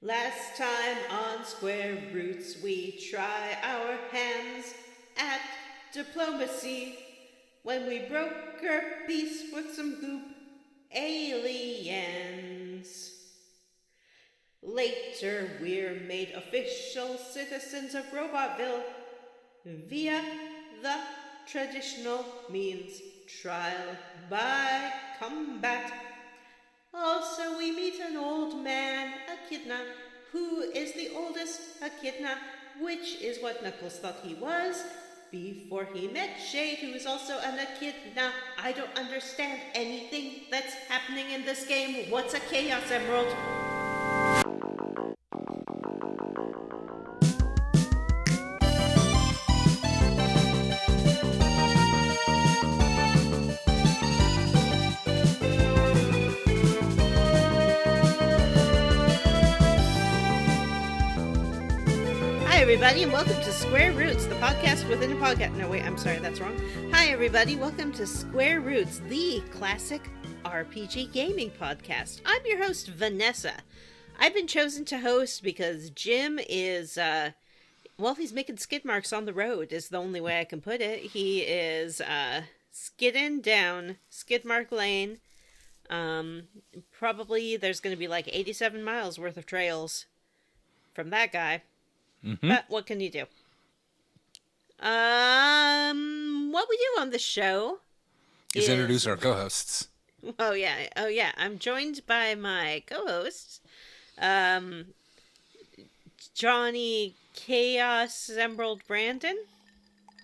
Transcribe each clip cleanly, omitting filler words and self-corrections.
Last time on Square Roots, we try our hands at diplomacy when we broker peace with some goop aliens. Later, we're made official citizens of Robotville via the traditional means, trial by combat. Also, we meet an old man, Echidna, who is the oldest Echidna, which is what Knuckles thought he was before he met Shade, who is also an Echidna. I don't understand anything that's happening in this game. What's a Chaos Emerald? Everybody, and welcome to Square Roots, the podcast within a podcast. No, wait, I'm sorry, that's wrong. Hi, everybody, welcome to Square Roots, the classic RPG gaming podcast. I'm your host, Vanessa. I've been chosen to host because Jim is, he's making skid marks on the road, is the only way I can put it. He is, skidding down Skid Mark Lane. Probably there's going to be like 87 miles worth of trails from that guy. Mm-hmm. But what can you do? What we do on the show is introduce our co-hosts. Oh yeah. I'm joined by my co-hosts, Johnny Chaos Emerald Brandon.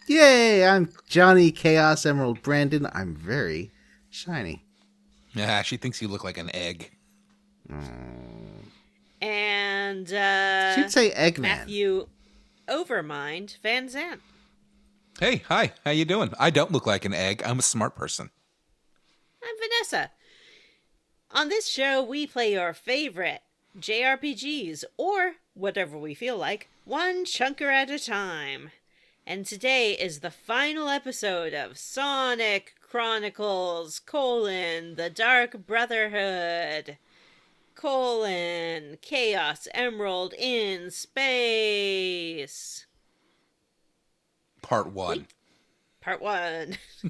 Yay! I'm Johnny Chaos Emerald Brandon. I'm very shiny. Yeah, she thinks you look like an egg. And she'd say Eggman. Matthew Overmind Van Zandt. Hey, hi, how you doing? I don't look like an egg. I'm a smart person. I'm Vanessa. On this show, we play your favorite JRPGs, or whatever we feel like, one chunker at a time. And today is the final episode of Sonic Chronicles, the Dark Brotherhood. Chaos Emerald in Space. Part 1.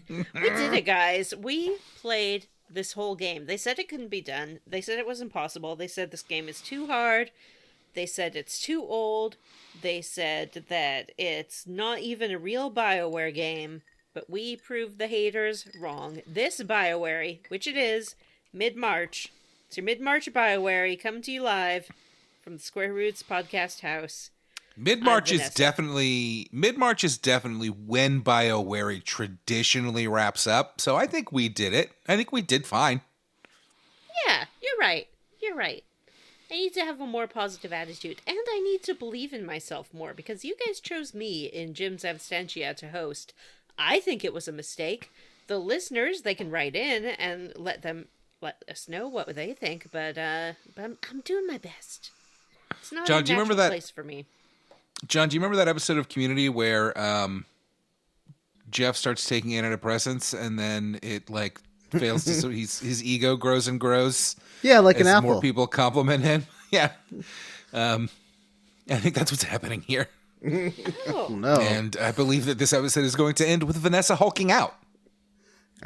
We did it, guys. We played this whole game. They said it couldn't be done. They said it was impossible. They said this game is too hard. They said it's too old. They said that it's not even a real BioWare game. But we proved the haters wrong. This BioWare, which it is, mid-March. It's your mid-March BioWare coming to you live from the Square Roots podcast house. Mid-March is definitely when BioWare traditionally wraps up. So I think we did it. I think we did fine. Yeah, you're right. I need to have a more positive attitude, and I need to believe in myself more, because you guys chose me in Jim's absentia to host. I think it was a mistake. The listeners, they can write in and let us know what they think, but I'm doing my best. It's not John, a natural place for me. John, do you remember that episode of Community where Jeff starts taking antidepressants and then it fails to, so his ego grows and grows? Yeah, like an as apple. More people compliment him. Yeah, I think that's what's happening here. Oh no! And I believe that this episode is going to end with Vanessa hulking out.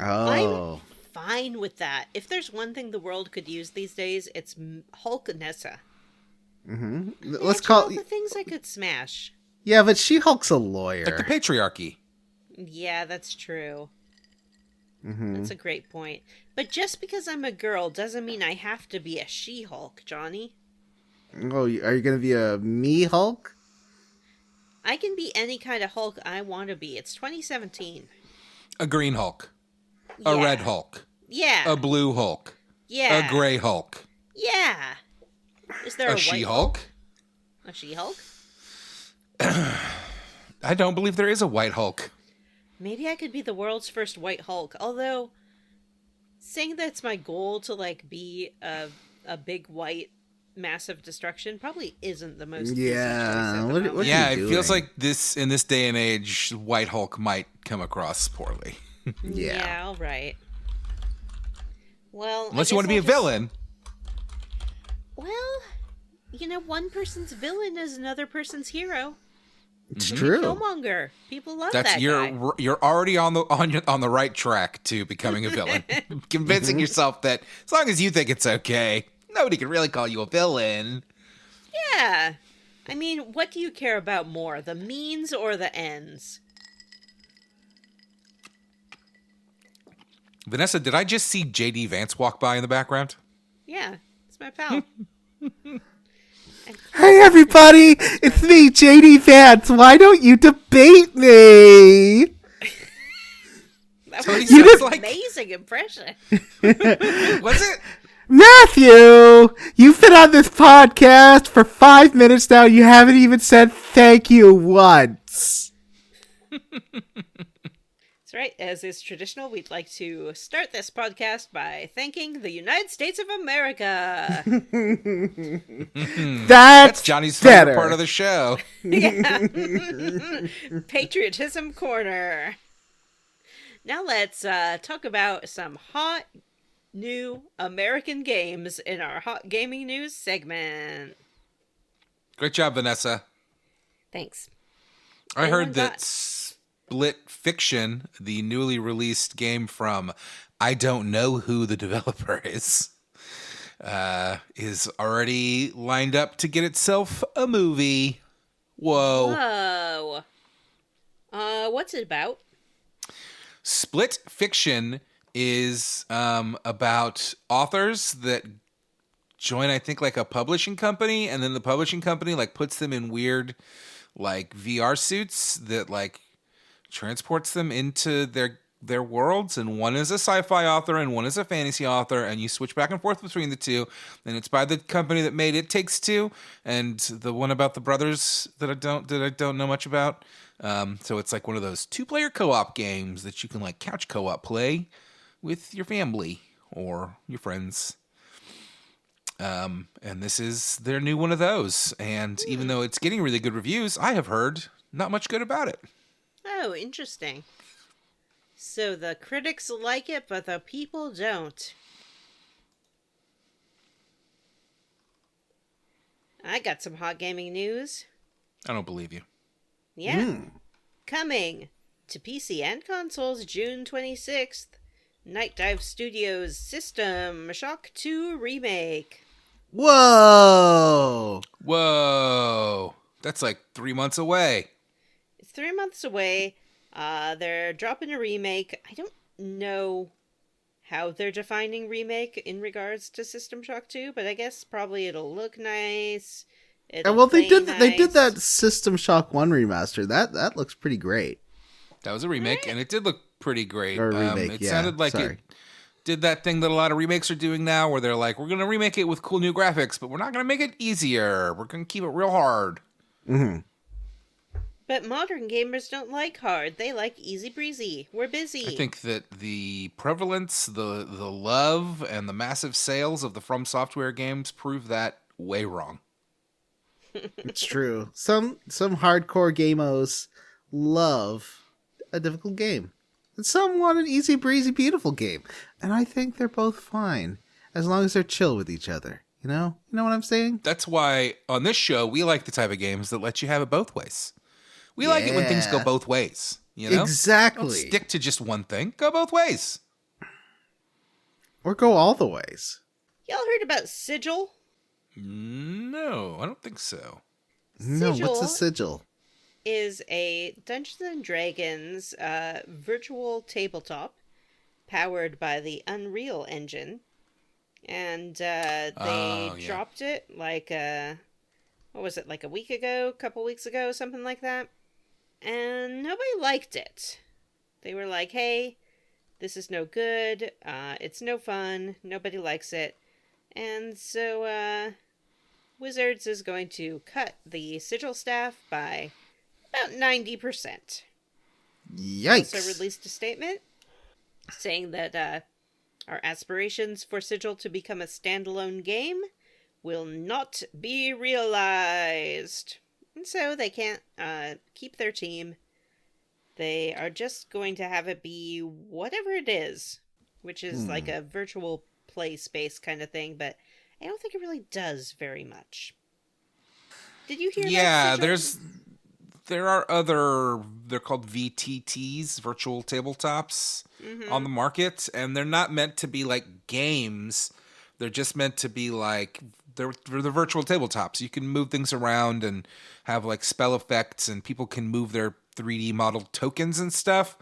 Oh. I'm fine with that. If there's one thing the world could use these days, it's Hulk-nessa. Mm-hmm. Let's call the things I could smash. Yeah, but She-Hulk's a lawyer. Like the patriarchy. Yeah, that's true. Mm-hmm. That's a great point. But just because I'm a girl doesn't mean I have to be a She-Hulk, Johnny. Oh, are you going to be a me-Hulk? I can be any kind of Hulk I want to be. It's 2017. A green Hulk. A red Hulk. Yeah. A blue Hulk. Yeah. A gray Hulk. Yeah. Is there a white She-Hulk? A She-Hulk? I don't believe there is a white Hulk. Maybe I could be the world's first white Hulk. Although, saying that's my goal to be a big white massive destruction probably isn't the most yeah. What it feels like in this day and age, White Hulk might come across poorly. Yeah, all right. Well, unless you want to be a villain, one person's villain is another person's hero. It's true. Killmonger. People love that guy. You're already on the right track to becoming a villain. Convincing yourself that as long as you think it's okay, nobody can really call you a villain. Yeah. I mean, what do you care about more, the means or the ends? Vanessa, did I just see JD Vance walk by in the background? Yeah, it's my pal. Hey everybody, it's me, JD Vance. Why don't you debate me? That So he was sounds an like- amazing impression. Was it? Matthew, you've been on this podcast for 5 minutes now. You haven't even said thank you once. That's right. As is traditional, we'd like to start this podcast by thanking the United States of America. That's Johnny's better. favorite part of the show. Yeah. Patriotism Corner. Now let's talk about some hot new American games in our Hot Gaming News segment. Great job, Vanessa. Thanks. I Anyone heard that got- Split Fiction, the newly released game from I don't know who the developer is already lined up to get itself a movie. Whoa. Whoa. What's it about? Split Fiction is about authors that join, I think, like a publishing company, and then the publishing company like puts them in weird like VR suits that like transports them into their worlds, and one is a sci-fi author and one is a fantasy author, and you switch back and forth between the two, and it's by the company that made It Takes Two, and the one about the brothers that I don't know much about. So it's like one of those 2-player co-op games that you can like couch co-op play with your family or your friends. And this is their new one of those, and even though it's getting really good reviews, I have heard not much good about it. Oh, interesting. So the critics like it, but the people don't. I got some hot gaming news. I don't believe you. Yeah. Coming to PC and consoles June 26th. Night Dive Studios' System Shock 2 Remake. Whoa! That's like 3 months away. It's 3 months away. They're dropping a remake. I don't know how they're defining remake in regards to System Shock 2, but I guess probably it'll look nice. Well, they did Nice. that System Shock 1 remaster. That looks pretty great. That was a remake, and it did look pretty great. Or a remake, it yeah, sounded like sorry. it did that thing that a lot of remakes are doing now, where they're like, we're going to remake it with cool new graphics, but we're not going to make it easier. We're going to keep it real hard. Mm-hmm. But modern gamers don't like hard. They like easy breezy. We're busy. I think that the prevalence, the love, and the massive sales of the From Software games prove that way wrong. It's true. Some hardcore gamos love a difficult game. And some want an easy breezy beautiful game. And I think they're both fine as long as they're chill with each other. You know what I'm saying? That's why on this show we like the type of games that let you have it both ways. We like it when things go both ways. You know, Exactly. Don't stick to just one thing. Go both ways. Or go all the ways. Y'all heard about Sigil? No, I don't think so. No, what's Sigil a sigil? is a Dungeons and Dragons virtual tabletop powered by the Unreal Engine. And they dropped it like what was it, like a week ago, couple weeks ago, something like that. And nobody liked it. They were like, hey, this is no good, it's no fun, nobody likes it. And so Wizards is going to cut the Sigil staff by about 90%. Yikes. Also released a statement saying that our aspirations for Sigil to become a standalone game will not be realized. And so they can't keep their team. They are just going to have it be whatever it is, which is like a virtual play space kind of thing, but I don't think it really does very much. Did you hear Yeah, that? Situation? there are other, they're called VTTs, virtual tabletops, on the market, and they're not meant to be like games. They're just meant to be like, they're the virtual tabletops. You can move things around and have like spell effects, and people can move their 3D model tokens and stuff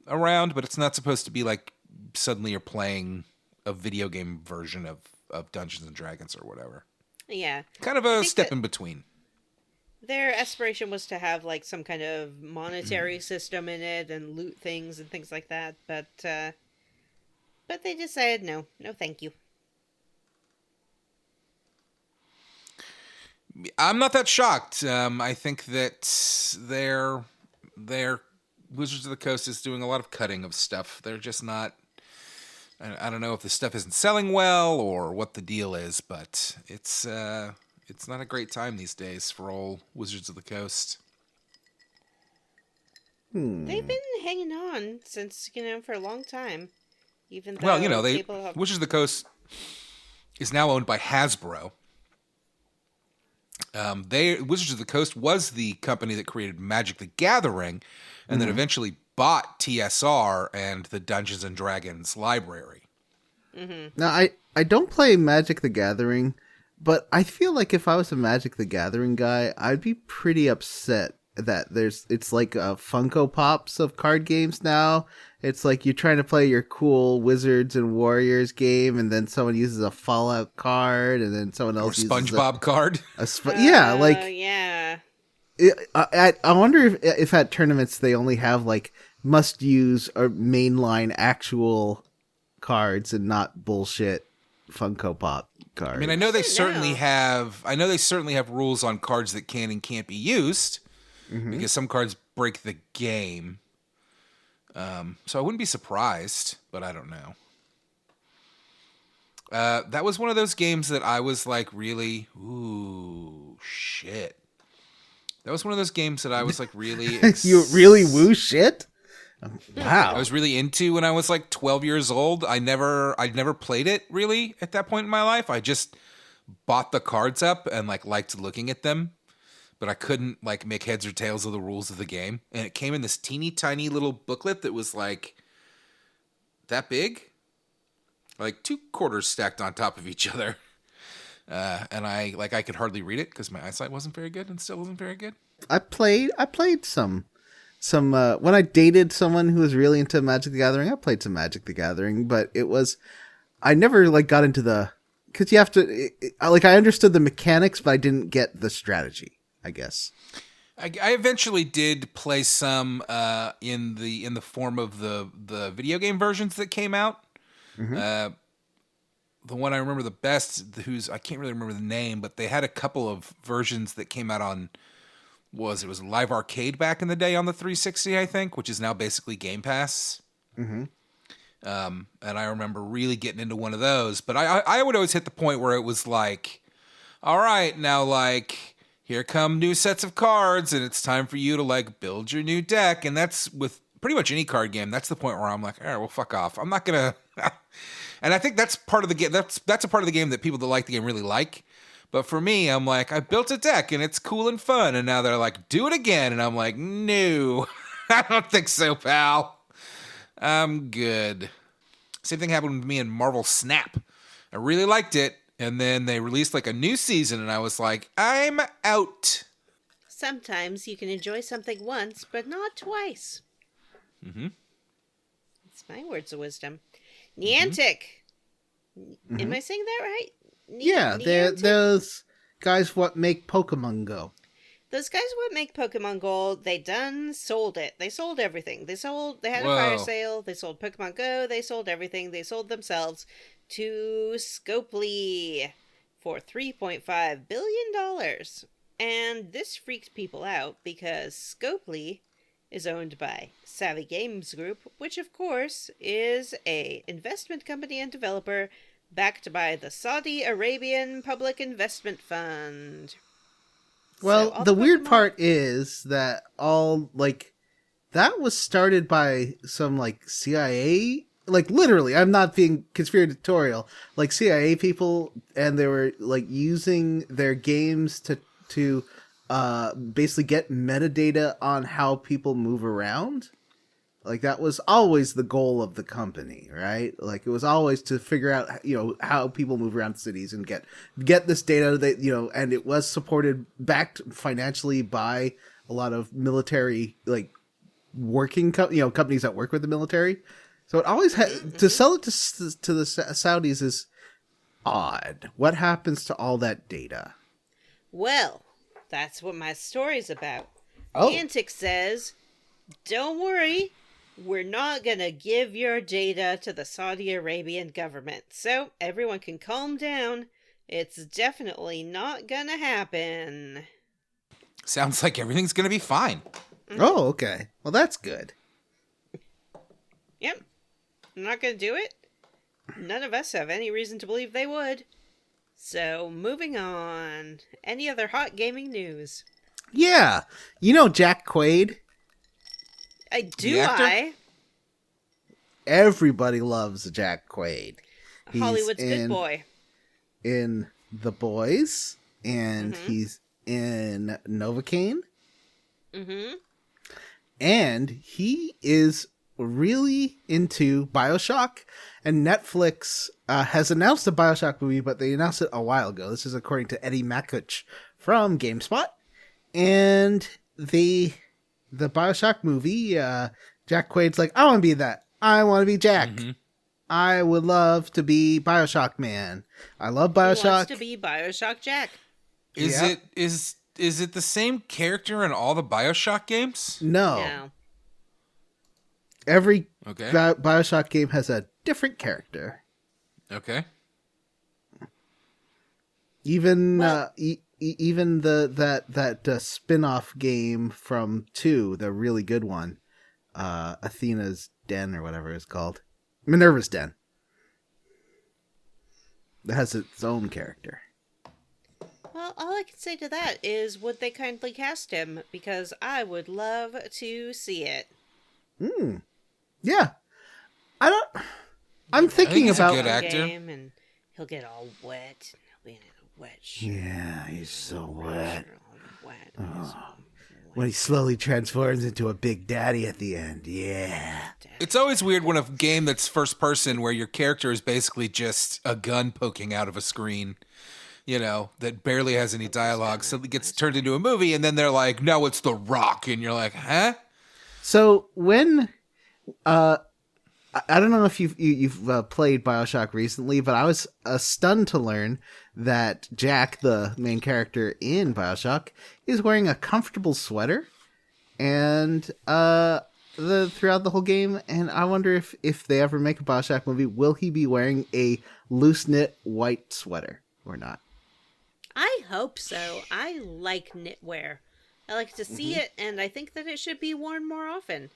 around, but it's not supposed to be like suddenly you're playing a video game version of Dungeons and Dragons or whatever. Yeah. Kind of I a think step that in between. their aspiration was to have like some kind of monetary system in it and loot things and things like that, but they decided no, no, thank you. I'm not that shocked. I think that their Wizards of the Coast is doing a lot of cutting of stuff. They're just not. I don't know if the stuff isn't selling well or what the deal is, but it's not a great time these days for old Wizards of the Coast. They've been hanging on since for a long time, even Well, though they people have. Wizards of the Coast is now owned by Hasbro. Wizards of the Coast was the company that created Magic the Gathering, and then eventually bought TSR and the Dungeons and Dragons library. Now, I don't play Magic the Gathering, but I feel like if I was a Magic the Gathering guy, I'd be pretty upset that it's like Funko Pops of card games now. It's like you're trying to play your cool Wizards and Warriors game, and then someone uses a Fallout card, and then someone Or else uses SpongeBob card. yeah, like Yeah. I wonder if at tournaments they only have like must use or mainline actual cards and not bullshit Funko Pop cards. I mean, I know they certainly know. have. I know they certainly have rules on cards that can and can't be used because some cards break the game. So I wouldn't be surprised, but I don't know. That was one of those games that I was like, really, ooh, shit. That was one of those games that I was like, really. You really woo shit? Wow. I was really into when I was like 12 years old. I'd never played it really at that point in my life. I just bought the cards up and like liked looking at them, but I couldn't like make heads or tails of the rules of the game. And it came in this teeny tiny little booklet that was like that big, like 2 quarters stacked on top of each other. And I could hardly read it because my eyesight wasn't very good and still wasn't very good. I played some when I dated someone who was really into Magic the Gathering. I played some Magic the Gathering, but I never like got into because you have to I understood the mechanics, but I didn't get the strategy, I guess. I eventually did play some in the form of the video game versions that came out. The one I remember the best, I can't really remember the name, but they had a couple of versions that came out on it was Live Arcade back in the day on the 360, I think, which is now basically Game Pass. And I remember really getting into one of those, but I would always hit the point where it was like, all right, now like here come new sets of cards, and it's time for you to like build your new deck, and that's with pretty much any card game. That's the point where I'm like, all right, well, fuck off. I'm not gonna. And I think that's part of the game. That's a part of the game that people that like the game really like. But for me, I'm like, I built a deck and it's cool and fun. And now they're like, do it again. And I'm like, no, I don't think so, pal. I'm good. Same thing happened with me in Marvel Snap. I really liked it. And then they released like a new season. And I was like, I'm out. Sometimes you can enjoy something once, but not twice. It's my words of wisdom. Niantic. Am I saying that right? Yeah, they're those guys what make Pokemon Go. Those guys what make Pokemon Go, they done sold it. They sold everything. They had a fire sale, they sold Pokemon Go, they sold everything. They sold themselves to Scopely for $3.5 billion. And this freaked people out because Scopely is owned by Savvy Games Group, which of course is a investment company and developer backed by the Saudi Arabian Public Investment Fund. Well, So the weird part is that that was started by some like CIA, like literally, I'm not being conspiratorial, like CIA people, and they were like using their games to basically get metadata on how people move around. Like that was always the goal of the company, right? Like it was always to figure out, how people move around cities and get this data that, and it was supported, backed financially by a lot of military, like working, companies that work with the military. So it always had to sell it to the Saudis is odd. What happens to all that data? Well, that's what my story's about. Oh. Antic says, don't worry, we're not gonna give your data to the Saudi Arabian government, so everyone can calm down. It's definitely not gonna happen. Sounds like everything's gonna be fine. Oh, okay. Well, that's good. Yep. I'm not gonna do it. None of us have any reason to believe they would. So, moving on. Any other hot gaming news? Yeah. Jack Quaid? Do I? Everybody loves Jack Quaid. He's Hollywood's good boy. In The Boys, and he's in Novocaine. Mm-hmm. And he is really into BioShock, and Netflix has announced a BioShock movie, but they announced it a while ago. This is according to Eddie Makuch from GameSpot. And the BioShock movie, Jack Quaid's like, I want to be that. I want to be Jack. Mm-hmm. I would love to be BioShock Man. I love BioShock. He wants to be BioShock Jack. Is it the same character in all the BioShock games? No. Every BioShock game has a different character. Okay. Even even that spin-off game from 2, the really good one, Athena's Den or whatever it's called, Minerva's Den. That has its own character. Well, all I can say to that is, would they kindly cast him? Because I would love to see it. Yeah. I'm thinking about a good actor. And he'll get all wet. He'll be in a wet shirt. Yeah, he's so wet. Wet. When he slowly transforms into a big daddy at the end. Yeah. It's always weird when a game that's first person where your character is basically just a gun poking out of a screen, that barely has any dialogue. So it gets turned into a movie, and then they're like, no, it's The Rock. And you're like, huh? So when... I don't know if you've played BioShock recently, but I was stunned to learn that Jack, the main character in BioShock, is wearing a comfortable sweater and throughout the whole game. And I wonder if they ever make a BioShock movie, will he be wearing a loose knit white sweater or not? I hope so. I like knitwear. I like to see it, and I think that it should be worn more often.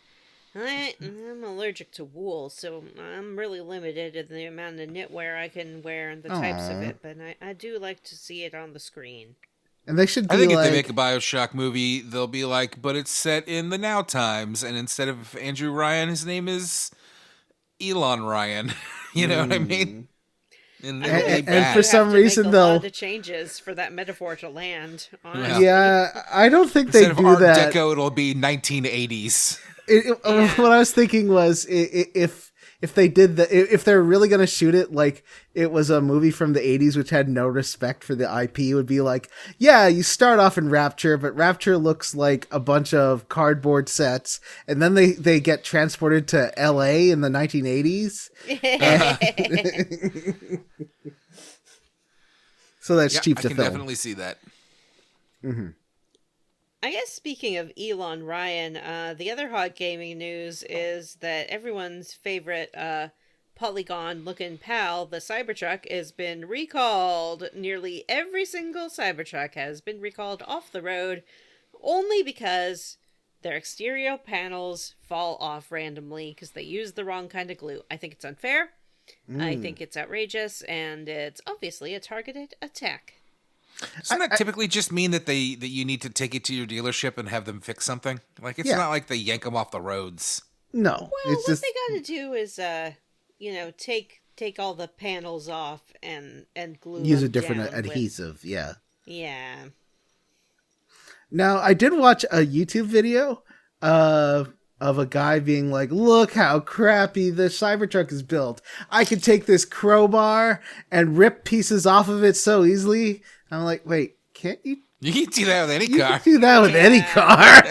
I'm allergic to wool, so I'm really limited in the amount of knitwear I can wear and the types of it, but I do like to see it on the screen. And they should be I think if they make a BioShock movie, they'll be like, but it's set in the now times, and instead of Andrew Ryan, his name is Elon Ryan. You know what I mean? And for some reason, they'll... a lot of changes for that metaphor to land, honestly. Yeah, I don't think instead they do Art that. Deco, it'll be 1980s. What I was thinking was if they did if they're really going to shoot it like it was a movie from the 80s which had no respect for the IP, it would be like, yeah, you start off in Rapture, but Rapture looks like a bunch of cardboard sets, and then they get transported to LA in the 1980s. So that's cheap to film. I can definitely see that. Mm-hmm. I guess speaking of Elon Ryan, the other hot gaming news is that everyone's favorite polygon-looking pal, the Cybertruck, has been recalled. Nearly every single Cybertruck has been recalled off the road, only because their exterior panels fall off randomly because they use the wrong kind of glue. I think it's unfair. I think it's outrageous, and it's obviously a targeted attack. Doesn't that typically just mean that you need to take it to your dealership and have them fix something? Like, it's not like they yank them off the roads. No. Well, it's what just... they got to do is, take all the panels off and glue use them a different down adhesive, yeah. Yeah. Now, I did watch a YouTube video of a guy being like, look how crappy the Cybertruck is built. I could take this crowbar and rip pieces off of it so easily. I'm like, wait, can't you? You can do that with any You car. can do that with any car.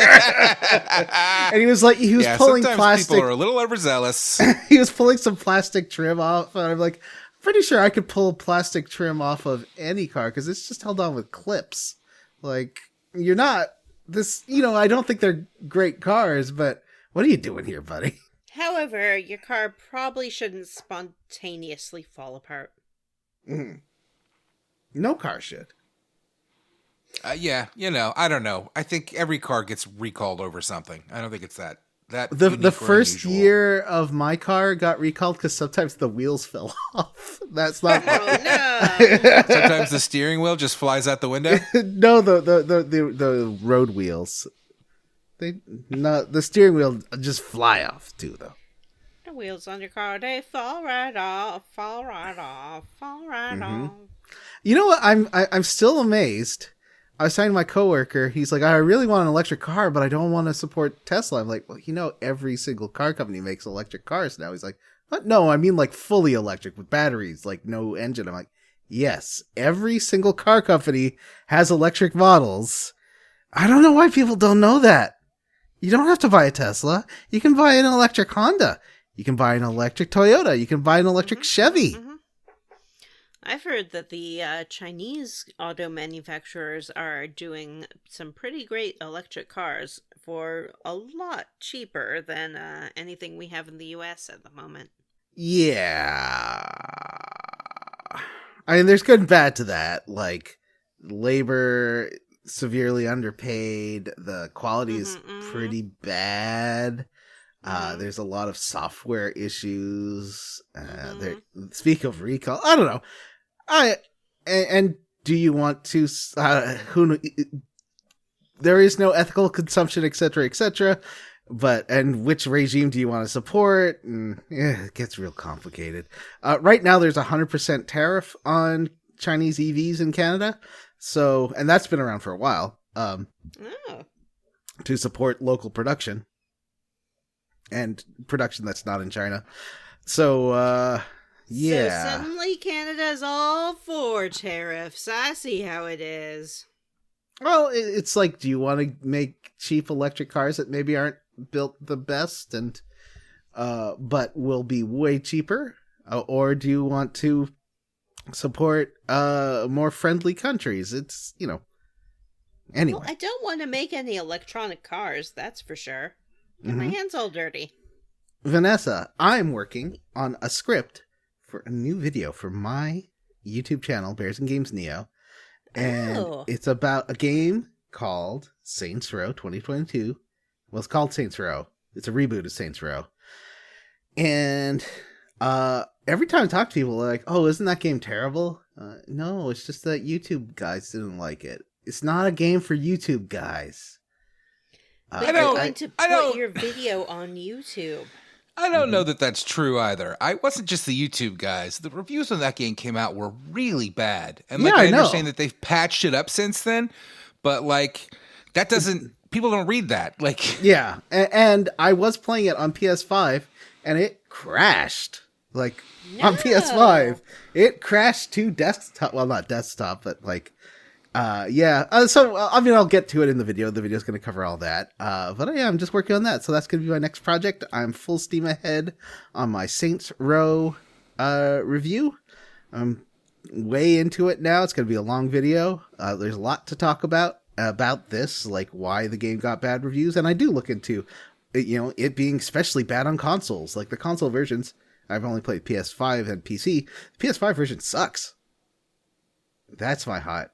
And he was like, he was pulling sometimes plastic. People are a little overzealous. He was pulling some plastic trim off. And I'm like, I'm pretty sure I could pull plastic trim off of any car because it's just held on with clips. Like, you're not this, I don't think they're great cars, but what are you doing here, buddy? However, your car probably shouldn't spontaneously fall apart. Mm. No car should. Yeah, I don't know. I think every car gets recalled over something. I don't think it's that The unique or first unusual. year of my car got recalled because sometimes the wheels fell off. That's not. Oh no! Sometimes the steering wheel just flies out the window. No, the road wheels. The steering wheel just fly off too, though. The wheels on your car, they fall right off, fall right off, fall right off. You know what? I'm still amazed. I was talking to my coworker. He's like, I really want an electric car, but I don't want to support Tesla. I'm like, well, every single car company makes electric cars now. He's like, what? No, I mean like fully electric with batteries, like no engine. I'm like, yes, every single car company has electric models. I don't know why people don't know that. You don't have to buy a Tesla. You can buy an electric Honda. You can buy an electric Toyota. You can buy an electric Chevy. I've heard that the Chinese auto manufacturers are doing some pretty great electric cars for a lot cheaper than anything we have in the US at the moment. Yeah. I mean, there's good and bad to that. Like, labor severely underpaid. The quality is pretty bad. There's a lot of software issues. Speak of recall, I don't know. And do you want to? There is no ethical consumption, etc., etc. And which regime do you want to support? And it gets real complicated. Right now, there's 100% tariff on Chinese EVs in Canada. So, and that's been around for a while. To support local production. And production that's not in China. So, yeah. So suddenly Canada's all for tariffs. I see how it is. Well, it's like, do you want to make cheap electric cars that maybe aren't built the best and but will be way cheaper? Or do you want to support more friendly countries? It's, anyway. Well, I don't want to make any electronic cars, that's for sure. Get my hands all dirty. Vanessa, I'm working on a script for a new video for my YouTube channel, Bears and Games Neo. And it's about a game called Saints Row 2022. Well, it's called Saints Row. It's a reboot of Saints Row. And every time I talk to people, they're like, oh, isn't that game terrible? No, it's just that YouTube guys didn't like it. It's not a game for YouTube guys. But you're going to put your video on YouTube. I don't know that that's true either. I wasn't just the YouTube guys. The reviews when that game came out were really bad. And I understand that they've patched it up since then, but that doesn't, people don't read that. Yeah. And I was playing it on PS5 and it crashed. On PS5, it crashed to desktop. Well, not desktop, but so, I'll get to it in the video. The video's going to cover all that. But I'm just working on that. So that's going to be my next project. I'm full steam ahead on my Saints Row review. I'm way into it now. It's going to be a long video. There's a lot to talk about this, like why the game got bad reviews. And I do look into, it being especially bad on consoles. Like the console versions, I've only played PS5 and PC. The PS5 version sucks. That's my hot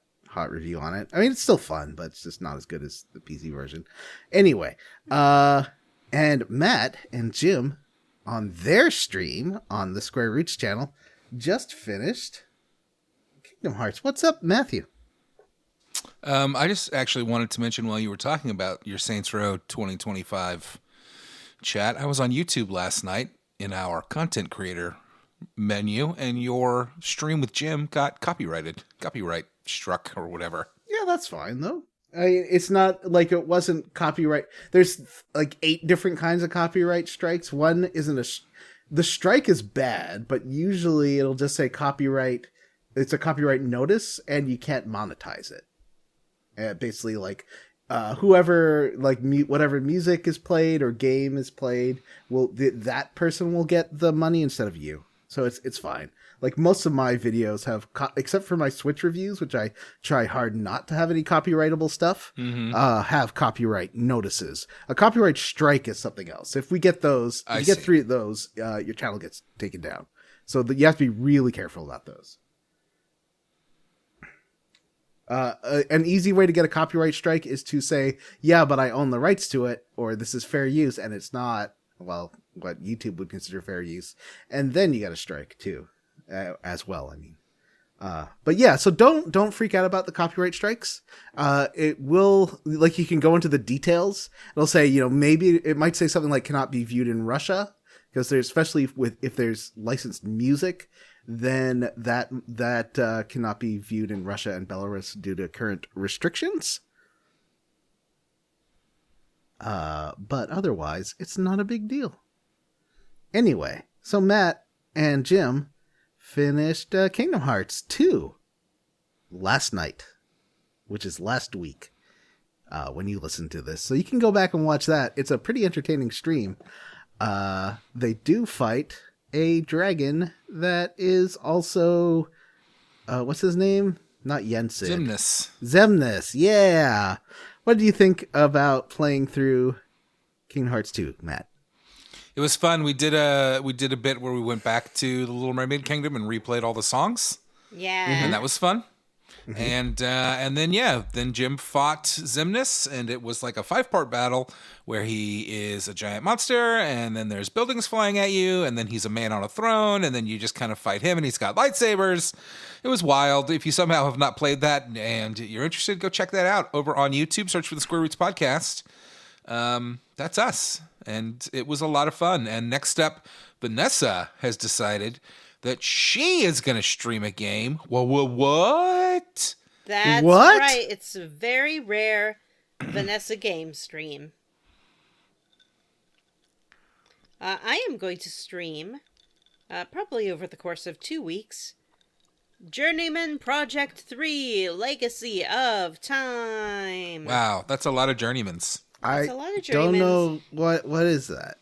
review on it. I mean, it's still fun, but it's just not as good as the PC version. Anyway, and Matt and Jim on their stream on the Square Roots channel just finished Kingdom Hearts. What's up, Matthew? I just actually wanted to mention while you were talking about your Saints Row 2025 chat, I was on YouTube last night in our content creator menu, and your stream with Jim got copyright struck or whatever. Yeah, that's fine though. It's not like it wasn't copyright. There's like 8 different kinds of copyright strikes. One isn't the strike is bad, but usually it'll just say copyright. It's a copyright notice, and you can't monetize it. Basically, like whoever like whatever music is played or game is played, that person will get the money instead of you. So it's fine. Like most of my videos have, except for my Switch reviews, which I try hard not to have any copyrightable stuff, have copyright notices. A copyright strike is something else. If we get those, if you get 3 of those, your channel gets taken down. So you have to be really careful about those. An easy way to get a copyright strike is to say, yeah, but I own the rights to it, or this is fair use, and it's not, well, what YouTube would consider fair use. And then you get a strike too, as well. I mean, but yeah, so don't freak out about the copyright strikes. It will, like, you can go into the details. It'll say, maybe it might say something like cannot be viewed in Russia, because there's, especially if there's licensed music, then that cannot be viewed in Russia and Belarus due to current restrictions. But otherwise, it's not a big deal. Anyway, so Matt and Jim finished Kingdom Hearts 2 last night, which is last week when you listen to this. So you can go back and watch that. It's a pretty entertaining stream. They do fight a dragon that is also, what's his name? Not Yensid. Xemnas, yeah. What do you think about playing through Kingdom Hearts 2, Matt? It was fun. We did a bit where we went back to the Little Mermaid Kingdom and replayed all the songs. Yeah. And that was fun. And then Jim fought Xemnas, and it was like a 5-part battle where he is a giant monster, and then there's buildings flying at you, and then he's a man on a throne, and then you just kind of fight him, and he's got lightsabers. It was wild. If you somehow have not played that and you're interested, go check that out over on YouTube. Search for the Square Roots Podcast. That's us, and it was a lot of fun. And next up, Vanessa has decided that she is going to stream a game. What? That's what? Right. It's a very rare Vanessa game stream. I am going to stream, probably over the course of 2 weeks, Journeyman Project 3 Legacy of Time. Wow, that's a lot of journeymans. I don't know what is that.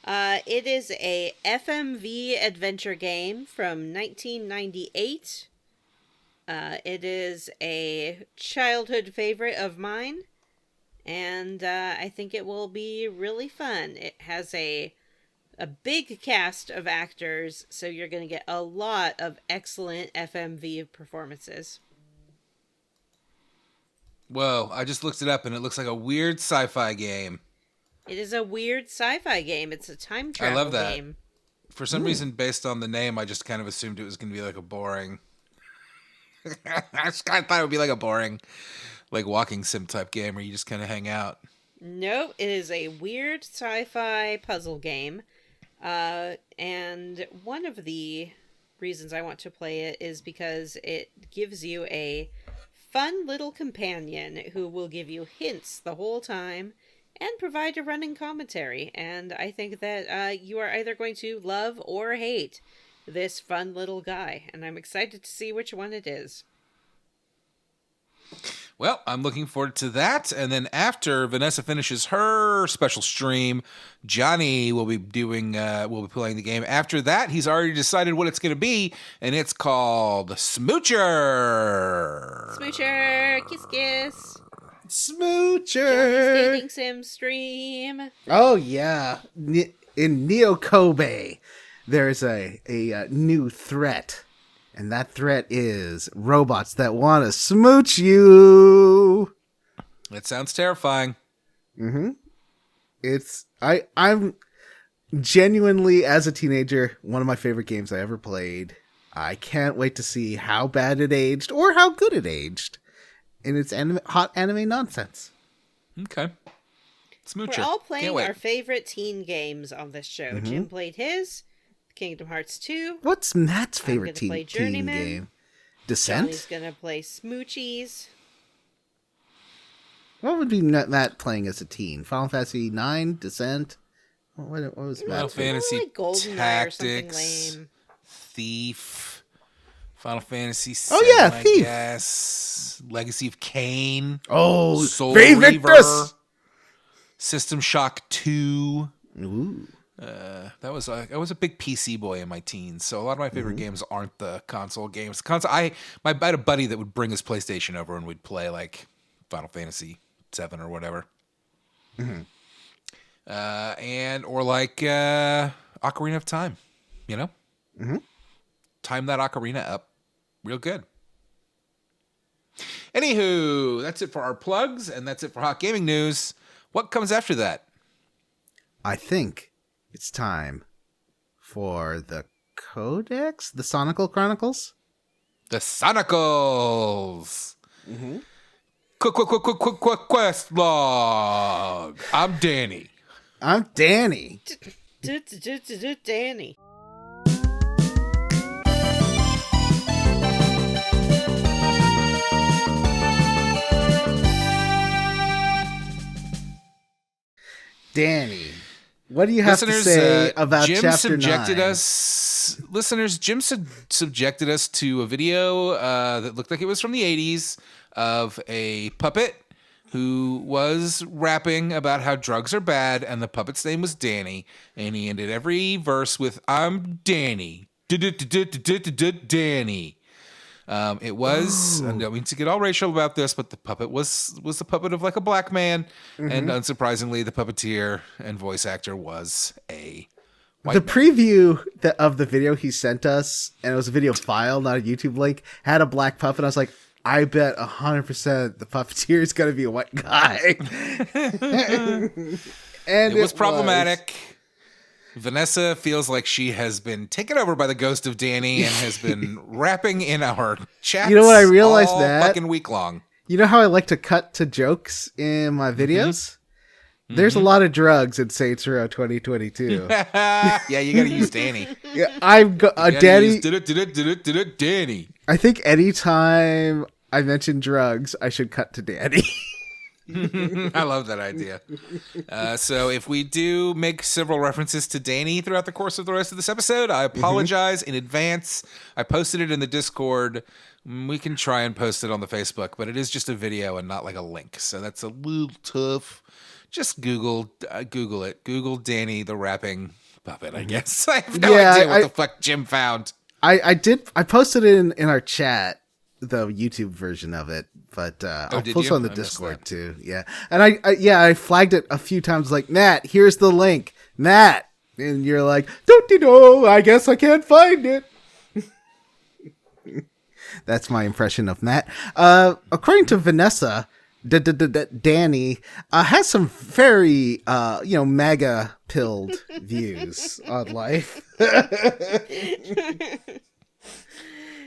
It is a FMV adventure game from 1998. It is a childhood favorite of mine, and I think it will be really fun. It has a big cast of actors, so you're going to get a lot of excellent FMV performances. Whoa, I just looked it up, and it looks like a weird sci-fi game. It is a weird sci-fi game. It's a time travel game. I love that. For some reason, based on the name, I just kind of assumed it was going to be like a boring... I just kind of thought it would be like a boring, like, walking sim type game where you just kind of hang out. No, it is a weird sci-fi puzzle game. And one of the reasons I want to play it is because it gives you a fun little companion who will give you hints the whole time and provide a running commentary. And I think that you are either going to love or hate this fun little guy. And I'm excited to see which one it is. Well, I'm looking forward to that. And then after Vanessa finishes her special stream, Johnny will be playing the game. After that, he's already decided what it's going to be, and it's called Smoocher. Smoocher, kiss kiss. Smoocher. Johnny's dating sim stream. Oh yeah, in Neo Kobe, there's a new threat. And that threat is robots that want to smooch you. That sounds terrifying. Mm-hmm. I'm genuinely, as a teenager, one of my favorite games I ever played. I can't wait to see how bad it aged or how good it aged in its hot anime nonsense. Okay. Smoocher. We're all playing our favorite teen games on this show. Mm-hmm. Jim played his. Kingdom Hearts 2. What's Matt's favorite teen game? Descent? Johnny's gonna play Smoochies. What would be Matt playing as a teen? Final Fantasy 9, Descent? What was Final Matt? Fantasy Like GoldenEye or something Tactics, lame. Thief, Final Fantasy Oh, 7, yeah, I Thief. guess. Legacy of Kain. Oh, Soul Victus! Reaver. System Shock 2. Ooh. I was a big PC boy in my teens, so a lot of my favorite games aren't the console games. I had a buddy that would bring his PlayStation over and we'd play like Final Fantasy 7 or whatever. Or like Ocarina of Time, you know? Time that ocarina up real good. Anywho, that's it for our plugs, and that's it for Hot Gaming News. What comes after that? I think it's time for the Codex? The Sonical Chronicles? The Sonicals! Quick quest log! I'm Danny. I'm Danny. Danny. Danny, what do you have to say about Jim Chapter subjected 9? Jim subjected us to a video that looked like it was from the 80s of a puppet who was rapping about how drugs are bad, and the puppet's name was Danny, and he ended every verse with, I'm Danny. Danny. It was, I don't mean to get all racial about this, but the puppet was the puppet of like a black man, and unsurprisingly, the puppeteer and voice actor was a white man. Preview of the video he sent us, and it was a video file, not a YouTube link, had a black puppet. I was like, I bet 100% the puppeteer is going to be a white guy. And it was problematic. Vanessa feels like she has been taken over by the ghost of Danny and has been rapping in our chats. You know what I realized, all Matt? fucking week long. You know how I like to cut to jokes in my videos? There's a lot of drugs in Saints Row 2022. Yeah, you got to use Danny. Yeah, I'm Danny. Danny. I think anytime I mention drugs, I should cut to Danny. I love that idea. So if we do make several references to Danny throughout the course of the rest of this episode, I apologize in advance. I posted it in the Discord. We can try and post it on the Facebook, but it is just a video and not like a link. So that's a little tough. Just Google it. Google Danny the rapping puppet, I guess. I have no idea what the fuck Jim found. I posted it in our chat, the YouTube version of it, but I'll post it on the Discord too. Yeah. And I flagged it a few times like, Matt, here's the link. Matt. And you're like, do I guess I can't find it. That's my impression of Matt. According to Vanessa, Danny has some very MAGA pilled views on life.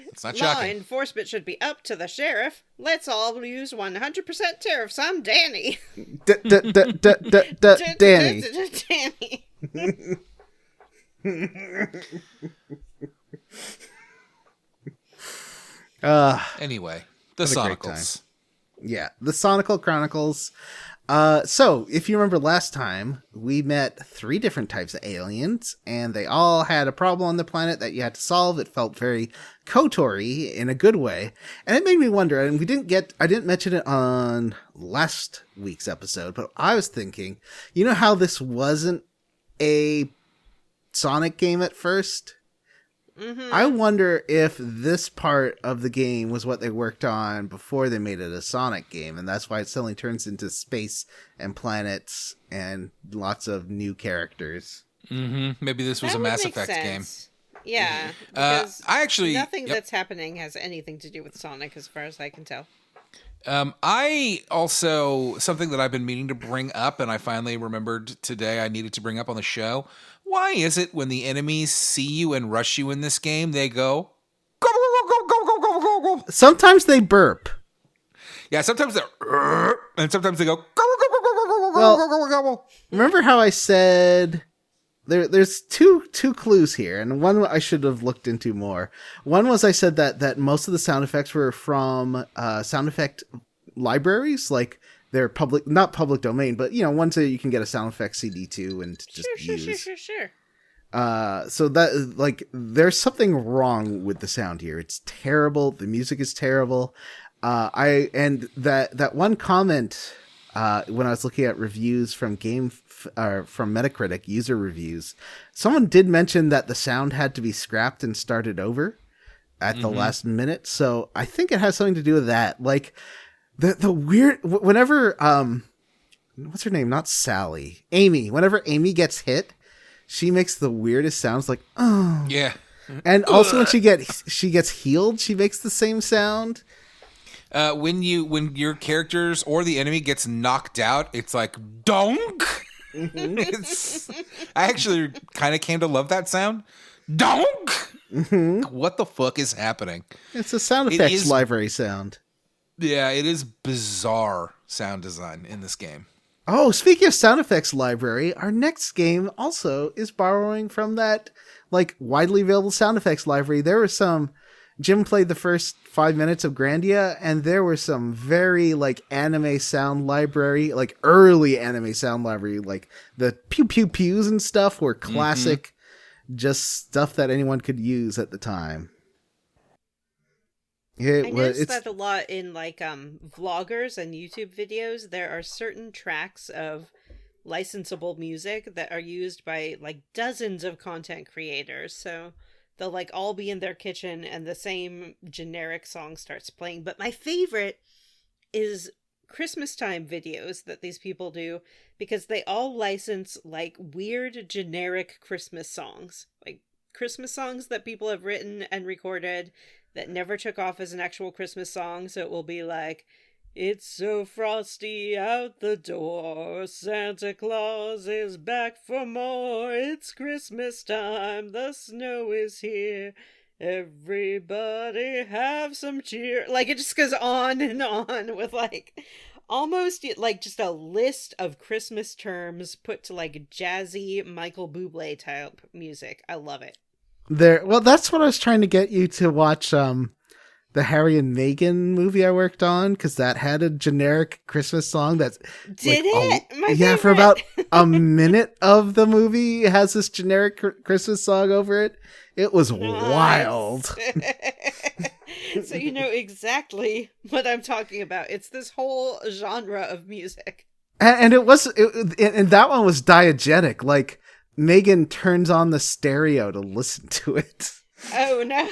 It's not Law shocking. enforcement should be up to the sheriff. Let's all use 100% tariffs on Danny. Danny. Danny. Anyway, the what a great Sonicals. Yeah, the Sonical Chronicles. So, if you remember last time, we met 3 different types of aliens, and they all had a problem on the planet that you had to solve. It felt very KOTOR-y in a good way. And it made me wonder, and I didn't mention it on last week's episode, but I was thinking, you know how this wasn't a Sonic game at first? I wonder if this part of the game was what they worked on before they made it a Sonic game, and that's why it suddenly turns into space and planets and lots of new characters. Maybe this was That a would Mass make Effect sense. Yeah, because nothing Yep. that's happening has anything to do with Sonic as far as I can tell. I also, something that I've been meaning to bring up, and I finally remembered today I needed to bring up on the show. Why is it when the enemies see you and rush you in this game, they go, go, go, go, go, go, go, go, go, go. Sometimes they burp. Yeah, sometimes they're, and sometimes they go, go, go, go, go, go, go, Well, go, go, go, go. Remember how I said there's two clues here, and one I should have looked into more. One was I said that most of the sound effects were from sound effect libraries, like they're public, not public domain, but ones that you can get a sound effects CD to and just use. Sure. So that like there's something wrong with the sound here. It's terrible. The music is terrible. That one comment when I was looking at reviews from from Metacritic user reviews, someone did mention that the sound had to be scrapped and started over at the last minute. So I think it has something to do with that. Like the weird whenever what's her name? Not Sally. Amy. Whenever Amy gets hit, she makes the weirdest sounds, like oh Yeah. And also when she gets healed, she makes the same sound. When your characters or the enemy gets knocked out, it's like donk. I actually kind of came to love that sound. Donk. What the fuck is happening? It's a sound effects library sound. Yeah, it is bizarre sound design in this game. Oh, speaking of sound effects library, our next game also is borrowing from that like widely available sound effects library. There were some. Jim played the first 5 minutes of Grandia, and there were some very like anime sound library, like early anime sound library, like the pew pew pews and stuff were classic, just stuff that anyone could use at the time. I noticed that a lot in like vloggers and YouTube videos. There are certain tracks of licensable music that are used by like dozens of content creators. So they'll like all be in their kitchen and the same generic song starts playing. But my favorite is Christmas time videos that these people do, because they all license like weird generic Christmas songs, like Christmas songs that people have written and recorded that never took off as an actual Christmas song. So it will be like, it's so frosty out the door, Santa Claus is back for more, it's Christmas time, the snow is here, everybody have some cheer. Like, it just goes on and on with like almost like just a list of Christmas terms put to like jazzy Michael Bublé type music. I love it. Well, that's what I was trying to get you to watch. The Harry and Meghan movie I worked on, because that had a generic Christmas song that's Did like, it? My yeah, favorite. for about a minute of the movie it has this generic Christmas song over it. It was wild. So you know exactly what I'm talking about. It's this whole genre of music. And and that one was diegetic. Like Megan turns on the stereo to listen to it. Oh no.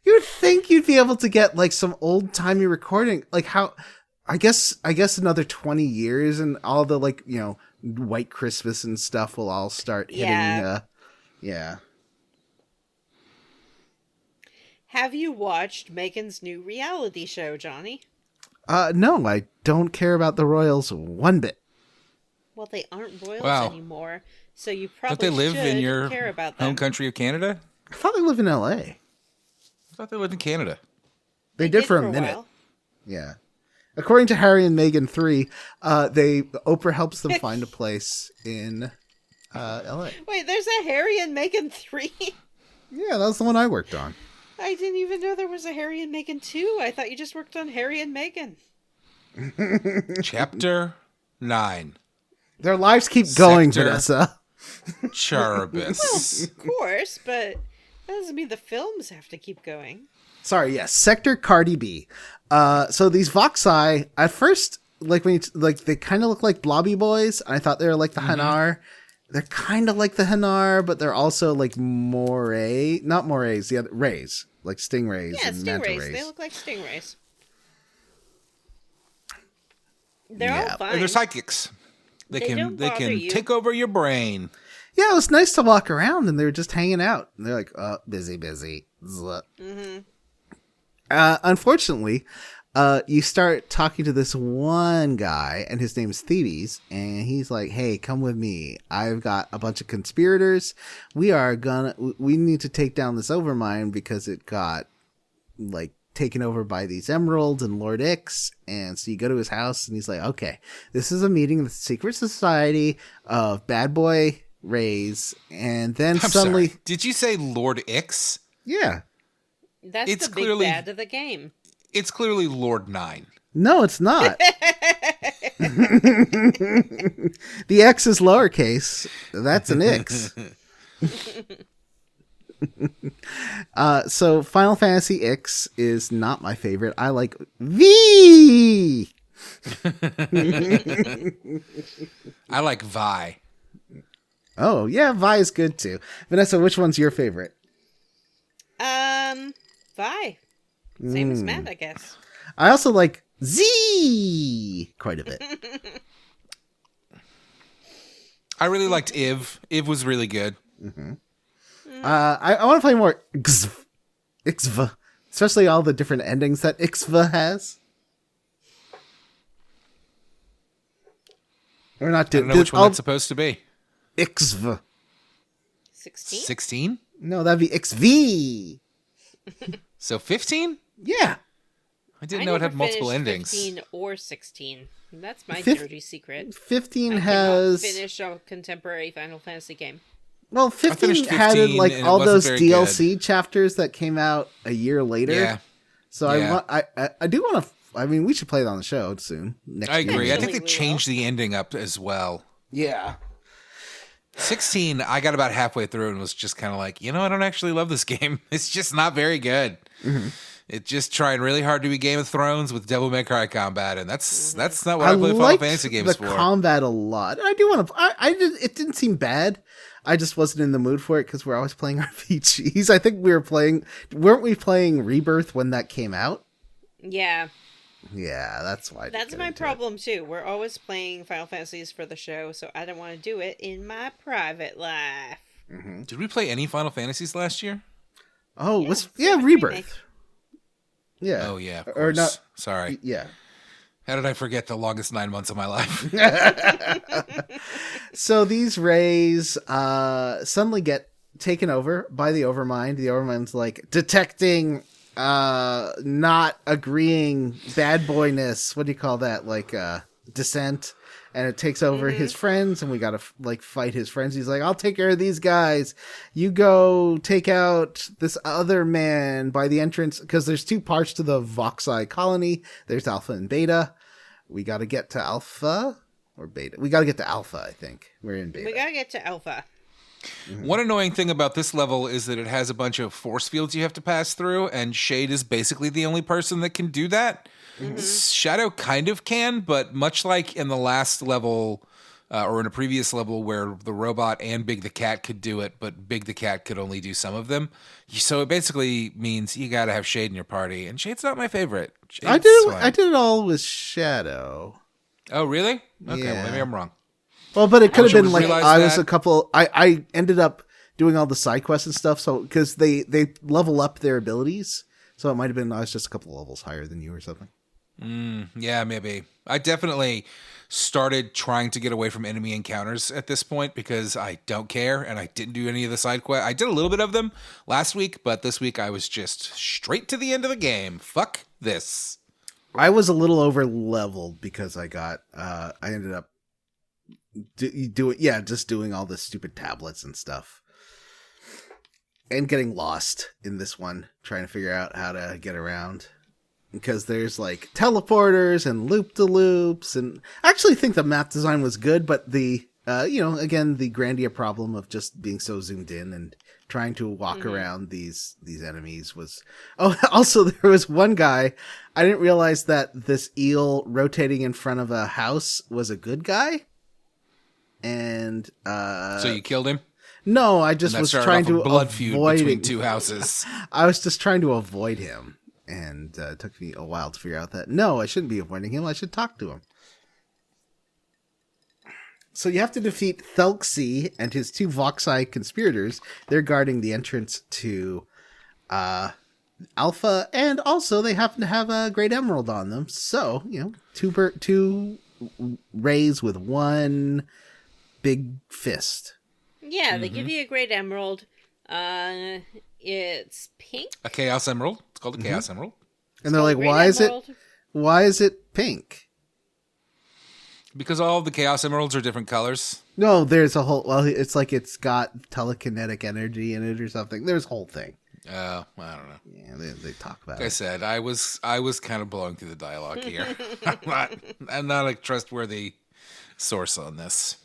You'd think you'd be able to get like some old timey recording, like how I guess another 20 years and all the like, White Christmas and stuff will all start hitting. Yeah. Have you watched Megan's new reality show, Johnny? No, I don't care about the Royals one bit. Well, they aren't royals anymore, so you probably Don't they live in your care about them. home country of Canada? I thought they live in LA. I thought they lived in Canada. They did for a minute. While. Yeah. According to Harry and Meghan 3, Oprah helps them find a place in LA. Wait, there's a Harry and Meghan 3? Yeah, that was the one I worked on. I didn't even know there was a Harry and Meghan 2. I thought you just worked on Harry and Meghan. Chapter 9. Their lives keep going, Sector Vanessa. Charybdis. Of course, but that doesn't mean the films have to keep going. Sorry, yes, Sector Cardi B. So these Voxai, at first, like they kind of look like blobby boys. I thought they were like the Hanar. They're kind of like the Hanar, but they're also like not morays, the other rays, like stingrays and manta rays. They look like stingrays. They're all fine. And they're psychics. They can take over your brain. Yeah, it was nice to walk around, and they were just hanging out. And they're like, "Oh, busy." Mm-hmm. Unfortunately, you start talking to this one guy, and his name is Stevie, and he's like, "Hey, come with me. I've got a bunch of conspirators. We need to take down this Overmind because it got like taken over by these emeralds and Lord Ix." And so you go to his house, and he's like, "Okay, this is a meeting of the secret society of bad boy Rays." And then suddenly, sorry. Did you say Lord Ix? Yeah. That's the big bad of the game. It's clearly Lord 9. No, it's not. The X is lowercase. That's an X. So Final Fantasy X is not my favorite. I like V. I like Vi. Oh, yeah, Vi is good too. Vanessa, which one's your favorite? Vi. Same as Matt, I guess. I also like Z quite a bit. I really liked Iv. Iv was really good. Mm-hmm. I want to play more Ixv, especially all the different endings that Ixv has. We're not doing. I don't know which one that's supposed to be. Ixv. 16? 16? No, that'd be XV. So 15? Yeah. I didn't know it had multiple finished endings. 15 or 16. That's my dirty secret. 15 I has cannot finish a contemporary Final Fantasy game. Well, 15 had 15 like and all it wasn't those very DLC chapters that came out a year later. Yeah. So Yeah. I do want to. I mean, we should play it on the show soon. Next I agree. year. I think they Actually, we changed the ending up as well. Yeah. 16, I got about halfway through and was just kind of like, I don't actually love this game. It's just not very good. Mm-hmm. It's just trying really hard to be Game of Thrones with Devil May Cry combat, and that's not what I I play Final liked Fantasy games the for. combat a lot. I do want to. I did. It didn't seem bad. I just wasn't in the mood for it because we're always playing RPGs. I think we were playing. Weren't we playing Rebirth when that came out? Yeah. Yeah, that's why. That's my problem, too. We're always playing Final Fantasies for the show, so I don't want to do it in my private life. Mm-hmm. Did we play any Final Fantasies last year? Oh, Yeah, Rebirth. remake. Yeah. Oh, yeah. Of course. Or not. Sorry. Yeah. How did I forget the longest 9 months of my life? So these rays suddenly get taken over by the Overmind. The Overmind's like detecting not agreeing bad boyness. What do you call that? Like dissent. And it takes over his friends, and we gotta fight his friends. He's like, I'll take care of these guys. You go take out this other man by the entrance, because there's two parts to the Voxai colony. There's Alpha and Beta. We gotta get to Alpha or Beta. We gotta get to Alpha, I think. We're in Beta. We gotta get to Alpha. One annoying thing about this level is that it has a bunch of force fields you have to pass through, and Shade is basically the only person that can do that. Shadow kind of can, but much like in the last level, or in a previous level where the robot and Big the Cat could do it, but Big the Cat could only do some of them. So it basically means you gotta have Shade in your party, and Shade's not my favorite. I did it all with Shadow. Oh, really? Okay, Yeah. well, maybe I'm wrong. Well, but it could have been like realize I was that. a couple. I ended up doing all the side quests and stuff. So because they level up their abilities, so it might have been I was just a couple levels higher than you or something. Yeah, maybe. I definitely started trying to get away from enemy encounters at this point because I don't care, and I didn't do any of the side quests. I did a little bit of them last week, but this week I was just straight to the end of the game. Fuck this. I was a little over leveled because I got I ended up just doing all the stupid tablets and stuff. And getting lost in this one, trying to figure out how to get around. Because there's like teleporters and loop-de-loops, and I actually think the map design was good, but the again, the Grandia problem of just being so zoomed in and trying to walk around these enemies was. Oh, also there was one guy, I didn't realize that this eel rotating in front of a house was a good guy. And So you killed him? no, I just And that was started trying off a to blood feud avoid between it. two houses. I was just trying to avoid him, and it took me a while to figure out that no, I shouldn't be avoiding him. I should talk to him. So you have to defeat Thelxie and his two Voxai conspirators. They're guarding the entrance to Alpha, and also they happen to have a Great Emerald on them. So, two rays with one big fist. Yeah, they give you a Great Emerald. It's pink. A Chaos Emerald. It's called a Chaos Emerald. And they're like, Great why Emerald. is it pink? Because all of the Chaos Emeralds are different colors. No, there's a whole, it's like it's got telekinetic energy in it or something. There's a whole thing. I don't know. Yeah, they talk about Like I it. said, I was kind of blowing through the dialogue here. I'm not a trustworthy source on this.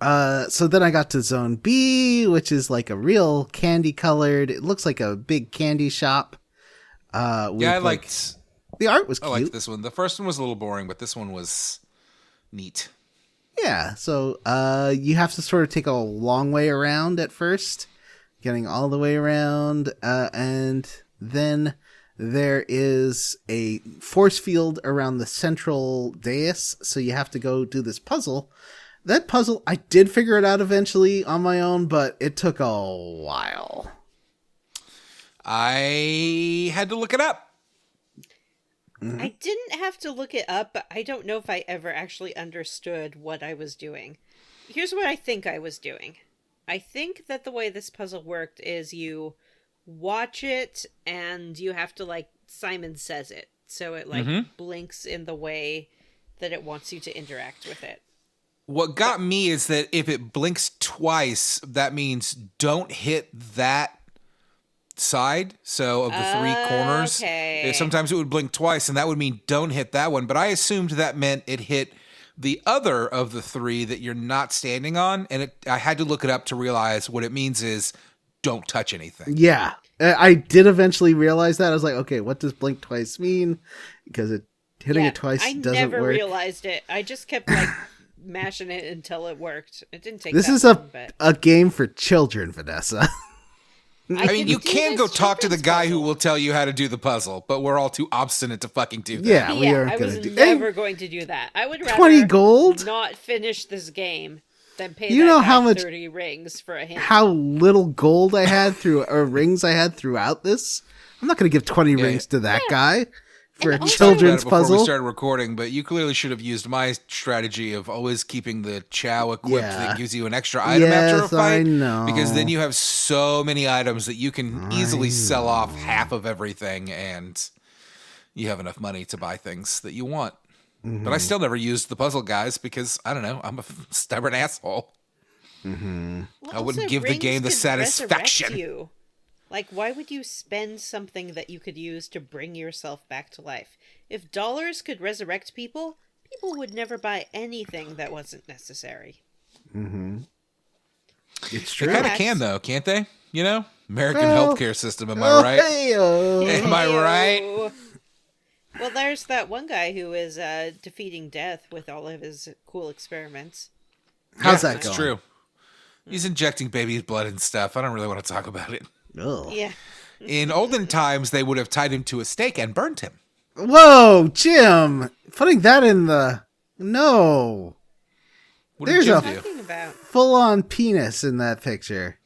So then I got to Zone B, which is like a real candy colored. It looks like a big candy shop. With, Yeah, I liked the art was cute. I liked this one. The first one was a little boring, but this one was neat. Yeah, so you have to sort of take a long way around at first, getting all the way around, and then there is a force field around the central dais, so you have to go do this puzzle. That puzzle, I did figure it out eventually on my own, but it took a while. I had to look it up. I didn't have to look it up, but I don't know if I ever actually understood what I was doing. Here's what I think I was doing. I think that the way this puzzle worked is you watch it and you have to, like, Simon Says it. So it, like, blinks in the way that it wants you to interact with it. What got me is that if it blinks twice, that means don't hit that side. So of the three corners, Okay. sometimes it would blink twice, and that would mean don't hit that one. But I assumed that meant it hit the other of the three that you're not standing on, and I had to look it up to realize what it means is don't touch anything. Yeah, I did eventually realize that. I was like, okay, what does blink twice mean? Because hitting it twice doesn't work. I never realized it. I just kept, like, mashing it until it worked. It didn't take This that is long, a game for children, Vanessa. I mean, you can go talk to the guy who will tell you how to do the puzzle, but we're all too obstinate to fucking do that. Yeah, we aren't I going was to do never going to do that. I would rather 20 gold? not finish this game than pay You that know guy how much 30 rings for a hint. How little gold I had or rings I had throughout this? I'm not going to give 20 rings to that guy for a And also- children's before puzzle. we started recording, but you clearly should have used my strategy of always keeping the chow equipped that gives you an extra item after a Yes, fight. I know. Because then you have so many items that you can easily sell off half of everything, and you have enough money to buy things that you want. But I still never used the puzzle guys because, I don't know, I'm a stubborn asshole. Well, I wouldn't also, give the rings game the could satisfaction. resurrect you. Like, why would you spend something that you could use to bring yourself back to life? If dollars could resurrect people, people would never buy anything that wasn't necessary. It's They true. kind of can, though, can't they? You know? American Well, healthcare system, am I right? Am I right? Heyo. Well, there's that one guy who is defeating death with all of his cool experiments. How's that That's going? true. He's injecting baby's blood and stuff. I don't really want to talk about it. Ugh. Yeah. In olden times, they would have tied him to a stake and burned him. Whoa, Jim! Putting that in the... No. What There's did a Jim do? Talking about full-on penis in that picture.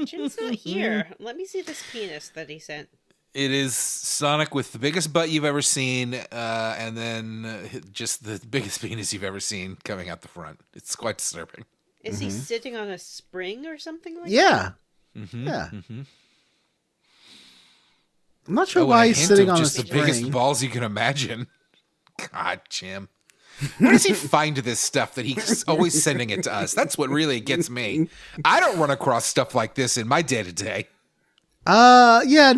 Jim's not here. Let me see this penis that he sent. It is Sonic with the biggest butt you've ever seen, and then just the biggest penis you've ever seen coming out the front. It's quite disturbing. Is he sitting on a spring or something like that? Yeah. Mm-hmm. Yeah. I'm not sure Oh, why and a he's hint sitting of on a just the biggest spring. balls you can imagine. God, Jim. Where does he find this stuff that he's always sending it to us? That's what really gets me. I don't run across stuff like this in my day-to-day. Yeah,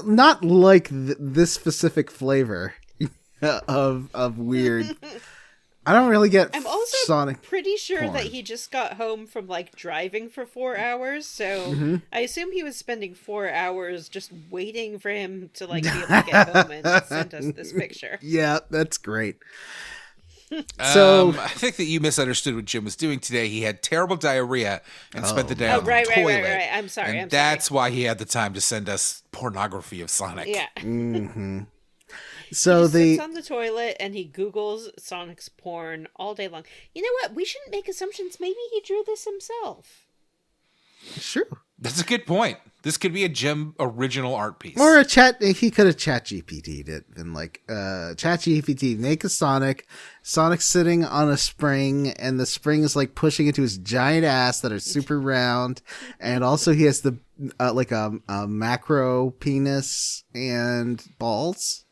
not like this specific flavor of weird. I don't really get I'm also Sonic. pretty sure porn. that he just got home from, like, driving for 4 hours, so I assume he was spending 4 hours just waiting for him to, like, be able to get home and send us this picture. Yeah, that's great. So I think that you misunderstood what Jim was doing today. He had terrible diarrhea and spent the day Oh, on right, the right, toilet. right, right. I'm sorry, And that's why he had the time to send us pornography of Sonic. Yeah. so He sits on the toilet and he Googles Sonic's porn all day long. You know what? We shouldn't make assumptions. Maybe he drew this himself. sure. That's a good point. This could be a Jim original art piece. Or he could have chat GPT'd it and like chat GPT make a Sonic sitting on a spring and the spring is like pushing into his giant ass that are super round, and also he has the like a macro penis and balls.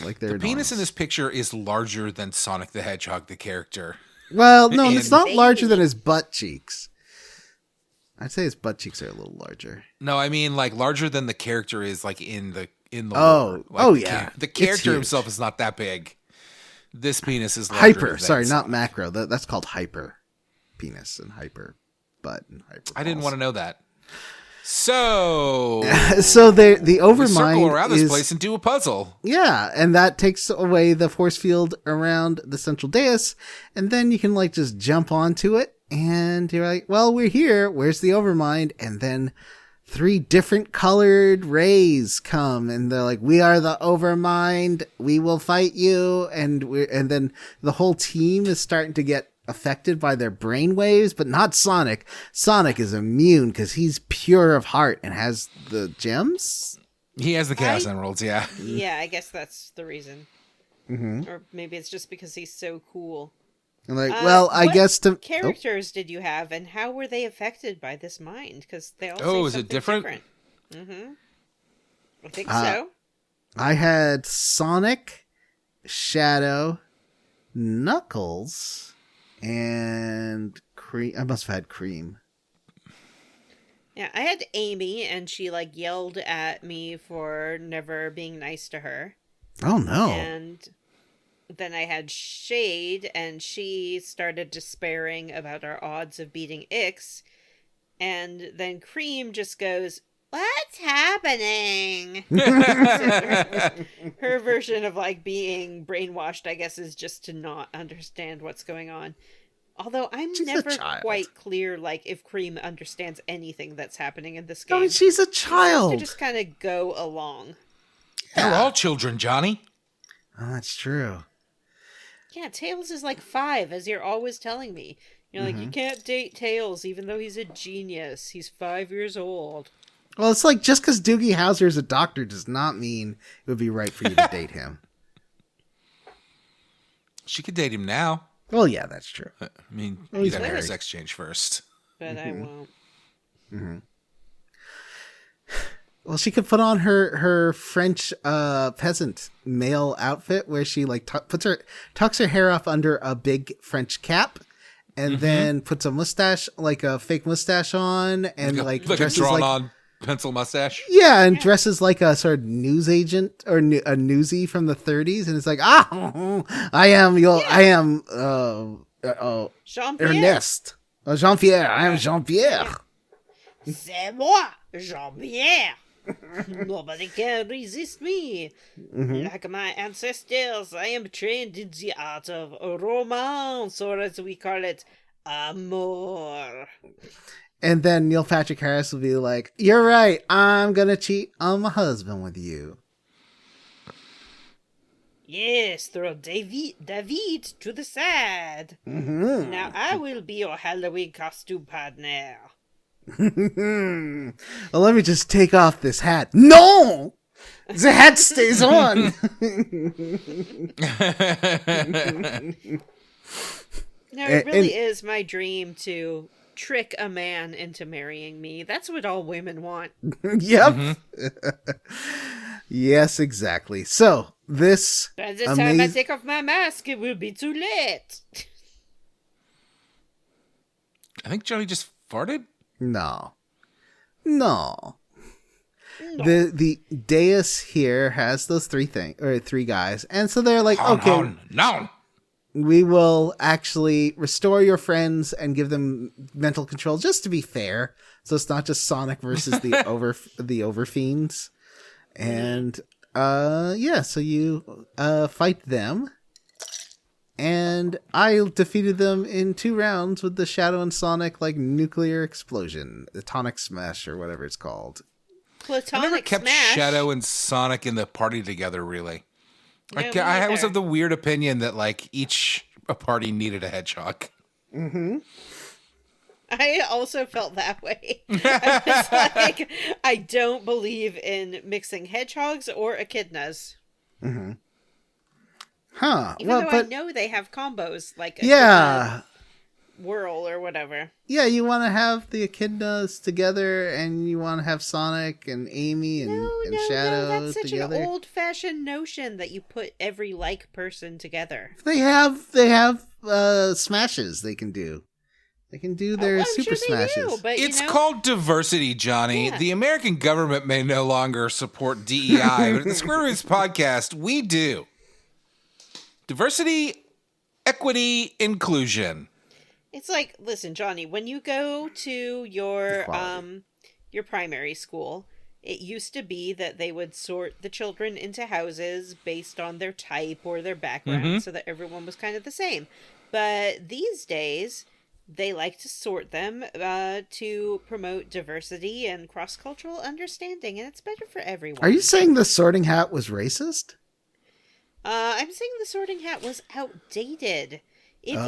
Like they're the penis enormous. in this picture is larger than Sonic the Hedgehog, the character. Well, no, it's and- not larger than his butt cheeks. I'd say his butt cheeks are a little larger. No, I mean like larger than the character is like in the Oh, lore. Like, yeah. The It's character huge. himself is not that big. This penis is larger Hyper. than Sorry, not Sonic. macro. That's called hyper penis and hyper butt and hyper. I didn't balls. want to know that. So So the we overmind circle around this is, place and do a puzzle. yeah, and that takes away the force field around the central dais, and then you can like just jump onto it, and you're like, well, we're here. Where's the overmind? And then 3 different colored rays come, and they're like, we are the overmind. We will fight you, and then the whole team is starting to get affected by their brain waves, but not Sonic. Sonic is immune because he's pure of heart and has the gems. He has the Chaos Emeralds, yeah. Yeah, I guess that's the reason. Mm-hmm. Or maybe it's just because he's so cool. And like, well, I what guess to characters did you have, and how were they affected by this mind? Because they all say Oh, is it something different? Mm-hmm. I think so. I had Sonic, Shadow, Knuckles, and Cream. I must have had Cream. Yeah, I had Amy, and she like yelled at me for never being nice to her. Oh no! And then I had Shade, and she started despairing about our odds of beating Ix. And then Cream just goes, "What's happening?" Her version of like being brainwashed, I guess, is just to not understand what's going on. Although I'm She's a never child. quite clear, like, if Cream understands anything that's happening in this I game. mean, she's a She child. just kind of go along. They're all children, Johnny. Oh, that's true. Yeah, Tails is like 5, as you're always telling me. You're like, you can't date Tails, even though he's a genius. He's 5 years old. Well, it's like just because Doogie Howser is a doctor does not mean it would be right for you to date him. She could date him now. Well, yeah, that's true. I mean, Well, you'd he's have to have a married. sex change first. But I won't. Well, she could put on her French peasant male outfit where she like tucks her hair up under a big French cap, and then puts a mustache, like a fake mustache on, and like a dresses drawn like on pencil mustache. yeah, and dresses like a sort of news agent or a newsie from the 30s, and it's like I am Jean-Pierre. Ernest. Jean-Pierre. I am Jean-Pierre. C'est moi, Jean-Pierre. Nobody can resist me. Like my ancestors, I am trained in the art of romance, or as we call it, amour. And then Neil Patrick Harris will be like, you're right, I'm gonna cheat on my husband with you. Yes, throw David to the side. Now I will be your Halloween costume partner. Well, let me just take off this hat. No! The hat stays on! No, it really is my dream to trick a man into marrying me. That's what all women want. Yep. Yes, exactly. So, this By the time I take off my mask, it will be too late. I think Johnny just farted. No. The dais here has those three guys, and so they're like, okay, No. we will actually restore your friends and give them mental control, just to be fair. So it's not just Sonic versus the Overfiends. And so you fight them. And I defeated them in 2 rounds with the Shadow and Sonic like nuclear explosion, the Tonic Smash or whatever it's called. Platonic I never kept smash. Shadow and Sonic in the party together, really. No, Like, me I was neither. of the weird opinion that like each party needed a Hedgehog. I also felt that way. I was like, I don't believe in mixing hedgehogs or echidnas. Huh. Even though I know they have combos, like yeah. Whirl or whatever. Yeah, you want to have the echidnas together, and you want to have Sonic and Amy and Shadow that's such together. an old-fashioned notion that you put every like person together. They have smashes they can do. They can do their I'm super sure they smashes. do, but It's called diversity, Johnny. Yeah. The American government may no longer support DEI, but at the Square Roots podcast, we do. Diversity, equity, inclusion. It's like, listen, Johnny, when you go to your Equality. your primary school, it used to be that they would sort the children into houses based on their type or their background so that everyone was kind of the same. But these days, they like to sort them to promote diversity and cross-cultural understanding, and it's better for everyone. Are you saying the Sorting Hat was racist? I'm saying the Sorting Hat was outdated. If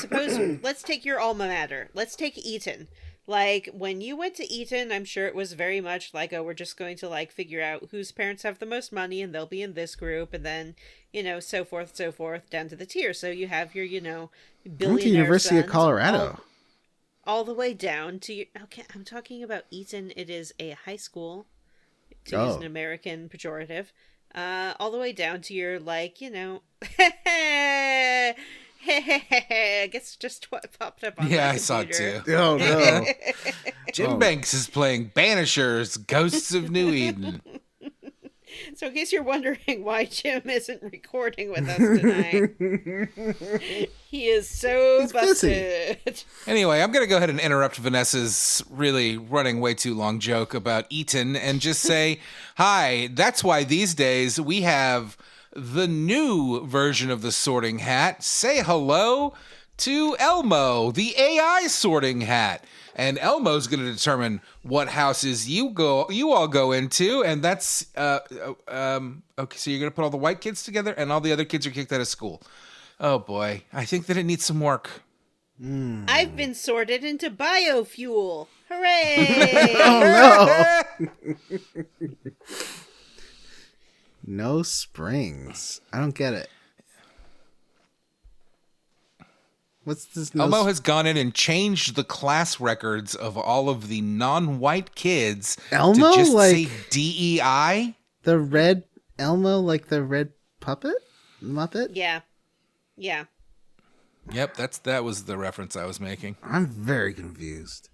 suppose, let's take your alma mater. Let's take Eton. Like, when you went to Eton, I'm sure it was very much like, oh, we're just going to, like, figure out whose parents have the most money, and they'll be in this group, and then, so forth, down to the tier. So you have your, billionaire I went to University of sons, Colorado. all the way down to your... Okay, I'm talking about Eton. It is a high school, to use an American pejorative. All the way down to your, like, I guess just what popped up on Yeah, my I saw it computer. too. Oh, no. Jim Banks is playing Banishers, Ghosts of New Eden. So in case you're wondering why Jim isn't recording with us tonight, he is so He's busted. Anyway, I'm going to go ahead and interrupt Vanessa's really running way too long joke about Eton and just say, hi, that's why these days we have the new version of the Sorting Hat. Say hello to Elmo, the AI Sorting Hat. And Elmo's going to determine what houses you all go into, and that's okay. So you're going to put all the white kids together, and all the other kids are kicked out of school. Oh boy, I think that it needs some work. I've been sorted into biofuel. Hooray! Oh, no. No springs. I don't get it. What's this? Elmo has gone in and changed the class records of all of the non-white kids Elmo, to just like say DEI. the red Elmo, like the red puppet Muppet. Yeah. Yep, that was the reference I was making. I'm very confused.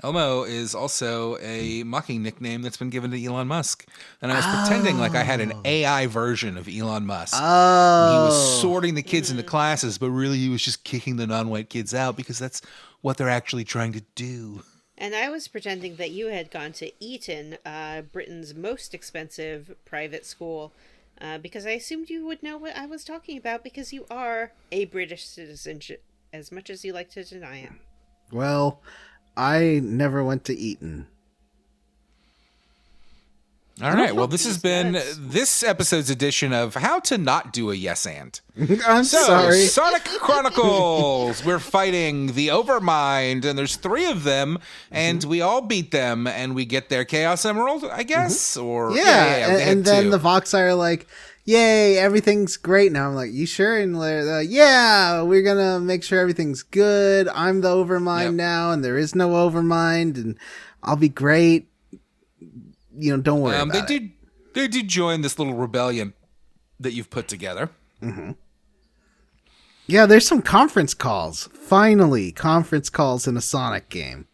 Elmo is also a mocking nickname that's been given to Elon Musk. And I was pretending like I had an AI version of Elon Musk. Oh. He was sorting the kids into classes, but really he was just kicking the non-white kids out because that's what they're actually trying to do. And I was pretending that you had gone to Eton, Britain's most expensive private school, because I assumed you would know what I was talking about because you are a British citizen, as much as you like to deny it. Well, I never went to Eton. All right. Well, this has been this episode's edition of How to Not Do a Yes And. I'm sorry. Sonic Chronicles. We're fighting the Overmind, and there's 3 of them, and we all beat them, and we get their Chaos Emerald, I guess? Or Yeah, they had and then 2. the Voxai are like, yay, everything's great now. I'm like, you sure? And they're like, yeah, we're going to make sure everything's good. I'm the Overmind now, and there is no Overmind, and I'll be great. Don't worry about it. They do join this little rebellion that you've put together. Mm-hmm. Yeah, there's some conference calls. Finally, conference calls in a Sonic game.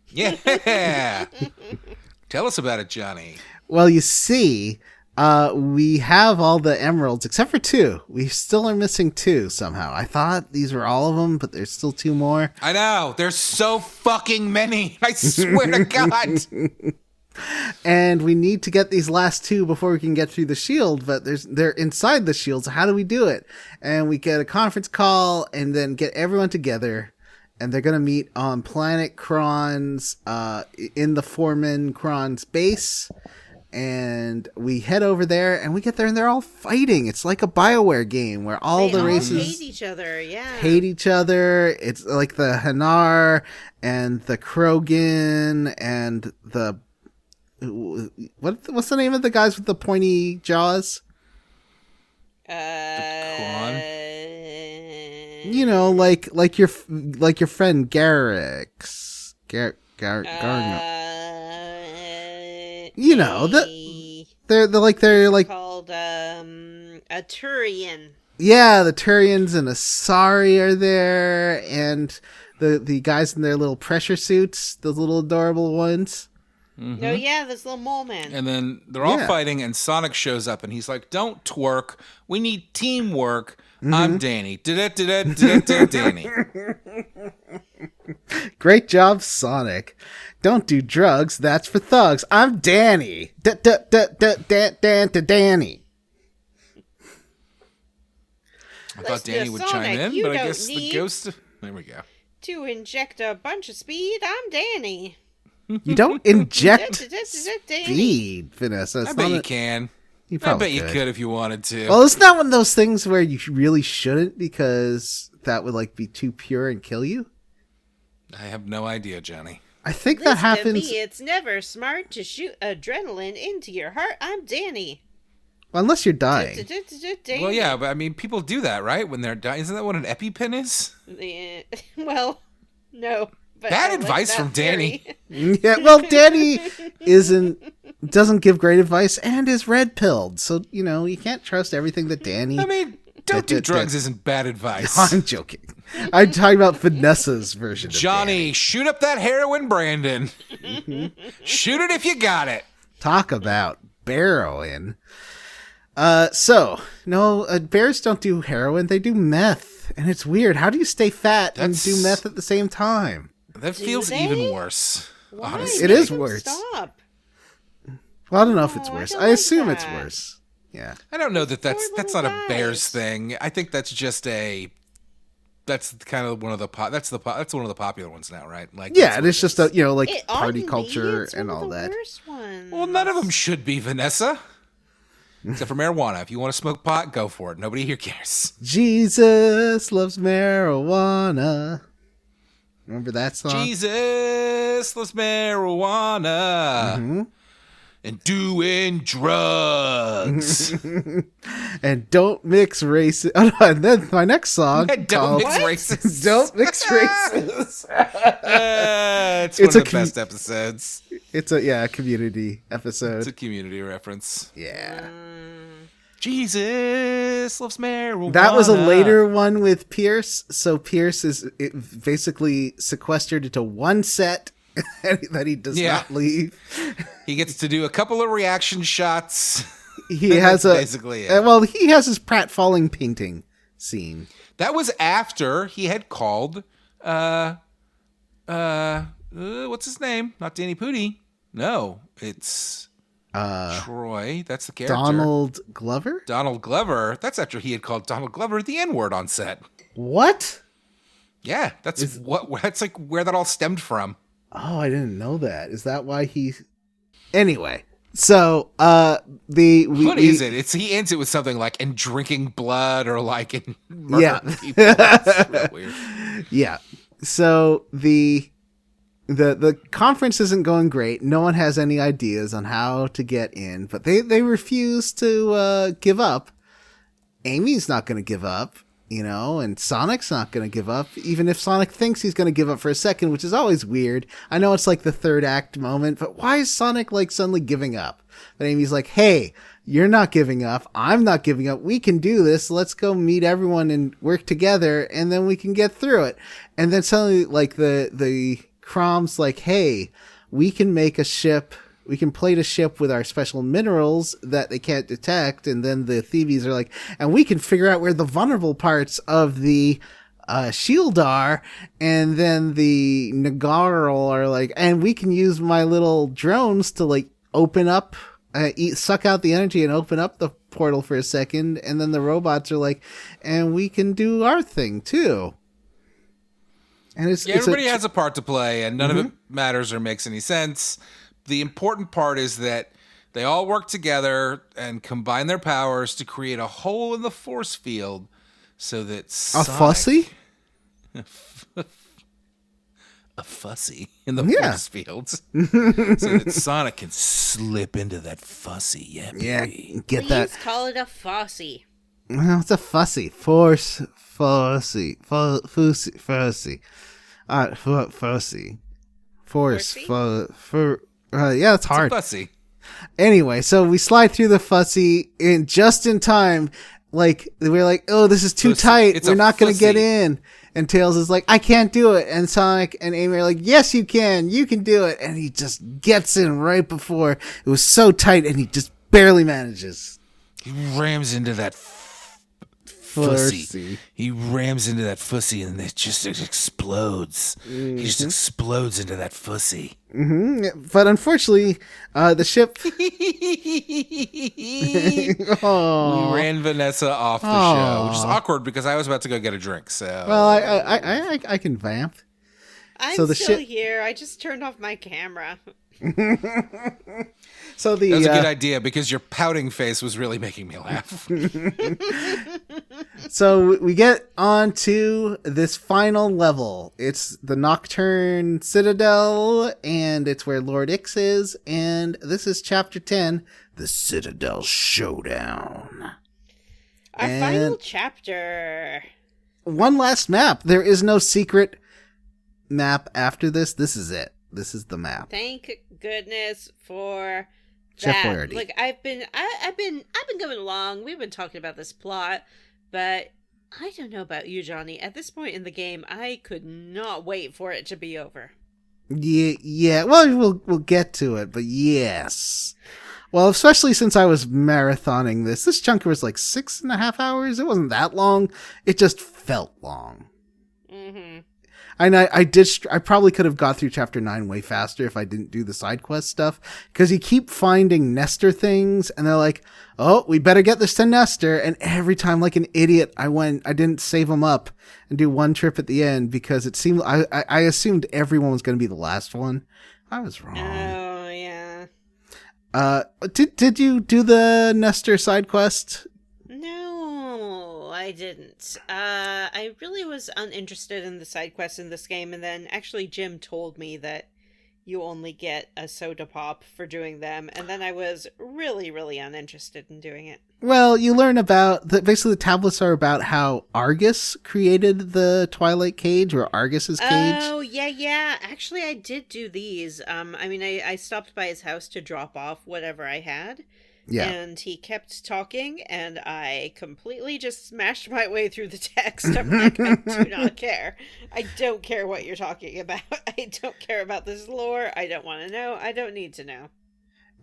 Yeah. Tell us about it, Johnny. Well, you see, we have all the emeralds except for 2. We still are missing 2 somehow. I thought these were all of them, but there's still 2 more. I know. There's so fucking many. I swear to God. And we need to get these last 2 before we can get through the shield, but they're inside the shield, so how do we do it? And we get a conference call and then get everyone together, and they're going to meet on Planet Kron's, in the Foreman Kron's base, and we head over there, and we get there, and they're all fighting. It's like a BioWare game where all the races hate each other, hate each other. It's like the Hanar and the Krogan and the... What's the name of the guys with the pointy jaws? Like your friend Garrix. Garno. They're like called a Turian. Yeah, the Turians and Asari are there, and the guys in their little pressure suits, those little adorable ones. Oh yeah, this little mole man. And then they're all Yeah. fighting, and Sonic shows up, and he's like, "Don't twerk. We need teamwork. I'm Danny. Danny." Great job, Sonic. Don't do drugs. That's for thugs. I'm Danny. Danny. I thought Listen, Danny would Sonic, chime in, you but I don't guess the need- ghost. There we go. To inject a bunch of speed, I'm Danny. You don't inject Danny. speed, Vanessa. It's I bet not you a- can. You I probably bet you could if you wanted to. Well, it's not one of those things where you really shouldn't, because that would like be too pure and kill you. I have no idea, Johnny. I think Listen that happens. to me, it's never smart to shoot adrenaline into your heart. I'm Danny. Well, unless you're dying. Danny. Well, yeah, but I mean, people do that, right? When they're dying. Isn't that what an EpiPen is? Well, no. But Bad I like advice that from Danny. theory. Yeah, well, Danny doesn't give great advice and is red pilled, so you can't trust everything that Danny. I mean, don't do drugs isn't bad advice. I'm joking. I'm talking about Vanessa's version of Johnny, Danny. shoot up that heroin, Brandon. Shoot it if you got it. Talk about heroin. Bears don't do heroin; they do meth, and it's weird. How do you stay fat and do That's- meth at the same time? That Do feels they? even worse. Why? Honestly. It is Make 'em worse. Stop. Well, I don't know if it's Oh, I worse. don't I like assume it's that. worse. Yeah. I don't know that that's Poor not a little Bears guys. thing. I think that's just that's kind of one of the that's one of the popular ones now, right? Like Yeah, that's and what it's it just is. It party oughtn't culture be. It's and one all of the that. worst ones. Well, none of them should be, Vanessa. Except for marijuana. If you want to smoke pot, go for it. Nobody here cares. Jesus loves marijuana. Remember that song? Jesus loves marijuana and doing drugs. And don't mix races. Oh, no, and then my next song. Don't called mix races. Don't mix races. It's It's one a of the best episodes. It's a community episode. It's a community reference. Yeah. Jesus loves marijuana. That was a later one with Pierce. So Pierce is basically sequestered into one set that he does Yeah. not leave. He gets to do a couple of reaction shots. He has That's basically it. he has his Pratt falling painting scene. That was after he had called what's his name? Not Danny Pudi. No, it's Troy. That's the character. Donald Glover? Donald Glover. That's after he had called Donald Glover the N-word on set. What? Yeah, that's like where that all stemmed from. Oh, I didn't know that. Is that why he? Anyway, so What is it? He ends it with something like "and drinking blood" or like "and murdering people." That's real weird. Yeah. So the conference isn't going great. No one has any ideas on how to get in, but they refuse to give up. Amy's not going to give up, and Sonic's not going to give up, even if Sonic thinks he's going to give up for a second, which is always weird. I know it's like the third act moment, but why is Sonic like suddenly giving up? But Amy's like, hey, you're not giving up. I'm not giving up. We can do this. Let's go meet everyone and work together, and then we can get through it. And then suddenly, like, the Crom's like, hey, we can make a ship. We can plate a ship with our special minerals that they can't detect. And then the thieves are like, and we can figure out where the vulnerable parts of the shield are. And then the Nagarl are like, and we can use my little drones to like open up, suck out the energy and open up the portal for a second. And then the robots are like, and we can do our thing too. And Everybody has a part to play, and none of it matters or makes any sense. The important part is that they all work together and combine their powers to create a hole in the force field so that a fussy? A fussy in the force fields so that Sonic can slip into that fussy. Yeah, baby. Get Please that. call it a fossy. Well, it's a fussy. Fussy. Fussy. Fussy. Fussy. Force. Yeah, it's hard. Fussy. Anyway, so we slide through the fussy just in time Like, we're like, oh, this is too Pussy. tight. It's We're a not going to get pussy. in. And Tails is like, I can't do it. And Sonic and Amy are like, yes, you can. You can do it. And he just gets in right before. It was so tight, and he just barely manages. He rams into that fussy. Fussy. He rams into that fussy, and it just explodes. He just explodes into that fussy. But unfortunately, the ship... We ran Vanessa off the show, which is awkward because I was about to go get a drink. So, Well, I can vamp. I'm So the still ship- here. I just turned off my camera. So the that was a good idea because your pouting face was really making me laugh. So we get on to this final level. It's the Nocturne Citadel, and it's where Lord Ix is, and this is Chapter 10, The Citadel Showdown. Our And- final chapter. One last map. There is no secret map after this. This is it. This is the map. Thank goodness for Chef that. Boyardee. Like I've been going along. We've been talking about this plot, but I don't know about you, Johnny. At this point in the game, I could not wait for it to be over. Yeah. Well, we'll get to it, but yes. Well, especially since I was marathoning this. This chunk was like 6.5 hours. It wasn't that long. It just felt long. Mm-hmm. And I probably could have got through chapter 9 way faster if I didn't do the side quest stuff. Because you keep finding Nestor things, and they're like, oh, we better get this to Nestor. And every time, like an idiot, I didn't save them up and do one trip at the end because it seemed, I assumed everyone was going to be the last one. I was wrong. Oh, yeah. Did you do the Nestor side quest? No, I didn't. I really was uninterested in the side quests in this game, and then actually Jim told me that you only get a soda pop for doing them, and then I was really, really uninterested in doing it. Well, you learn about basically the tablets are about how Argus created the Twilight Cage, or Argus's cage. Oh, yeah. Actually, I did do these. I stopped by his house to drop off whatever I had. Yeah. And he kept talking, and I completely just smashed my way through the text. I'm like, I do not care. I don't care what you're talking about. I don't care about this lore. I don't want to know. I don't need to know.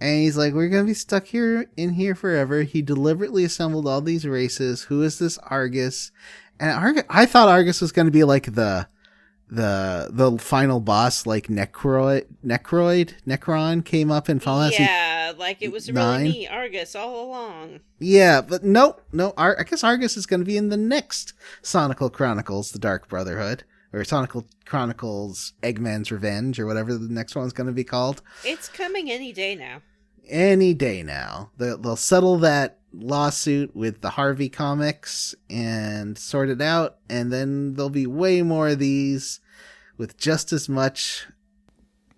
And he's like, we're going to be stuck in here forever. He deliberately assembled all these races. Who is this Argus? And I thought Argus was going to be like the final boss, like Necron came up in Final Fantasy. Yeah, like it was really 9. me, Argus, all along. Yeah, but no. I guess Argus is going to be in the next Sonical Chronicles, the Dark Brotherhood, or Sonical Chronicles Eggman's Revenge, or whatever the next one's going to be called. It's coming any day now. Any day now. They'll settle that lawsuit with the Harvey comics and sort it out, and then there'll be way more of these with just as much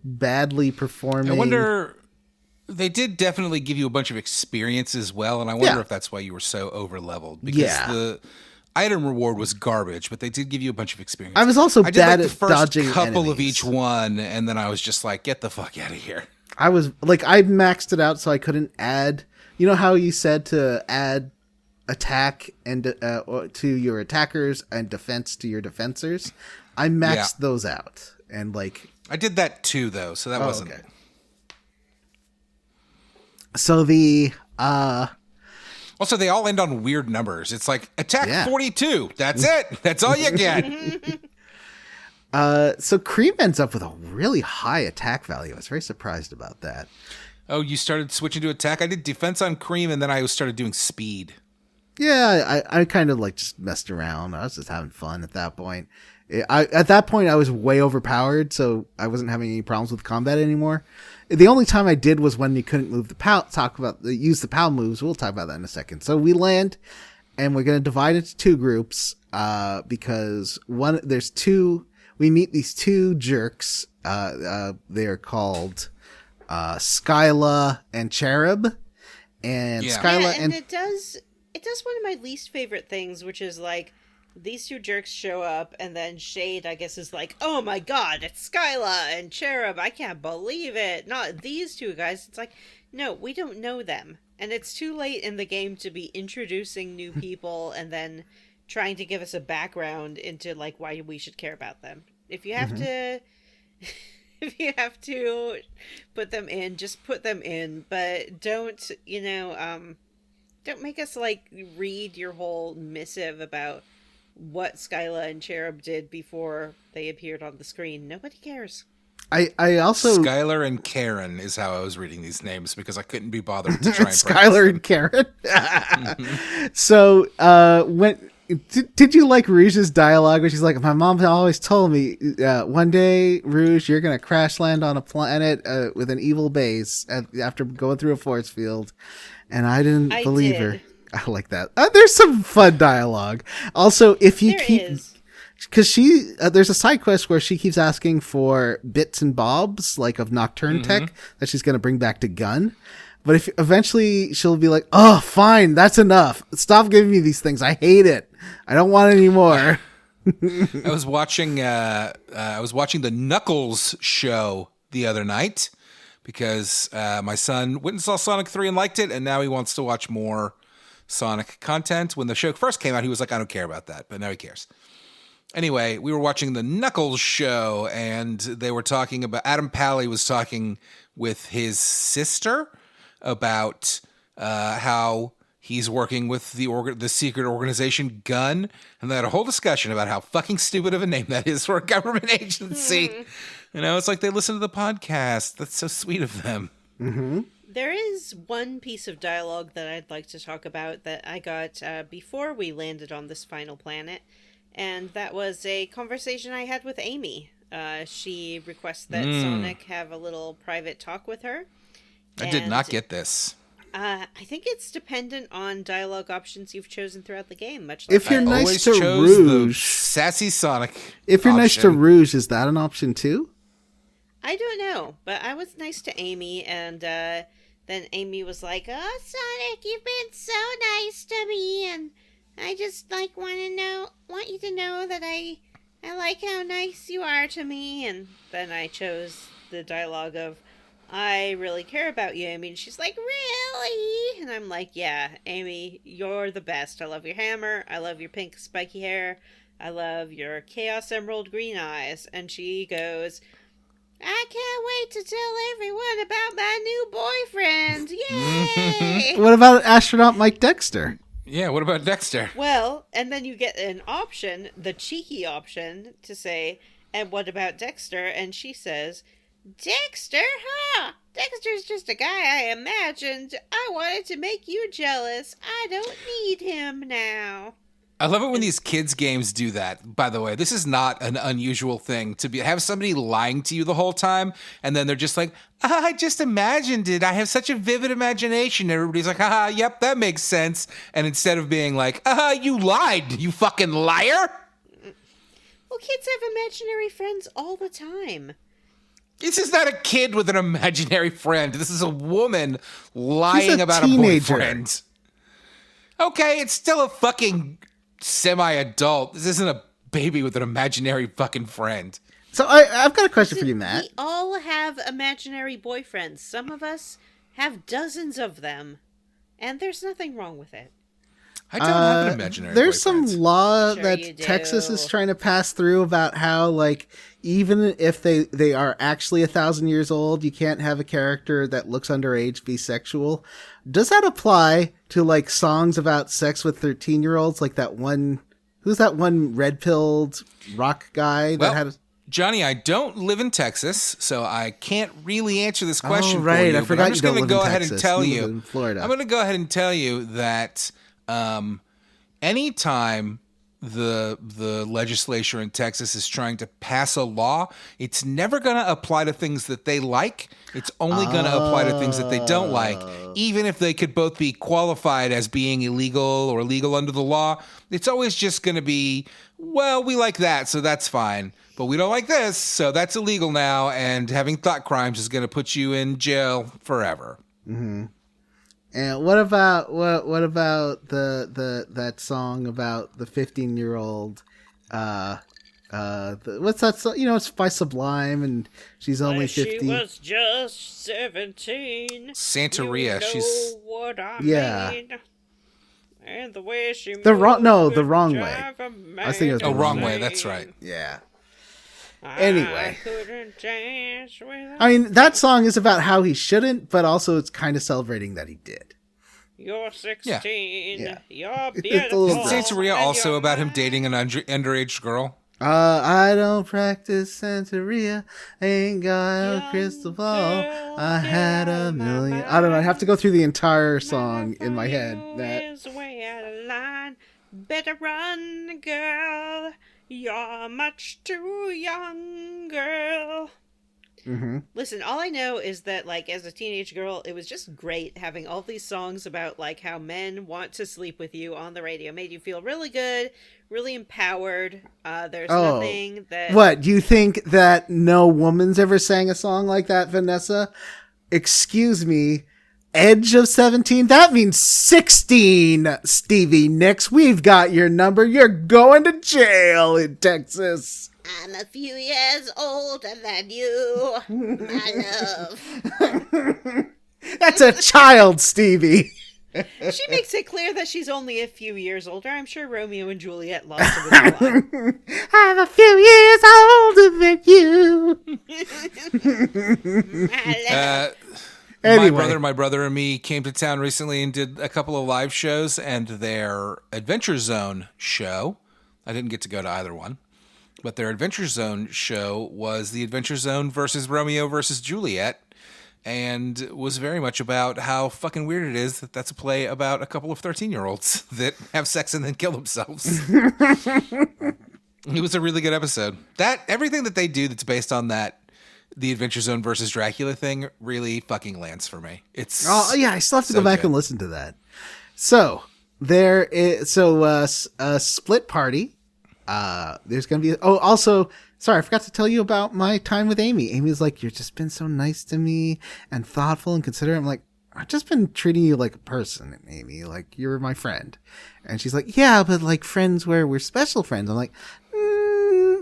badly performing. I wonder, they did definitely give you a bunch of experience as well, and I wonder Yeah. if that's why you were so over-leveled. Because Yeah. the item reward was garbage, but they did give you a bunch of experience. I was also I did bad like the at first dodging couple of enemies. each one, and then I was just like, get the fuck out of here. I was like, I maxed it out so I couldn't add. You know how you said to add attack and to your attackers and defense to your defensors? I maxed those out, and like I did that too, though, so that wasn't... okay. So the Also, they all end on weird numbers. It's like, attack Yeah. 42. That's it. That's all you get. so Cream ends up with a really high attack value. I was very surprised about that. Oh, you started switching to attack? I did defense on Cream, and then I started doing speed. Yeah, I kind of like just messed around. I was just having fun at that point. At that point, I was way overpowered, so I wasn't having any problems with combat anymore. The only time I did was when you couldn't move the PAL. Use the PAL moves. We'll talk about that in a second. So we land, and we're going to divide into two groups because we meet these two jerks. They're called Skyla and Cherub, and Yeah. Skyla and it does one of my least favorite things, which is like these two jerks show up, and then Shade, I guess, is like, oh my god, it's Skyla and Cherub, I can't believe it. Not these two guys. It's like, No, we don't know them. And it's too late in the game to be introducing new people and then trying to give us a background into like why we should care about them. If you have to if you have to put them in, just put them in, but don't, don't make us like read your whole missive about what Skyla and Cherub did before they appeared on the screen. Nobody cares. I also Skylar and Karen is how I was reading these names because I couldn't be bothered to try and Skylar and Karen. So, when did you like Rouge's dialogue? Where she's like, "My mom always told me, one day, Rouge, you're gonna crash land on a planet with an evil base after going through a force field," and I didn't believe her. I like that. There's some fun dialogue. Also, if you because there's a side quest where she keeps asking for bits and bobs, like of Nocturne tech that she's going to bring back to Gun. But if eventually she'll be like, "Oh, fine, that's enough. Stop giving me these things. I hate it. I don't want any more." I was watching the Knuckles show the other night because my son went and saw Sonic 3 and liked it, and now he wants to watch more Sonic content. When the show first came out, he was like, "I don't care about that," but now he cares. Anyway, we were watching the Knuckles show, and they were talking about Adam Pally was talking with his sister about how he's working with the secret organization Gun, and they had a whole discussion about how fucking stupid of a name that is for a government agency. It's like they listen to the podcast. That's so sweet of them. Mm-hmm. There is one piece of dialogue that I'd like to talk about that I got before we landed on this final planet. And that was a conversation I had with Amy. She requests that Sonic have a little private talk with her. I did not get this. I think it's dependent on dialogue options you've chosen throughout the game. Much like if you're I nice to chose Rouge, the sassy Sonic. if you're option. nice to Rouge, is that an option too? I don't know, but I was nice to Amy, and then Amy was like, "Oh, Sonic, you've been so nice to me, and I just want you to know that I like how nice you are to me." And then I chose the dialogue of, "I really care about you, Amy." And she's like, "Really?" And I'm like, "Yeah, Amy, you're the best. I love your hammer. I love your pink spiky hair. I love your Chaos Emerald green eyes." And she goes, "I can't wait to tell everyone about my new boyfriend. Yay!" What about astronaut Mike Dexter? Yeah, what about Dexter? Well, and then you get an option, the cheeky option, to say, "And what about Dexter?" And she says, "Dexter? Huh? Dexter's just a guy I imagined. I wanted to make you jealous. I don't need him now." I love it when these kids' games do that, by the way. This is not an unusual thing to have somebody lying to you the whole time, and then they're just like, "I just imagined it. I have such a vivid imagination." Everybody's like, "Haha, yep, that makes sense." And instead of being like, "You lied, you fucking liar." Well, kids have imaginary friends all the time. This is not a kid with an imaginary friend. This is a woman lying about teenager. a boyfriend. Okay, it's still a fucking semi-adult. This isn't a baby with an imaginary fucking friend. So I've got a question for you, Matt. We all have imaginary boyfriends. Some of us have dozens of them, and there's nothing wrong with it. I don't have an imaginary There's boyfriend. some law Sure that you do. Texas is trying to pass through about how, like, even if they are actually 1,000 years old, you can't have a character that looks underage be sexual. Does that apply to, like, songs about sex with 13-year-olds? Like that one, who's that one red-pilled rock guy that had a... Johnny, I don't live in Texas, so I can't really answer this question Oh, right. for you. I forgot I'm just you don't going to live go in ahead Texas. and tell You you. live in Florida. I'm going to go ahead and tell you that anytime the legislature in Texas is trying to pass a law, it's never going to apply to things that they like. It's only going to apply to things that they don't like. Even if they could both be qualified as being illegal or legal under the law, it's always just going to be, well, we like that, so that's fine. But we don't like this, so that's illegal now, and having thought crimes is going to put you in jail forever. Mm-hmm. And what about the that song about the 15-year-old What's that song? It's by Sublime, and she's only 50. She was just 17. Santeria. You know She's what I Yeah. mean. And the way she The wrong way. I was thinking it was oh, the wrong wrong way. way. That's right. Yeah. I Anyway. couldn't dance without I mean, that song is about how he shouldn't, but also it's kind of celebrating that he did. You're 16. Yeah. You're It's a beautiful. little Isn't Santeria and also you're about him mine. dating an underage girl? I don't practice Santeria. Ain't got a Young crystal ball. girl, I had get out a of my million. I don't know. I have to go through the entire song My in my head. for That you is way out of line. Better run, girl. You're much too young, girl. Mm-hmm. Listen, all I know is that, like, as a teenage girl, it was just great having all these songs about, like, how men want to sleep with you on the radio. Made you feel really good, really empowered. There's nothing that... What? You think that no woman's ever sang a song like that, Vanessa? Excuse me. Edge of 17? That means 16, Stevie Nicks. We've got your number. You're going to jail in Texas. I'm a few years older than you, my love. That's a child, Stevie. She makes it clear that she's only a few years older. I'm sure Romeo and Juliet lost her with the line. I'm a few years older than you. My love. Anyway. My brother and me came to town recently and did a couple of live shows, and their Adventure Zone show, I didn't get to go to either one, but their Adventure Zone show was the Adventure Zone versus Romeo versus Juliet, and was very much about how fucking weird it is that that's a play about a couple of 13-year-olds that have sex and then kill themselves. It was a really good episode. Everything that they do that's based on that, the Adventure Zone versus Dracula thing, really fucking lands for me. It's I still have to so go back good. and listen to that. So there is a split party. There's gonna be also sorry, I forgot to tell you about my time with Amy. Amy's like, you've just been so nice to me and thoughtful and considerate. I'm like, I've just been treating you like a person, Amy. Like, you're my friend. And she's like, yeah, but like friends where we're special friends. I'm like,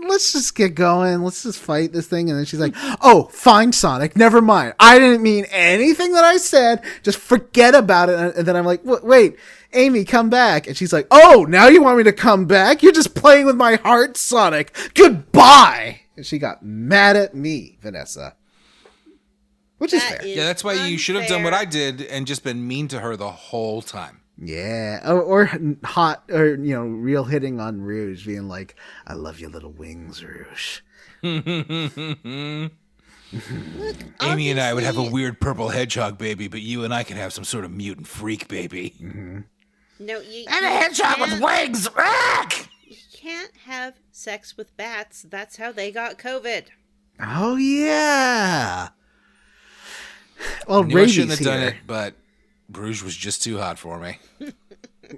let's just get going. Let's just fight this thing. And then she's like, oh, fine, Sonic. Never mind. I didn't mean anything that I said. Just forget about it. And then I'm like, wait, Amy, come back. And she's like, oh, now you want me to come back? You're just playing with my heart, Sonic. Goodbye. And she got mad at me, Vanessa. Which is fair. Yeah, that's why you should have done what unfair. I did and just been mean to her the whole time. Yeah, or hot, or real hitting on Rouge, being like, "I love your little wings, Rouge." Amy and I would have a weird purple hedgehog baby, but you and I can have some sort of mutant freak baby. No, you And a hedgehog with wings! You can't have sex with bats. That's how they got COVID. Oh yeah. Well, I knew I rabies shouldn't have done here. it, but Bruges was just too hot for me.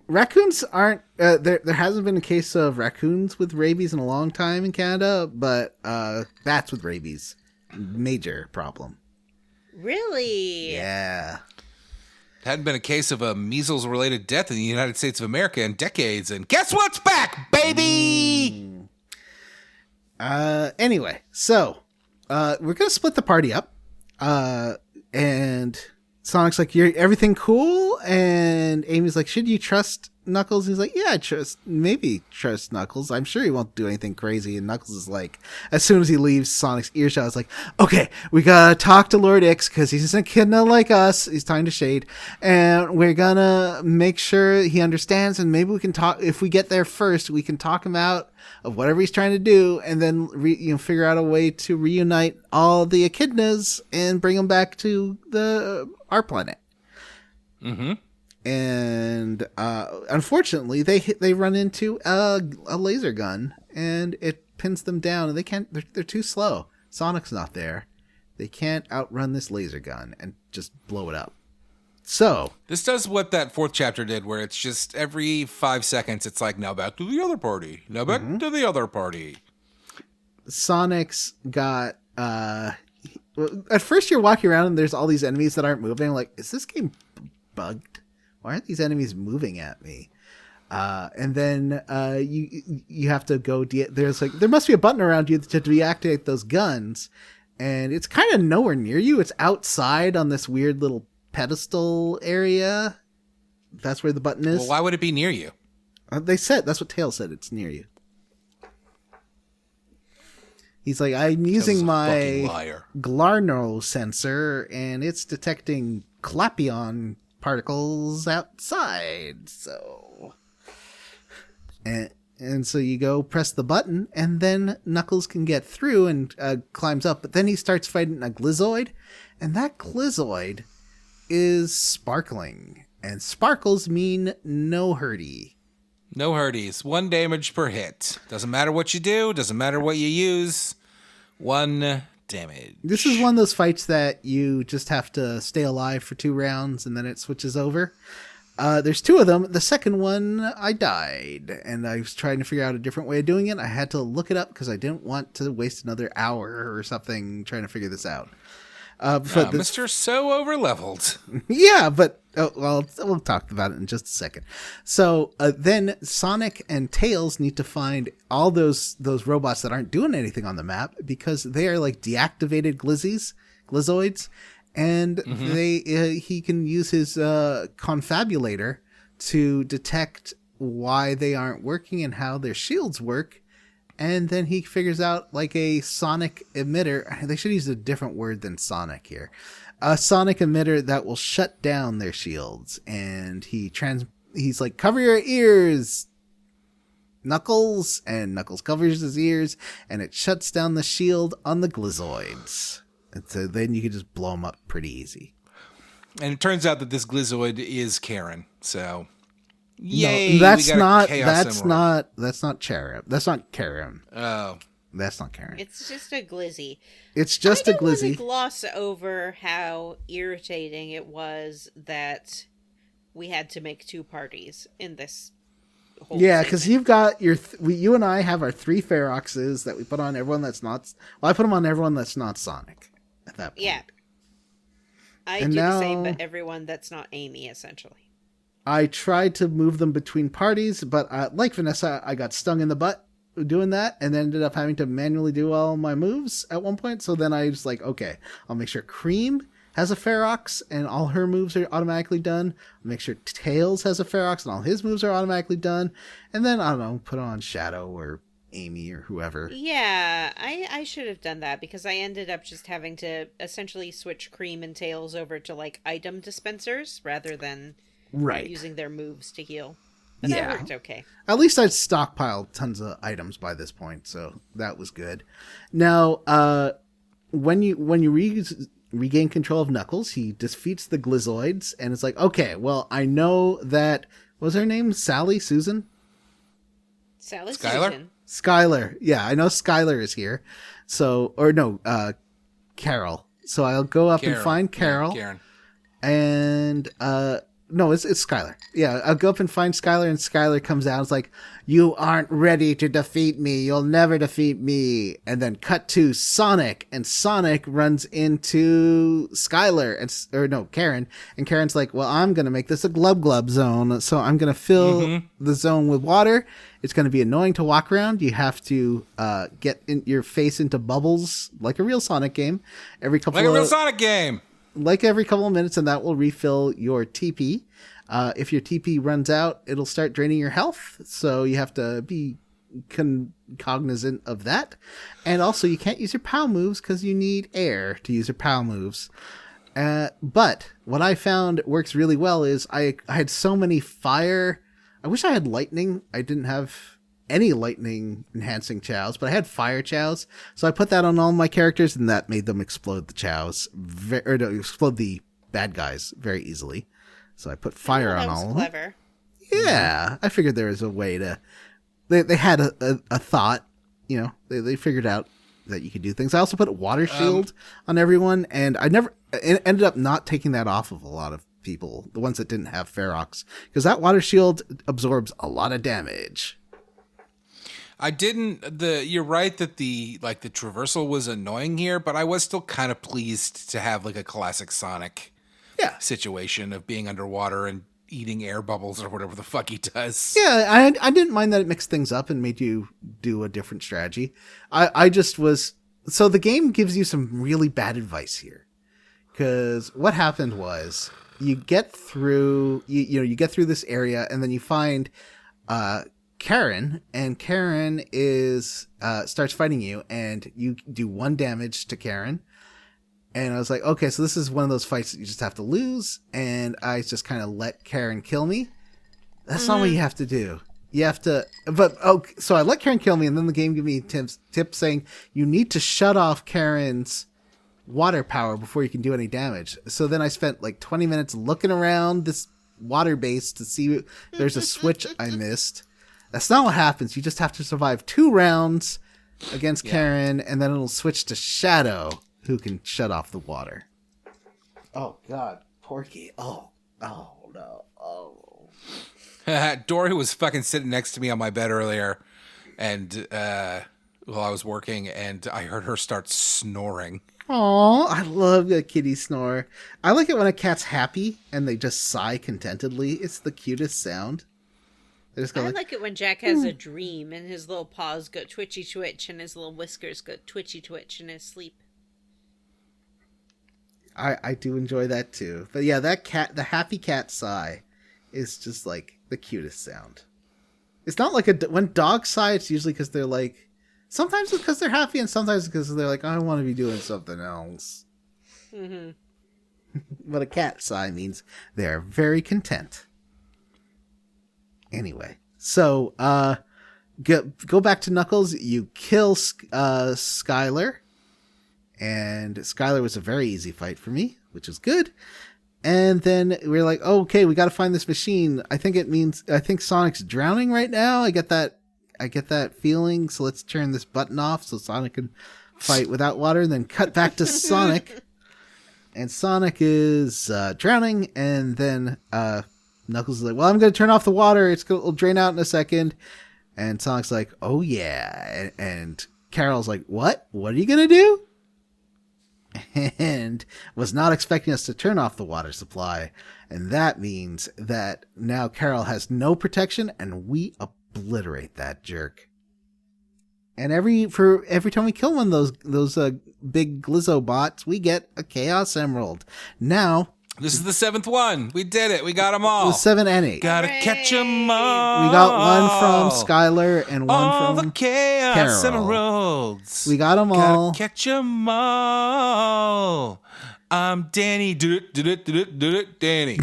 Raccoons aren't. There hasn't been a case of raccoons with rabies in a long time in Canada, but bats with rabies, major problem. Really? Yeah. Hadn't been a case of a measles-related death in the United States of America in decades, and guess what's back, baby? Anyway, so we're gonna split the party up. And Sonic's like, "You're everything cool?" And Amy's like, "Should you trust Knuckles?" And he's like, "Yeah, maybe trust Knuckles. I'm sure he won't do anything crazy." And Knuckles is like, as soon as he leaves Sonic's earshot, it's like, "Okay, we gotta talk to Lord Ix because he's a kid not like us. He's time to shade, and we're gonna make sure he understands. And maybe we can talk. If we get there first, we can talk him out of whatever he's trying to do, and then figure out a way to reunite all the echidnas and bring them back to our planet." Mm-hmm. And unfortunately, they run into a laser gun, and it pins them down, and they can't. They're too slow. Sonic's not there. They can't outrun this laser gun and just blow it up. So This does what that fourth chapter did, where it's just every 5 seconds, it's like, now back to the other party. Now back to the other party. Sonic's got. At first, you're walking around and there's all these enemies that aren't moving. Like, is this game bugged? Why aren't these enemies moving at me? And then you have to go. There must be a button around you to deactivate those guns, and it's kind of nowhere near you. It's outside on this weird little pedestal area. That's where the button is. Well, why would it be near you? They said that's what Tails said. It's near you. He's like, I'm using my Glarno sensor, and it's detecting Clapion particles outside. So, and so you go press the button, and then Knuckles can get through and climbs up. But then he starts fighting a Glizoid, and that Glizoid is sparkling, and sparkles mean no hurty. No hurties. 1 damage per hit. Doesn't matter what you do. Doesn't matter what you use. 1 damage. This is one of those fights that you just have to stay alive for 2 rounds and then it switches over. There's 2 of them. The second one, I died. And I was trying to figure out a different way of doing it. I had to look it up because I didn't want to waste another hour or something trying to figure this out. Mr. So overleveled. Yeah, but we'll talk about it in just a second. So then Sonic and Tails need to find all those robots that aren't doing anything on the map because they are like deactivated Glizoids, and he can use his confabulator to detect why they aren't working and how their shields work. And then he figures out like a sonic emitter. They should use a different word than sonic here. A sonic emitter that will shut down their shields. And he's like, cover your ears, Knuckles. And Knuckles covers his ears and it shuts down the shield on the Glizoids. And so then you can just blow them up pretty easy. And it turns out that this Glizoid is Karen. So... Yay! No, that's not Cherub. Oh, that's not Karen. It's just a glizzy. It's just a glizzy. I don't want to gloss over how irritating it was that we had to make 2 parties in this whole Yeah, because you've got you and I have our 3 Feroxes that we put on everyone that's not. Well, I put them on everyone that's not Sonic at that point. Yeah, I do the same, but everyone that's not Amy, essentially. I tried to move them between parties, but like Vanessa, I got stung in the butt doing that and then ended up having to manually do all my moves at one point. So then I was like, okay, I'll make sure Cream has a Ferox and all her moves are automatically done. I'll make sure Tails has a Ferox and all his moves are automatically done. And then, I don't know, put on Shadow or Amy or whoever. Yeah, I should have done that because I ended up just having to essentially switch Cream and Tails over to like item dispensers rather than... Right. Using their moves to heal. But yeah. That worked okay. At least I'd stockpiled tons of items by this point, so that was good. Now, when you regain control of Knuckles, he defeats the Glizoids, and it's like, okay, well, I know that... What was her name? Susan? Skylar? Skylar. Yeah, I know Skylar is here. So, or no, Carol. So I'll go up and find Carol. Yeah, Karen. And, no, it's Skylar. Yeah, I'll go up and find Skylar, and Skylar comes out. It's like, you aren't ready to defeat me. You'll never defeat me. And then cut to Sonic, and Sonic runs into Skylar, Karen. And Karen's like, well, I'm going to make this a glub zone. So I'm going to fill the zone with water. It's going to be annoying to walk around. You have to get your face into bubbles like a real Sonic game. Like every couple of minutes, and that will refill your TP. If your TP runs out, it'll start draining your health, so you have to be cognizant of that. And also, you can't use your POW moves because you need air to use your POW moves. But what I found works really well is I had so many fire... I wish I had lightning. I didn't have any lightning enhancing chows, but I had fire chows, so I put that on all my characters, and that made them explode the chows, explode the bad guys very easily. So I put fire on all of them. Clever. Yeah, I figured there was a way to. They had a thought, They figured out that you could do things. I also put a water shield on everyone, and I ended up not taking that off of a lot of people, the ones that didn't have Ferox, because that water shield absorbs a lot of damage. You're right that the traversal was annoying here, but I was still kind of pleased to have like a classic Sonic situation of being underwater and eating air bubbles or whatever the fuck he does. Yeah, I didn't mind that it mixed things up and made you do a different strategy. I just was... So the game gives you some really bad advice here. Because what happened was you get through... You get through this area and then you find Karen. And Karen is starts fighting you. And you do 1 damage to Karen. And I was like, okay, so this is one of those fights that you just have to lose. And I just kind of let Karen kill me. That's not what you have to do. You have to, so I let Karen kill me, and then the game gave me tips saying you need to shut off Karen's water power before you can do any damage. So then I spent like 20 minutes looking around this water base to see if there's a switch I missed. That's not what happens. You just have to survive 2 rounds against Karen, and then it'll switch to Shadow, who can shut off the water. Oh, God. Porky. Oh, no. Oh. Dory was fucking sitting next to me on my bed earlier, and while I was working, and I heard her start snoring. Oh, I love a kitty snore. I like it when a cat's happy, and they just sigh contentedly. It's the cutest sound. They just go I like it when Jack has a dream, and his little paws go twitchy twitch, and his little whiskers go twitchy twitch in his sleep. I do enjoy that too. But yeah, that cat, the happy cat sigh is just like the cutest sound. It's not like when dogs sigh, it's usually because they're like, sometimes it's because they're happy and sometimes because they're like, I want to be doing something else. Mm-hmm. But a cat sigh means they're very content. Anyway, so go back to Knuckles. You kill Skylar. And Skylar was a very easy fight for me, which is good. And then we're like, oh, okay, we got to find this machine. I think Sonic's drowning right now. I get that feeling. So let's turn this button off so Sonic can fight without water. And then cut back to Sonic. And Sonic is drowning. And then Knuckles is like, well, I'm going to turn off the water. It'll drain out in a second. And Sonic's like, oh, yeah. And Carol's like, what? What are you going to do? And was not expecting us to turn off the water supply. And that means that now Carol has no protection and we obliterate that jerk. And every time we kill one of those big Glizzo bots, we get a Chaos Emerald. Now, this is the 7th one. We did it. We got them all. It was 7 and 8. Gotta catch them all. We got one from Skylar and one all from the Chaos Carol. Emeralds. We got them all. Gotta catch them all. I'm Danny. Danny.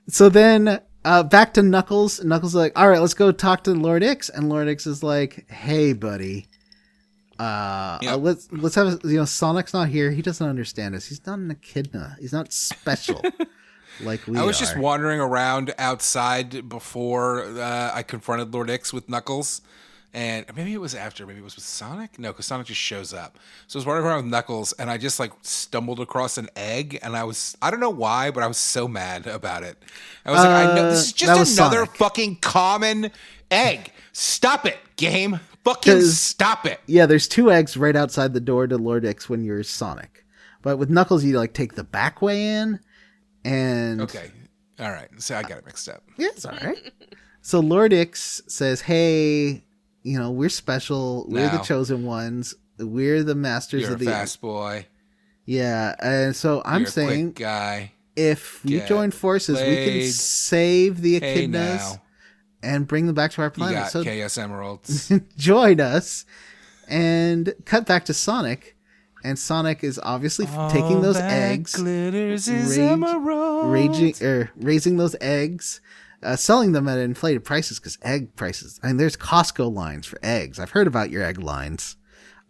So then back to Knuckles. Knuckles is like, all right, let's go talk to Lord Ix. And Lord Ix is like, hey, buddy. Let's have Sonic's not here. He doesn't understand us. He's not an echidna. He's not special like we are. I was just wandering around outside before I confronted Lord Ix with Knuckles. And maybe it was after. Maybe it was with Sonic? No, because Sonic just shows up. So I was wandering around with Knuckles, and I just like stumbled across an egg, and I don't know why, but I was so mad about it. I was like, I know this is just another Sonic. fucking common egg. Stop it, game. Fucking stop it. Yeah, there's 2 eggs right outside the door to Lord Ix when you're Sonic. But with Knuckles, you like take the back way in. And okay. All right. So I got it mixed up. Yeah, it's all right. So Lord Ix says, hey, we're special. We're the chosen ones. We're the masters You're of the fast boy. Yeah. And so I'm You're saying, a quick guy. If we join forces, we can save the echidnas and bring them back to our planet. You got so Chaos Emeralds. join us and cut back to Sonic. And Sonic is obviously taking those eggs, raising those eggs, selling them at inflated prices because egg prices. I mean, there's Costco lines for eggs. I've heard about your egg lines.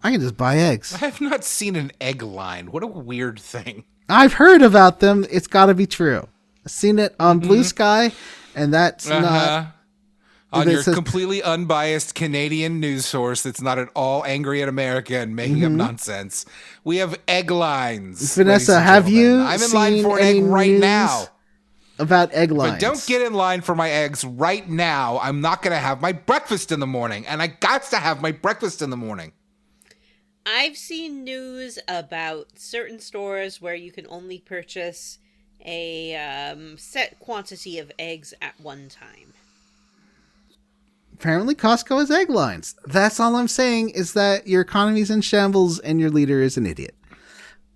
I can just buy eggs. I have not seen an egg line. What a weird thing. I've heard about them. It's got to be true. I've seen it on Blue Sky, and that's not... On your completely unbiased Canadian news source that's not at all angry at America and making up nonsense. We have egg lines. Vanessa, have you I'm in line for an egg right now. About egg lines. But don't get in line for my eggs right now. I'm not going to have my breakfast in the morning. And I got to have my breakfast in the morning. I've seen news about certain stores where you can only purchase a set quantity of eggs at one time. Apparently, Costco has egg lines. That's all I'm saying is that your economy's in shambles and your leader is an idiot.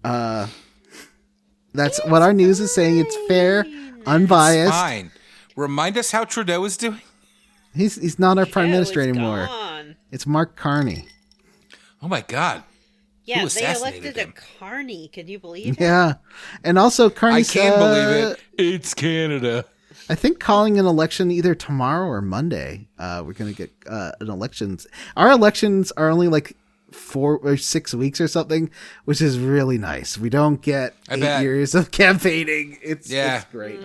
That's what our news is saying. It's fair, unbiased. Fine. Remind us how Trudeau is doing. He's not our prime minister is anymore. Gone. It's Mark Carney. Oh my God. Yeah, Who they assassinated elected him? a carney. Can you believe it? Yeah, and also Carney. I can't believe it. It's Canada. I think calling an election either tomorrow or Monday. We're gonna get an elections. Our elections are only like 4 or 6 weeks or something, which is really nice. We don't get 8 years of campaigning. It's great.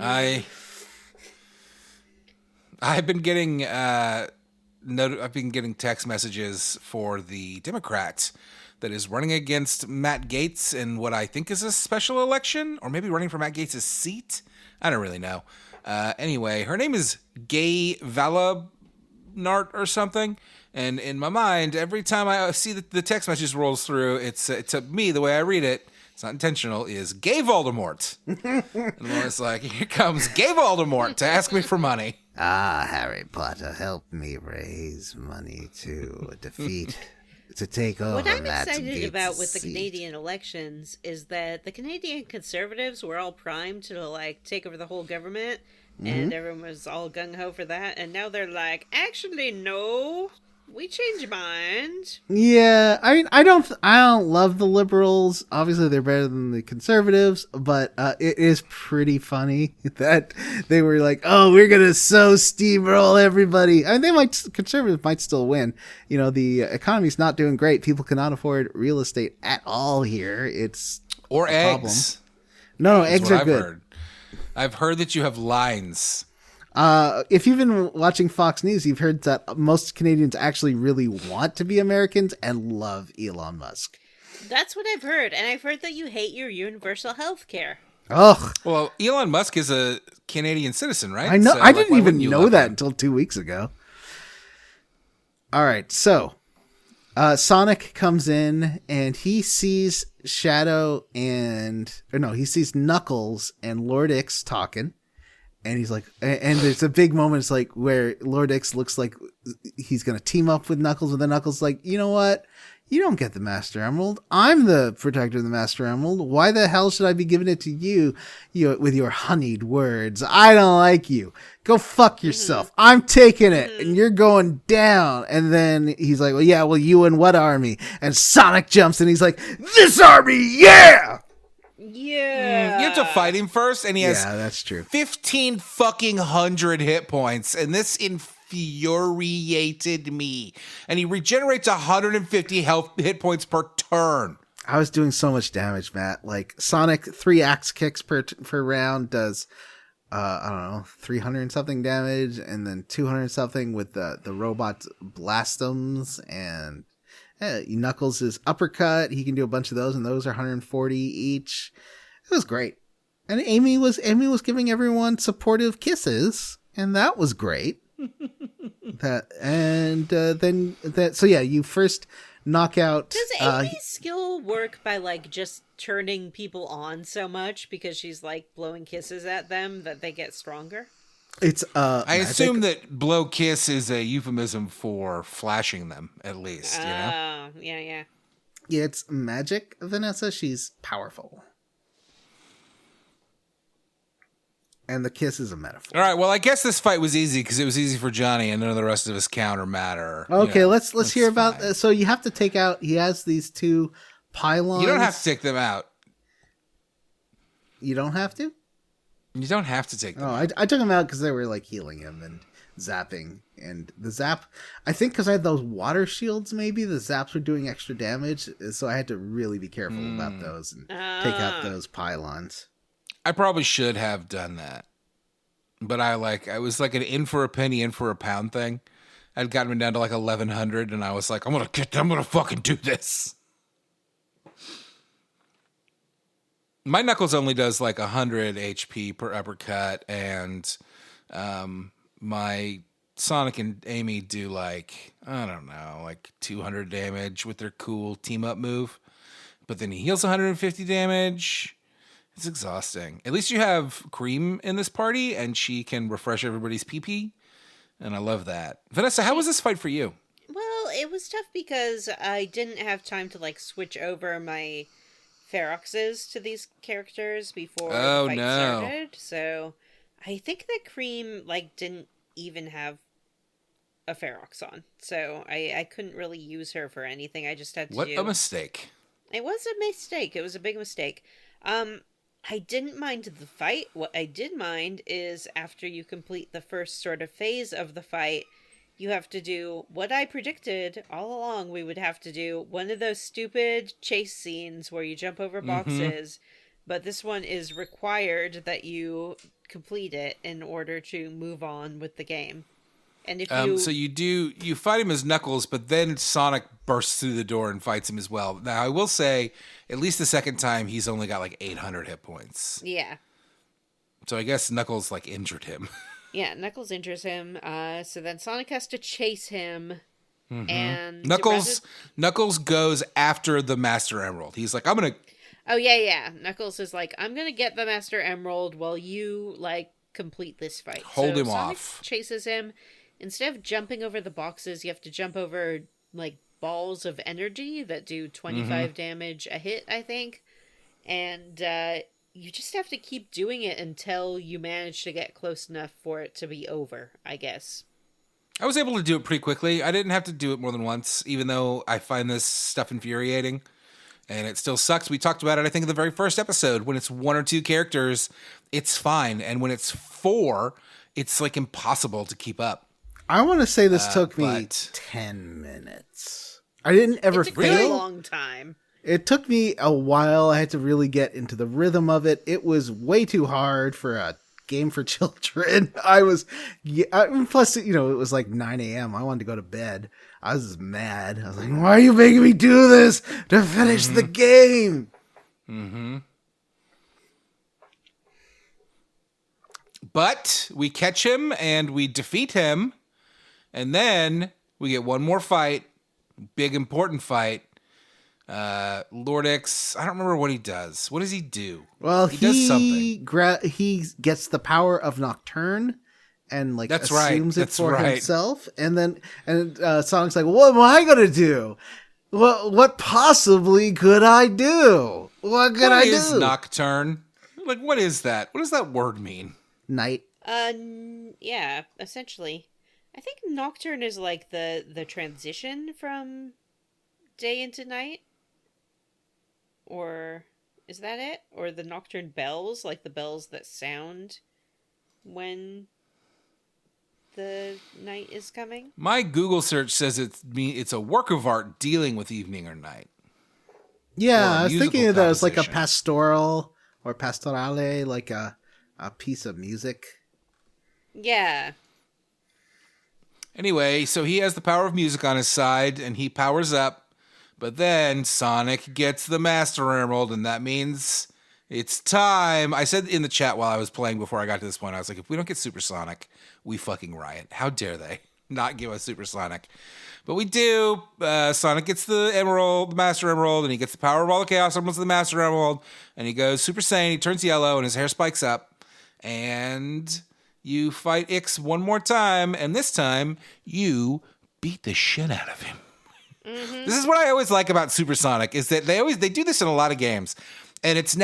I've been getting I've been getting text messages for the Democrat that is running against Matt Gaetz in what I think is a special election, or maybe running for Matt Gaetz' seat. I don't really know. Anyway, her name is Gay Valanart or something. And in my mind, every time I see the text message rolls through, it's to me, the way I read it, it's not intentional, is Gay Voldemort. And I'm always like, here comes Gay Voldemort to ask me for money. Ah, Harry Potter, help me raise money to take over. What I'm Matt excited Gaetz' about with the seat. Canadian elections is that the Canadian Conservatives were all primed to like take over the whole government, and everyone was all gung ho for that, and now they're like, actually, no, we changed your mind. Yeah, I mean, I don't love the Liberals. Obviously, they're better than the Conservatives, but it is pretty funny that they were like, "Oh, we're gonna so steamroll everybody." I mean, Conservatives might still win. You know, the economy's not doing great. People cannot afford real estate at all here. It's or a eggs. problem. No, eggs are good. I've heard that you have lines. If you've been watching Fox News, you've heard that most Canadians actually really want to be Americans and love Elon Musk. That's what I've heard, and I've heard that you hate your universal health care. Ugh. Well, Elon Musk is a Canadian citizen, right? I know. So, I didn't why even wouldn't you know love that him? until 2 weeks ago. All right, so Sonic comes in and he sees he sees Knuckles and Lord Ix talking. And he's like, and there's a big moment. It's like where Lord Ix looks like he's going to team up with Knuckles. And then Knuckles like, you know what? You don't get the Master Emerald. I'm the protector of the Master Emerald. Why the hell should I be giving it to you with your honeyed words? I don't like you. Go fuck yourself. I'm taking it and you're going down. And then he's like, well, you and what army? And Sonic jumps and he's like, this army, yeah! Yeah. You have to fight him first, and he has that's true. 15 fucking hundred hit points, and this infuriated me. And he regenerates 150 hit points per turn. I was doing so much damage, Matt. Like Sonic 3 axe kicks per round does, I don't know, 300 and something damage, and then 200 and something with the robot blastums, and Knuckles' uppercut. He can do a bunch of those, and those are 140 each. It was great. And Amy was giving everyone supportive kisses, and that was great. So you first knock out. Does Amy's skill work by like just turning people on so much because she's like blowing kisses at them that they get stronger? It's I assume that blow kiss is a euphemism for flashing them, at least. You know? Yeah. Yeah, it's magic, Vanessa. She's powerful. And the kiss is a metaphor. All right. Well, I guess this fight was easy because it was easy for Johnny, and none of the rest of his counter matter. Okay, let's hear about. So you have to take out. He has these 2 pylons. You don't have to take them out. You don't have to. You don't have to take them out. I took them out because they were like healing him and zapping, and the zap. I think because I had those water shields, maybe the zaps were doing extra damage, so I had to really be careful about those and take out those pylons. I probably should have done that, but I was like an in for a penny, in for a pound thing. I'd gotten me down to like 1,100, and I was like, I'm gonna fucking do this. My Knuckles only does like 100 HP per uppercut, and my Sonic and Amy do like, I don't know, like 200 damage with their cool team up move. But then he heals 150 damage. It's exhausting. At least you have Cream in this party, and she can refresh everybody's pee-pee, and I love that. Vanessa, how was this fight for you? Well, it was tough because I didn't have time to like switch over my Feroxes to these characters before the fight started. So I think that Cream like didn't even have a Ferox on. So I couldn't really use her for anything. I just had to What a mistake. It was a mistake. It was a big mistake. I didn't mind the fight. What I did mind is after you complete the first sort of phase of the fight, you have to do what I predicted all along we would have to do. One of those stupid chase scenes where you jump over boxes, but this one is required that you complete it in order to move on with the game. And if so you fight him as Knuckles, but then Sonic bursts through the door and fights him as well. Now, I will say, at least the second time, he's only got like 800 hit points. Yeah. So I guess Knuckles like injured him. Yeah, Knuckles injures him. So then Sonic has to chase him. And Knuckles goes after the Master Emerald. He's like, I'm gonna. Oh yeah. Knuckles is like, I'm gonna get the Master Emerald while you like complete this fight. Hold him Sonic off. Chases him. Instead of jumping over the boxes, you have to jump over like balls of energy that do 25 damage a hit, I think. And you just have to keep doing it until you manage to get close enough for it to be over, I guess. I was able to do it pretty quickly. I didn't have to do it more than once, even though I find this stuff infuriating. And it still sucks. We talked about it, I think, in the very first episode. When it's 1 or 2 characters, it's fine. And when it's 4, it's like impossible to keep up. I want to say this took me 10 minutes. I didn't ever fail. It took a long time. It took me a while. I had to really get into the rhythm of it. It was way too hard for a game for children. Plus, it was like 9 a.m. I wanted to go to bed. I was just mad. I was like, why are you making me do this to finish the game? But we catch him and we defeat him. And then we get one more fight. Big, important fight. Lord X, I don't remember what he does. What does he do? Well, he does something. He gets the power of Nocturne and like assumes it for himself. And then Sonic's like, what am I gonna do? What possibly could I do? What could I do? What is Nocturne? Like, what is that? What does that word mean? Night. Yeah, essentially. I think Nocturne is like the transition from day into night. Or is that it? Or the nocturne bells, like the bells that sound when the night is coming? My Google search says it's a work of art dealing with evening or night. Yeah, I was thinking of that as like a pastoral or pastorale, like a piece of music. Yeah. Anyway, so he has the power of music on his side, and he powers up. But then Sonic gets the Master Emerald, and that means it's time. I said in the chat while I was playing before I got to this point, I was like, if we don't get Supersonic, we fucking riot. How dare they not give us Supersonic? But we do. Sonic gets the Emerald, the Master Emerald, and he gets the power of all the Chaos Emeralds of the Master Emerald, and he goes Super Saiyan, he turns yellow, and his hair spikes up, and you fight Ix one more time, and this time you beat the shit out of him. This is what I always like about Supersonic is that they do this in a lot of games, and it's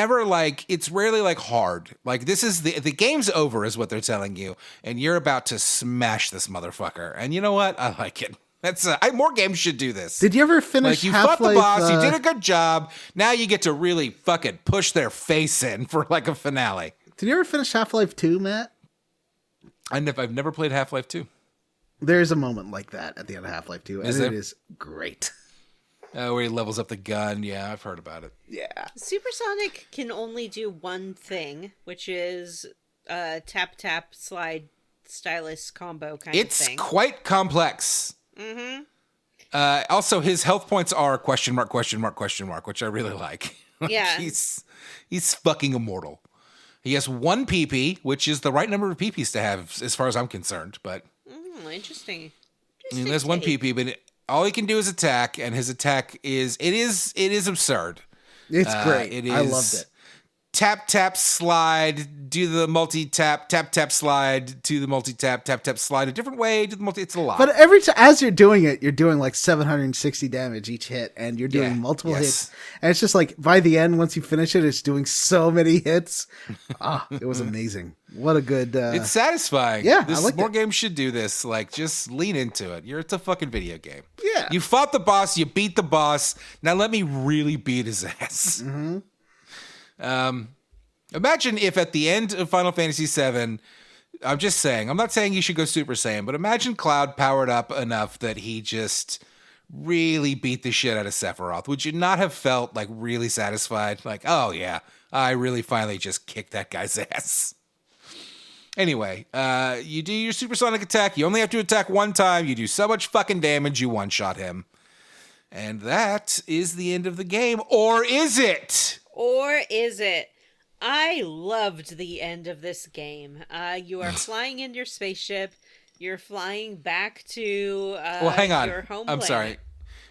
rarely like hard. Like this is the game's over is what they're telling you, and you're about to smash this motherfucker. And you know what? I like it. That's more games should do this. Did you ever finish? Like you fought the boss, you did a good job. Now you get to really fucking push their face in for like a finale. Did you ever finish Half-Life 2, Matt? I've never played Half-Life 2. There's a moment like that at the end of Half-Life 2, and it is great. Where he levels up the gun. Yeah, I've heard about it. Yeah. Supersonic can only do one thing, which is tap, slide, stylus combo kind of thing. It's quite complex. Also, his health points are question mark, which I really like. Yeah. He's fucking immortal. He has 1 PP, which is the right number of PPs to have as far as I'm concerned, but... Interesting. I mean, there's 1 PP, but all he can do is attack, and his attack is absurd. It's great. I loved it. tap, tap, slide, do the multi-tap, tap, tap, slide, to the multi-tap, tap, tap, slide, a different way, do the multi, it's a lot. But every time, as you're doing it, you're doing like 760 damage each hit, and you're doing multiple hits. And it's just like, by the end, once you finish it, it's doing so many hits. It was amazing. What a good... it's satisfying. Yeah, I like more games should do this. Like, just lean into it. It's a fucking video game. Yeah. You fought the boss, you beat the boss, now let me really beat his ass. Mm-hmm. Imagine if at the end of Final Fantasy VII, I'm just saying, I'm not saying you should go Super Saiyan, but imagine Cloud powered up enough that he just really beat the shit out of Sephiroth. Would you not have felt like really satisfied? Like, oh yeah, I really finally just kicked that guy's ass. Anyway, you do your supersonic attack. You only have to attack one time. You do so much fucking damage, you one-shot him. And that is the end of the game. Or is it? Or is it? I loved the end of this game. You are flying in your spaceship. You're flying back to well, hang on. your home I'm planet. sorry.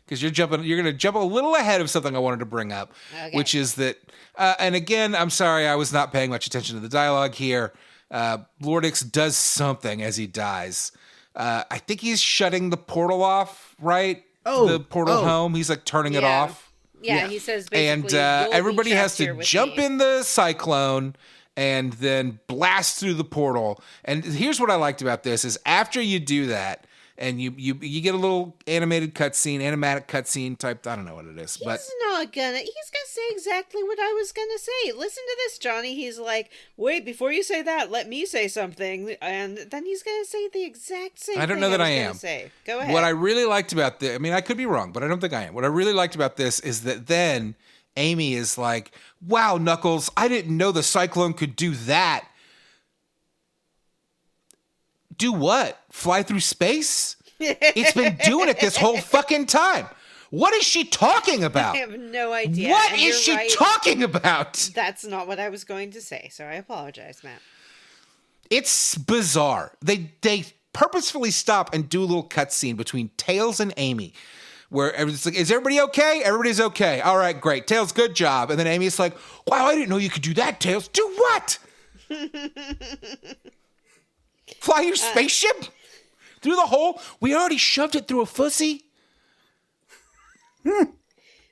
Because you're going to jump a little ahead of something I wanted to bring up, which is that, and again, I'm sorry, I was not paying much attention to the dialogue here. Lord Ix does something as he dies. I think he's shutting the portal off, right? The portal home. He's like turning it off. Yeah, he says basically, and everybody has to jump in the cyclone and then blast through the portal. And here's what I liked about this is after you do that, and you get a little animatic cutscene type. I don't know what it is, but he's gonna say exactly what I was gonna say. Listen to this, Johnny. He's like, wait, before you say that, let me say something, and then he's gonna say the exact same. I don't know that I am. Go ahead. What I really liked about this, I mean, I could be wrong, but I don't think I am. What I really liked about this is that then Amy is like, "Wow, Knuckles, I didn't know the cyclone could do that." Do what? Fly through space? It's been doing it this whole fucking time. What is she talking about? I have no idea. What is she talking about? That's not what I was going to say, so I apologize, Matt. It's bizarre. They purposefully stop and do a little cutscene between Tails and Amy, where it's like, is everybody okay? Everybody's okay. All right, great. Tails, good job. And then Amy's like, wow, I didn't know you could do that, Tails. Do what? Fly your spaceship? Through the hole? We already shoved it through a fussy?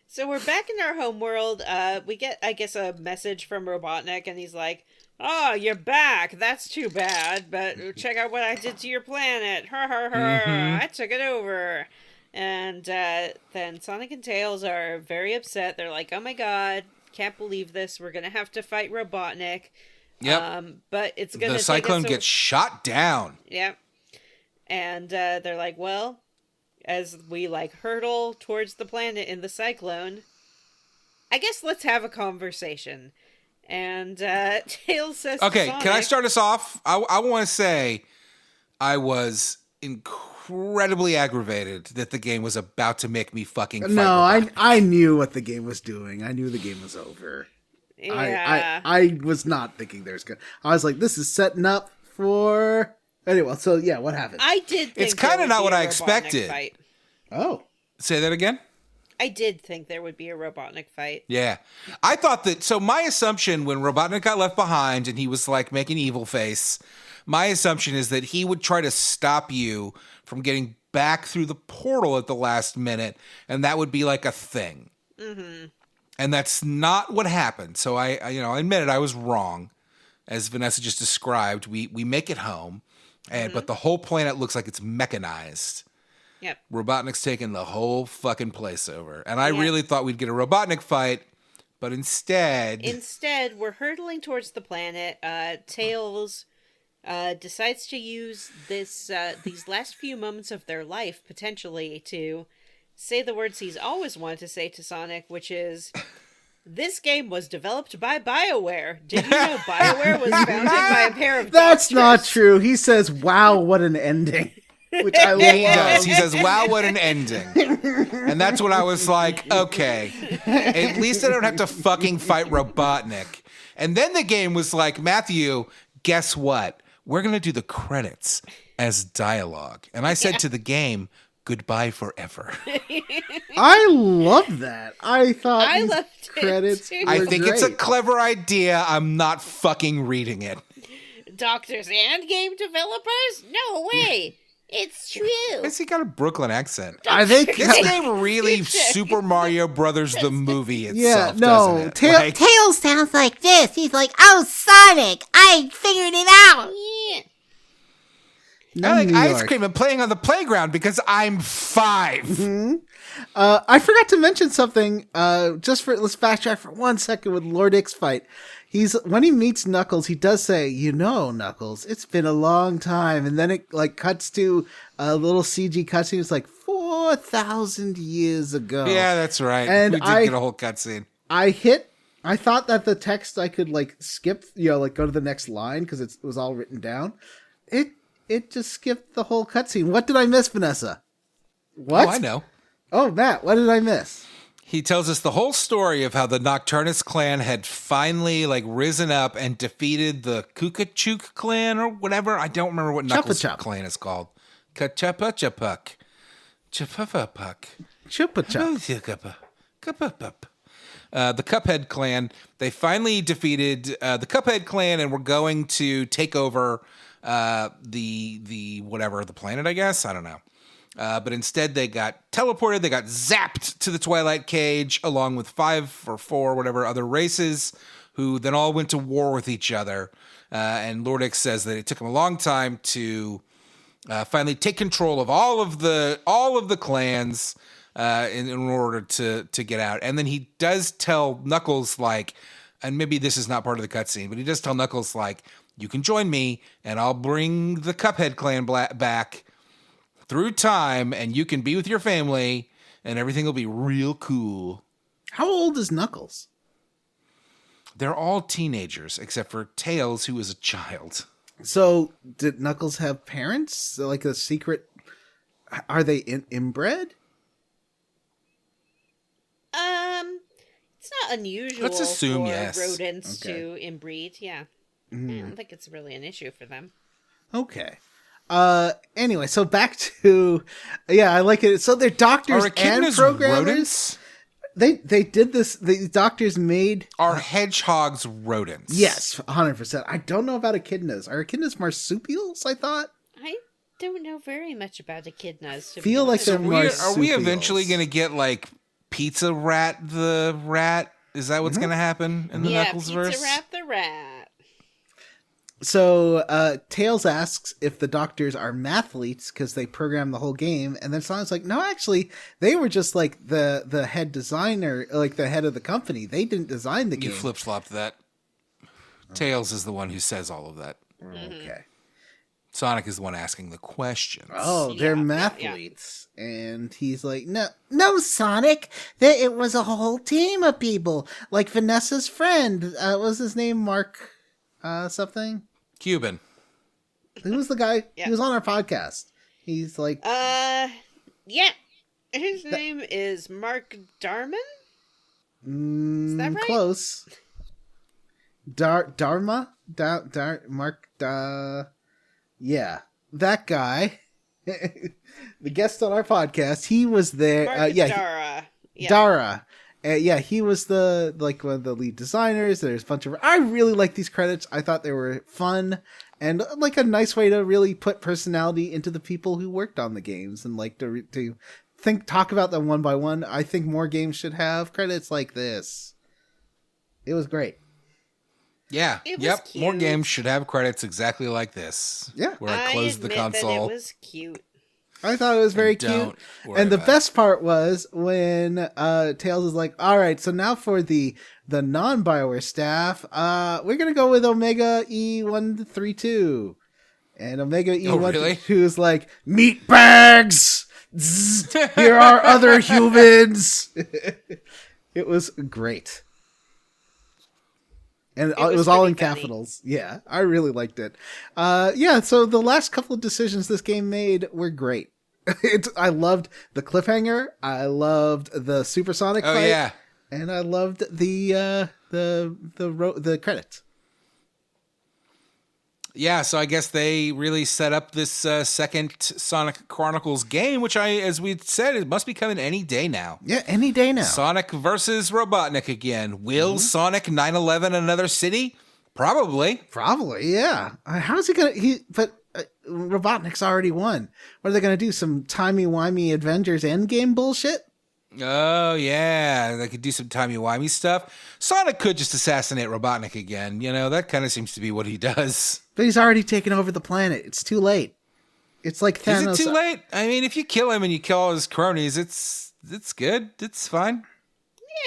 So we're back in our home world. We get, I guess, a message from Robotnik, and he's like, "Oh, you're back. That's too bad. But check out what I did to your planet. I took it over." And then Sonic and Tails are very upset. They're like, "Oh my god, can't believe this. We're gonna have to fight Robotnik." Yep. But it's gonna. The cyclone gets shot down. Yep. And they're like, well, as we hurtle towards the planet in the cyclone, I guess let's have a conversation. And Tails says, okay, to Sonic, can I start us off? I want to say I was incredibly aggravated that the game was about to make me fucking fight. No, I knew what the game was doing. I knew the game was over. Yeah. I was not thinking there's good. I was like, this is setting up for... Anyway, so yeah, what happened? I did think it's kind of not what I expected. Fight. Oh. Say that again? I did think there would be a Robotnik fight. Yeah. I thought that, so my assumption when Robotnik got left behind and he was making evil face, my assumption is that he would try to stop you from getting back through the portal at the last minute, and that would be a thing. Mm-hmm. And that's not what happened. So I admit it, I was wrong. As Vanessa just described, we make it home, and but the whole planet looks like it's mechanized. Yep. Robotnik's taking the whole fucking place over. And I really thought we'd get a Robotnik fight, but instead, we're hurtling towards the planet. Tails decides to use these last few moments of their life, potentially, to say the words he's always wanted to say to Sonic, which is, "This game was developed by BioWare. Did you know BioWare was founded by a pair of That's doctors?" not true. He says, wow, what an ending. Which I yeah, he love. does. He says, wow, what an ending. And that's when I was like, okay, at least I don't have to fucking fight Robotnik. And then the game was like, Matthew, guess what? We're going to do the credits as dialogue. And I said to the game, goodbye forever. I love that. I thought I these loved it, credits too. I were think it's a great. clever idea. I'm not fucking reading it. Doctors and game developers? No way. It's true. Why's he got a Brooklyn accent? I think This game really Super Mario Brothers the movie itself, doesn't it? Tails sounds like this. He's like, "Oh, Sonic, I figured it out." Yeah. I like New ice York. cream and playing on the playground because I'm 5. I forgot to mention something. Let's backtrack for 1 second with Lord X fight. When he meets Knuckles, he does say, Knuckles, it's been a long time. And then it like cuts to a little CG cutscene. It's like 4,000 years ago. Yeah, that's right. And we did get a whole cutscene. I thought that the text I could like skip, like go to the next line because it was all written down. It just skipped the whole cutscene. What did I miss, Vanessa? What? Oh, I know. Oh, Matt, what did I miss? He tells us the whole story of how the Nocturnus clan had finally like risen up and defeated the Kukachuk clan or whatever. I don't remember what Knuckles' clan is called. Kachapachapuk. Chapapapuk. Chupa-chup. The Cuphead clan. They finally defeated the Cuphead clan and were going to take over the whatever, the planet, I guess. I don't know. But instead they got teleported. They got zapped to the Twilight Cage along with 5 or 4, whatever, other races who then all went to war with each other. And Lord X says that it took him a long time to finally take control of all of the clans in order to get out. And then he does tell Knuckles, like, and maybe this is not part of the cutscene, but he does tell Knuckles, like, you can join me and I'll bring the Cuphead clan back through time and you can be with your family and everything will be real cool. How old is Knuckles? They're all teenagers except for Tails, who is a child. So, did Knuckles have parents? Like a secret? Are they inbred? It's not unusual Let's assume for yes. rodents Okay. to inbreed, yeah. I don't think it's really an issue for them. Okay. Anyway, so back to I like it. So they're doctors Are and echidnas programmers. rodents? They did this. The doctors made Are hedgehogs rodents? yes, 100%. I don't know about echidnas. Are echidnas marsupials? I thought. I don't know very much about echidnas. To Feel be like honest. they're Are we marsupials. eventually going to get like Pizza Rat the rat? Is that what's going to happen in the Knuckles Pizza verse? Rat the rat. So Tails asks if the doctors are mathletes because they program the whole game, and then Sonic's like, no, actually, they were just like the head designer, like the head of the company. They didn't design the game. You flip flopped that. Tails is the one who says all of that. Okay. Sonic is the one asking the questions. Oh, they're Yeah, mathletes, and he's like, no. No, Sonic. It was a whole team of people, Like Vanessa's friend, what was his name? Mark, something. Cuban. Who was the guy? Yeah. He was on our podcast. He's like, Yeah. His name is Mark Darman? Is that right? close. Dharma? Mark, yeah, that guy. The guest on our podcast, he was there. Mark Yeah, Dara. Yeah. Dara. He was one of the lead designers. There's a bunch of. I really like these credits. I thought they were fun and like a nice way to really put personality into the people who worked on the games and like to talk about them one by one. I think more games should have credits like this. It was great. Yeah. It was Yep. More cute. games should have credits exactly like this. Yeah. Where I close the admit console. That it was cute. I thought it was very Don't cute. worry And the about best part was when Tails is like, all right, so now for the non-BioWare staff, we're going to go with Omega E132. And Omega E132 is like, meat bags! Zzz, here are other humans! It was great. And it was all in pretty funny. capitals. Yeah, I really liked it. So the last couple of decisions this game made were great. I loved the cliffhanger. I loved the supersonic Oh fight. yeah. And I loved the credits. Yeah, so I guess they really set up this second Sonic Chronicles game, which as we said, it must be coming any day now. Yeah, any day now. Sonic versus Robotnik again. Will Sonic 9/11 another city? Probably. Probably, yeah. How's he gonna? But Robotnik's already won. What are they gonna do? Some timey-wimey Avengers Endgame bullshit? Oh, yeah. They could do some timey-wimey stuff. Sonic could just assassinate Robotnik again. You know, that kind of seems to be what he does. But he's already taken over the planet. It's too late. It's like Thanos. Is it too late? I mean, if you kill him and you kill all his cronies, it's good. It's fine.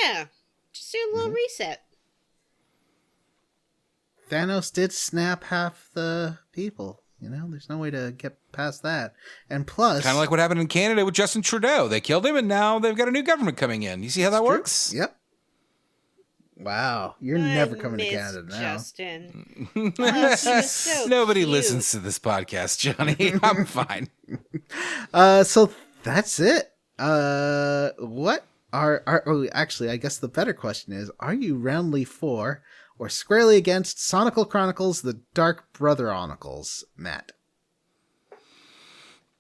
Yeah, just do a little reset. Thanos did snap half the people. You know, there's no way to get past that. And plus... Kind of like what happened in Canada with Justin Trudeau. They killed him, and now they've got a new government coming in. You see how that works? Yep. Wow. You're never coming to Canada now. Justin. Oh, he was so Nobody cute. listens to this podcast, Johnny. I'm fine. So that's it. What actually, I guess the better question is, are you roundly for or squarely against Sonical Chronicles, the Dark Brotherhonicles, Matt?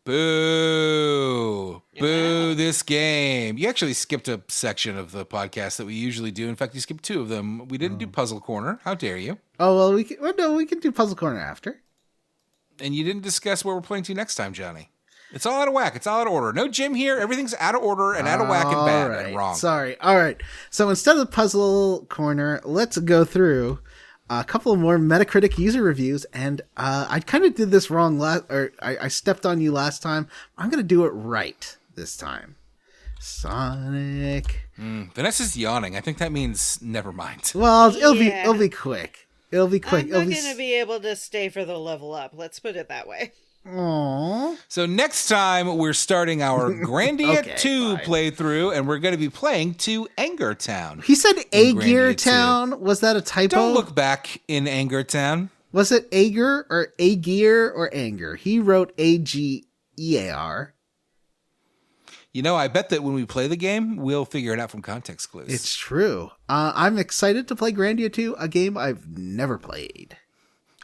Boo. Boo this game. You actually skipped a section of the podcast that we usually do. In fact, you skipped two of them. We didn't do Puzzle Corner. How dare you? Oh, well, we can do Puzzle Corner after. And you didn't discuss where we're playing to next time, Johnny. It's all out of whack. It's all out of order. No Jim here. Everything's out of order and out of whack and bad and wrong. Sorry. All right. So instead of Puzzle Corner, let's go through a couple of more Metacritic user reviews. And I kind of did this wrong I stepped on you last time. I'm going to do it right this time. Sonic. Vanessa's yawning. I think that means never mind. Well, it'll be quick. It'll be quick. I'm not going to be able to stay for the level up. Let's put it that way. Aww. So next time we're starting our Grandia 2 playthrough, and we're going to be playing to Agear Town. He said Agear Town. Was that a typo? Don't look back in Agear Town. Was it Agear or Agear or Anger? He wrote Agear. You know, I bet that when we play the game, we'll figure it out from context clues. It's true. I'm excited to play Grandia 2, a game I've never played.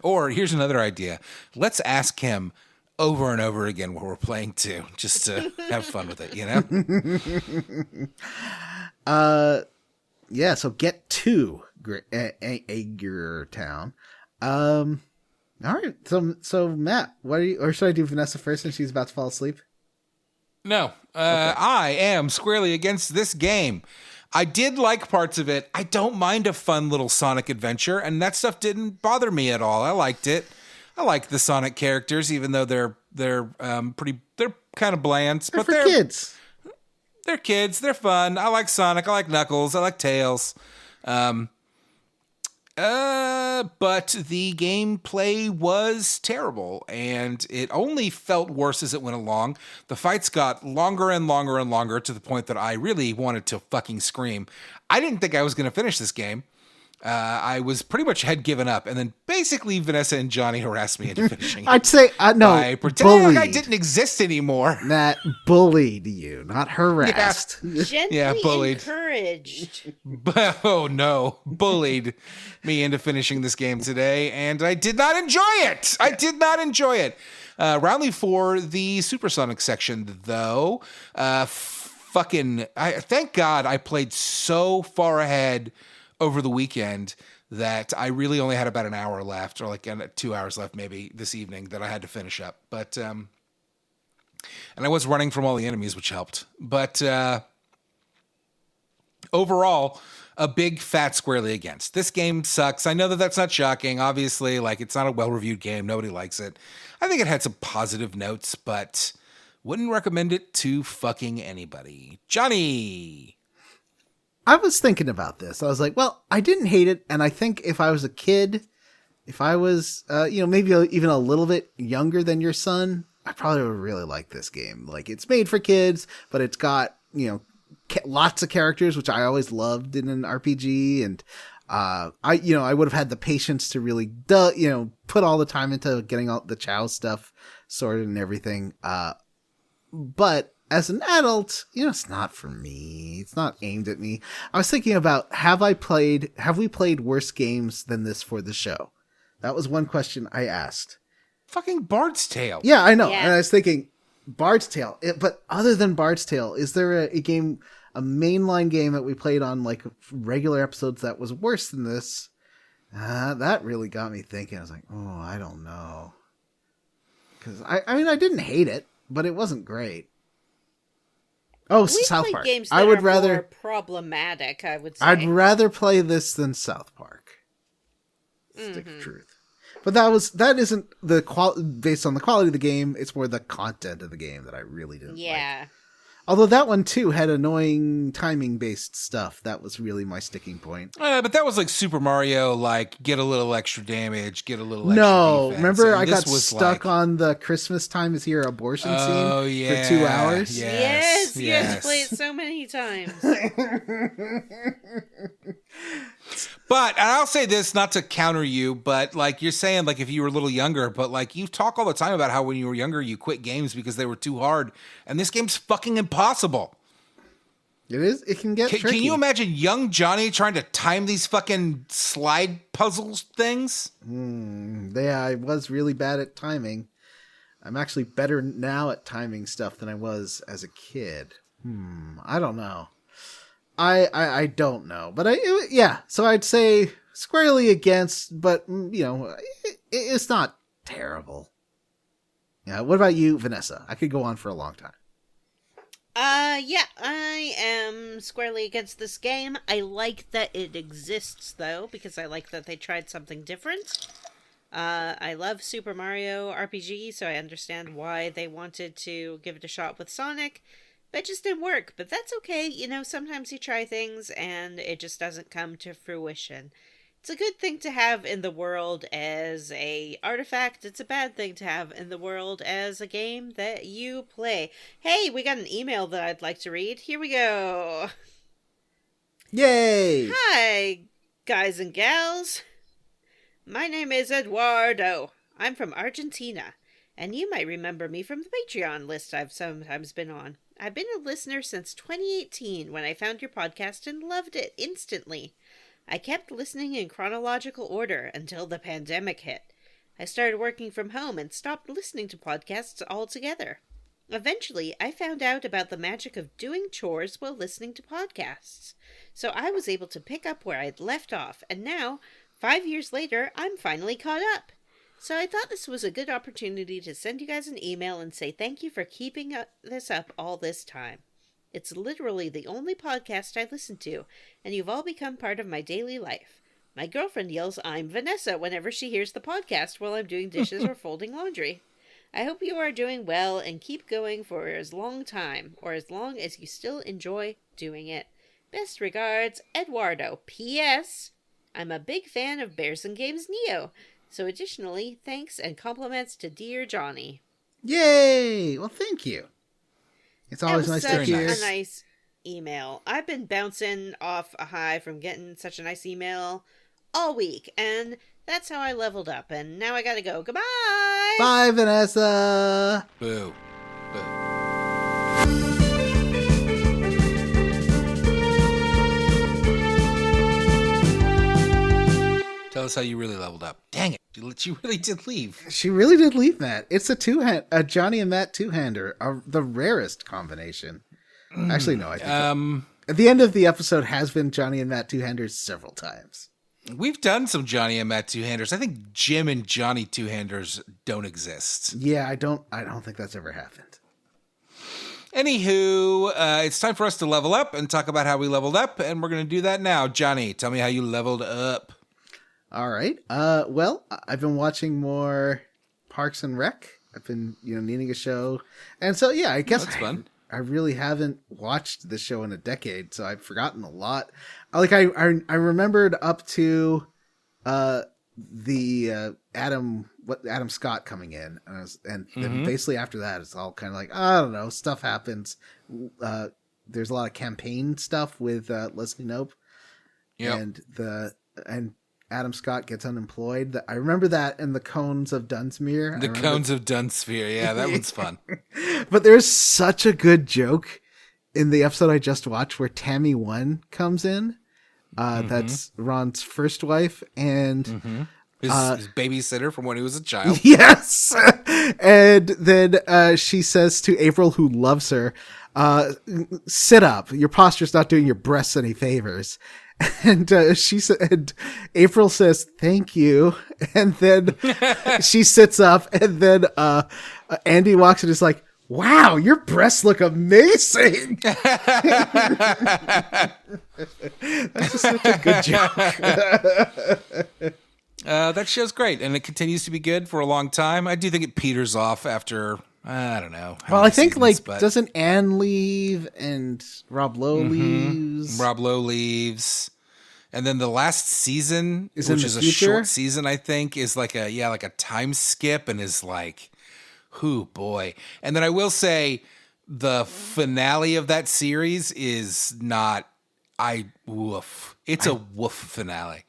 Or here's another idea. Let's ask him over and over again what we're playing to, just to have fun with it, you know? Yeah, so get to Agear Town. All right, so Matt, or should I do Vanessa first since she's about to fall asleep? No, I am squarely against this game. I did like parts of it. I don't mind a fun little Sonic adventure, and that stuff didn't bother me at all. I liked it. I like the Sonic characters, even though they're kind of bland. But they're kids. They're kids. They're fun. I like Sonic. I like Knuckles. I like Tails. But the gameplay was terrible, and it only felt worse as it went along. The fights got longer and longer and longer to the point that I really wanted to fucking scream. I didn't think I was going to finish this game. I was pretty much had given up, and then basically Vanessa and Johnny harassed me into finishing it. I'd say, no, by pretending like I didn't exist anymore. Matt bullied you, not harassed. Yeah. Gently bullied. Encouraged. Oh no, bullied me into finishing this game today, and I did not enjoy it. Roundly for the Supersonic section, though, thank God I played so far ahead over the weekend that I really only had about an hour left, or like 2 hours left maybe this evening that I had to finish up. But, and I was running from all the enemies, which helped. But overall, a big fat squarely against. This game sucks. I know that that's not shocking. Obviously, like, it's not a well-reviewed game. Nobody likes it. I think it had some positive notes, but wouldn't recommend it to fucking anybody. Johnny! I was thinking about this. I was like, well, I didn't hate it. And I think if I was a kid, if I was, maybe even a little bit younger than your son, I probably would really like this game. Like, it's made for kids, but it's got, lots of characters, which I always loved in an RPG. And, I would have had the patience to really, put all the time into getting all the Chow stuff sorted and everything. But as an adult, it's not for me. It's not aimed at me. I was thinking about, have we played worse games than this for the show? That was one question I asked. Fucking Bard's Tale. Yeah, I know. Yeah. And I was thinking, Bard's Tale. But other than Bard's Tale, is there a game, a mainline game that we played on like regular episodes that was worse than this? That really got me thinking. I was like, oh, I don't know. Because I mean, I didn't hate it, but it wasn't great. Oh, We South played Park. games that I would are rather. more problematic, I would say. I'd rather play this than South Park. Stick of truth. But that isn't the based on the quality of the game. It's more the content of the game that I really didn't like. Yeah. Although that one too had annoying timing based stuff. That was really my sticking point. But that was like Super Mario, like get a little extra damage, get a little extra No, defense. remember And I this got was stuck like, on the Christmas time is here abortion oh, scene yeah, for 2 hours. Yes, You have to play it so many times. But and I'll say this, not to counter you, but like you're saying, like if you were a little younger, but like you talk all the time about how when you were younger you quit games because they were too hard, and this game's fucking impossible. It is. It can get tricky. Can you imagine young Johnny trying to time these fucking slide puzzles things? Yeah, I was really bad at timing. I'm actually better now at timing stuff than I was as a kid. I don't know. I don't know, but so I'd say squarely against, but it's not terrible. Yeah. What about you, Vanessa? I could go on for a long time. Yeah, I am squarely against this game. I like that it exists, though, because I like that they tried something different. I love Super Mario RPG, so I understand why they wanted to give it a shot with Sonic. But it just didn't work. But that's okay. Sometimes you try things and it just doesn't come to fruition. It's a good thing to have in the world as a artifact. It's a bad thing to have in the world as a game that you play. Hey, we got an email that I'd like to read. Here we go. Yay! Hi, guys and gals. My name is Eduardo. I'm from Argentina, and you might remember me from the Patreon list I've sometimes been on. I've been a listener since 2018 when I found your podcast and loved it instantly. I kept listening in chronological order until the pandemic hit. I started working from home and stopped listening to podcasts altogether. Eventually, I found out about the magic of doing chores while listening to podcasts. So I was able to pick up where I'd left off, and now, 5 years later, I'm finally caught up. So I thought this was a good opportunity to send you guys an email and say thank you for keeping this up all this time. It's literally the only podcast I listen to, and you've all become part of my daily life. My girlfriend yells, "I'm Vanessa," whenever she hears the podcast while I'm doing dishes or folding laundry. I hope you are doing well and keep going for as long time, or as long as you still enjoy doing it. Best regards, Eduardo. P.S. I'm a big fan of Bears and Games Neo. So additionally, thanks and compliments to dear Johnny. Yay! Well, thank you. It's always nice to hear. A nice email. I've been bouncing off a high from getting such a nice email all week, and that's how I leveled up, and now I gotta go. Goodbye! Bye, Vanessa! Boo. Boo. Tell us how you really leveled up. Dang it. She really did leave. She really did leave Matt. It's a Johnny and Matt two-hander, the rarest combination. Actually, no, I think at the end of the episode has been Johnny and Matt two-handers several times. We've done some Johnny and Matt two-handers. I think Jim and Johnny two-handers don't exist. Yeah, I don't think that's ever happened. Anywho, it's time for us to level up and talk about how we leveled up, and we're going to do that now. Johnny, tell me how you leveled up. All right. Well, I've been watching more Parks and Rec. I've been, needing a show. And so, yeah, I guess That's fun. I really haven't watched the show in a decade, so I've forgotten a lot. Like I remembered up to the Adam Scott coming in, and then basically after that, it's all kind of like, I don't know, stuff happens. There's a lot of campaign stuff with Leslie Knope, and Adam Scott gets unemployed. I remember that in the Cones of Dunsmuir. Of Dunsmuir, yeah, that one's fun. But there's such a good joke in the episode I just watched where Tammy One comes in. That's Ron's first wife, and His babysitter from when he was a child. Yes. And then she says to April, who loves her, sit up. Your posture's not doing your breasts any favors. And and April says, thank you. And then she sits up, and then Andy walks in and is like, wow, your breasts look amazing. That's just such a good joke. That show's great, and it continues to be good for a long time. I do think it peters off after, I don't know. Well, I think, doesn't Anne leave and Rob Lowe leaves? Rob Lowe leaves. And then the last season, which is a future? short season, I think, is like a time skip and is like, whoo, boy. And then I will say the finale of that series is not, woof. It's a woof finale.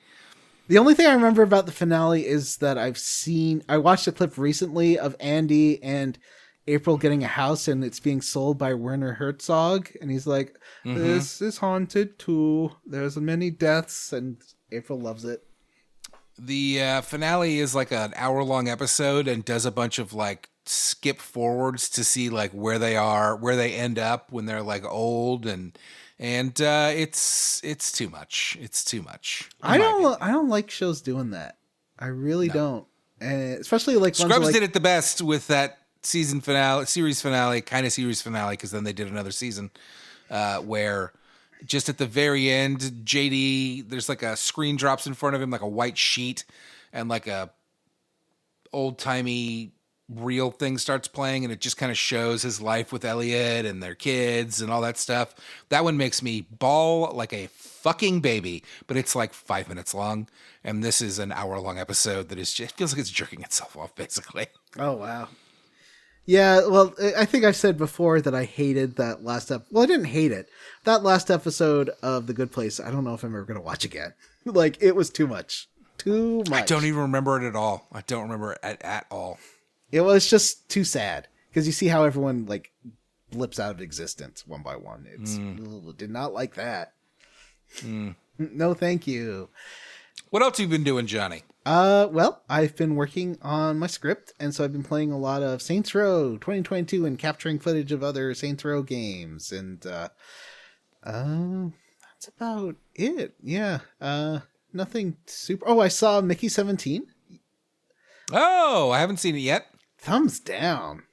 The only thing I remember about the finale is that I watched a clip recently of Andy and April getting a house, and it's being sold by Werner Herzog. And he's like, this is haunted too. There's many deaths, and April loves it. The finale is like an hour-long episode and does a bunch of like skip forwards to see like where they are, where they end up when they're like old, and it's too much. It's too much. I don't like shows doing that. I really don't, and especially like Scrubs did it the best with that series finale, because then they did another season where just at the very end, JD, there's like a screen drops in front of him, like a white sheet, and like a old timey real thing starts playing, and it just kind of shows his life with Elliot and their kids and all that stuff. That one makes me bawl like a fucking baby, but it's like 5 minutes long, and this is an hour-long episode that is just, it feels like it's jerking itself off, basically. Oh, wow. Yeah, well, I think I've said before that I hated that last Well, I didn't hate it. That last episode of The Good Place, I don't know if I'm ever going to watch again. Like, it was too much. Too much. I don't even remember it at all. I don't remember it at all. It was just too sad. Because you see how everyone, like, blips out of existence one by one. Did not like that. No, thank you. What else have you been doing, Johnny? Well, I've been working on my script, and so I've been playing a lot of Saints Row 2022 and capturing footage of other Saints Row games, and that's about it. Yeah, nothing super. Oh, I saw Mickey 17. Oh, I haven't seen it yet. Thumbs down.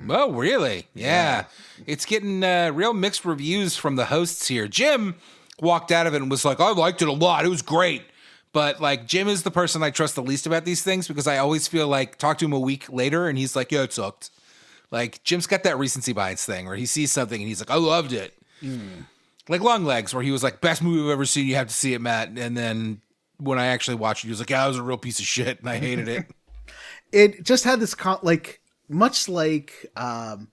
Oh, really? Yeah. It's getting real mixed reviews from the hosts here. Jim walked out of it and was like, I liked it a lot. It was great. But like Jim is the person I trust the least about these things because I always feel like talk to him a week later and he's like, yeah, it sucked. Like Jim's got that recency bias thing where he sees something and he's like, I loved it. Like Long Legs, where he was like, best movie I've ever seen. You have to see it, Matt. And then when I actually watched it, he was like, yeah, it was a real piece of shit and I hated it. It just had this much like the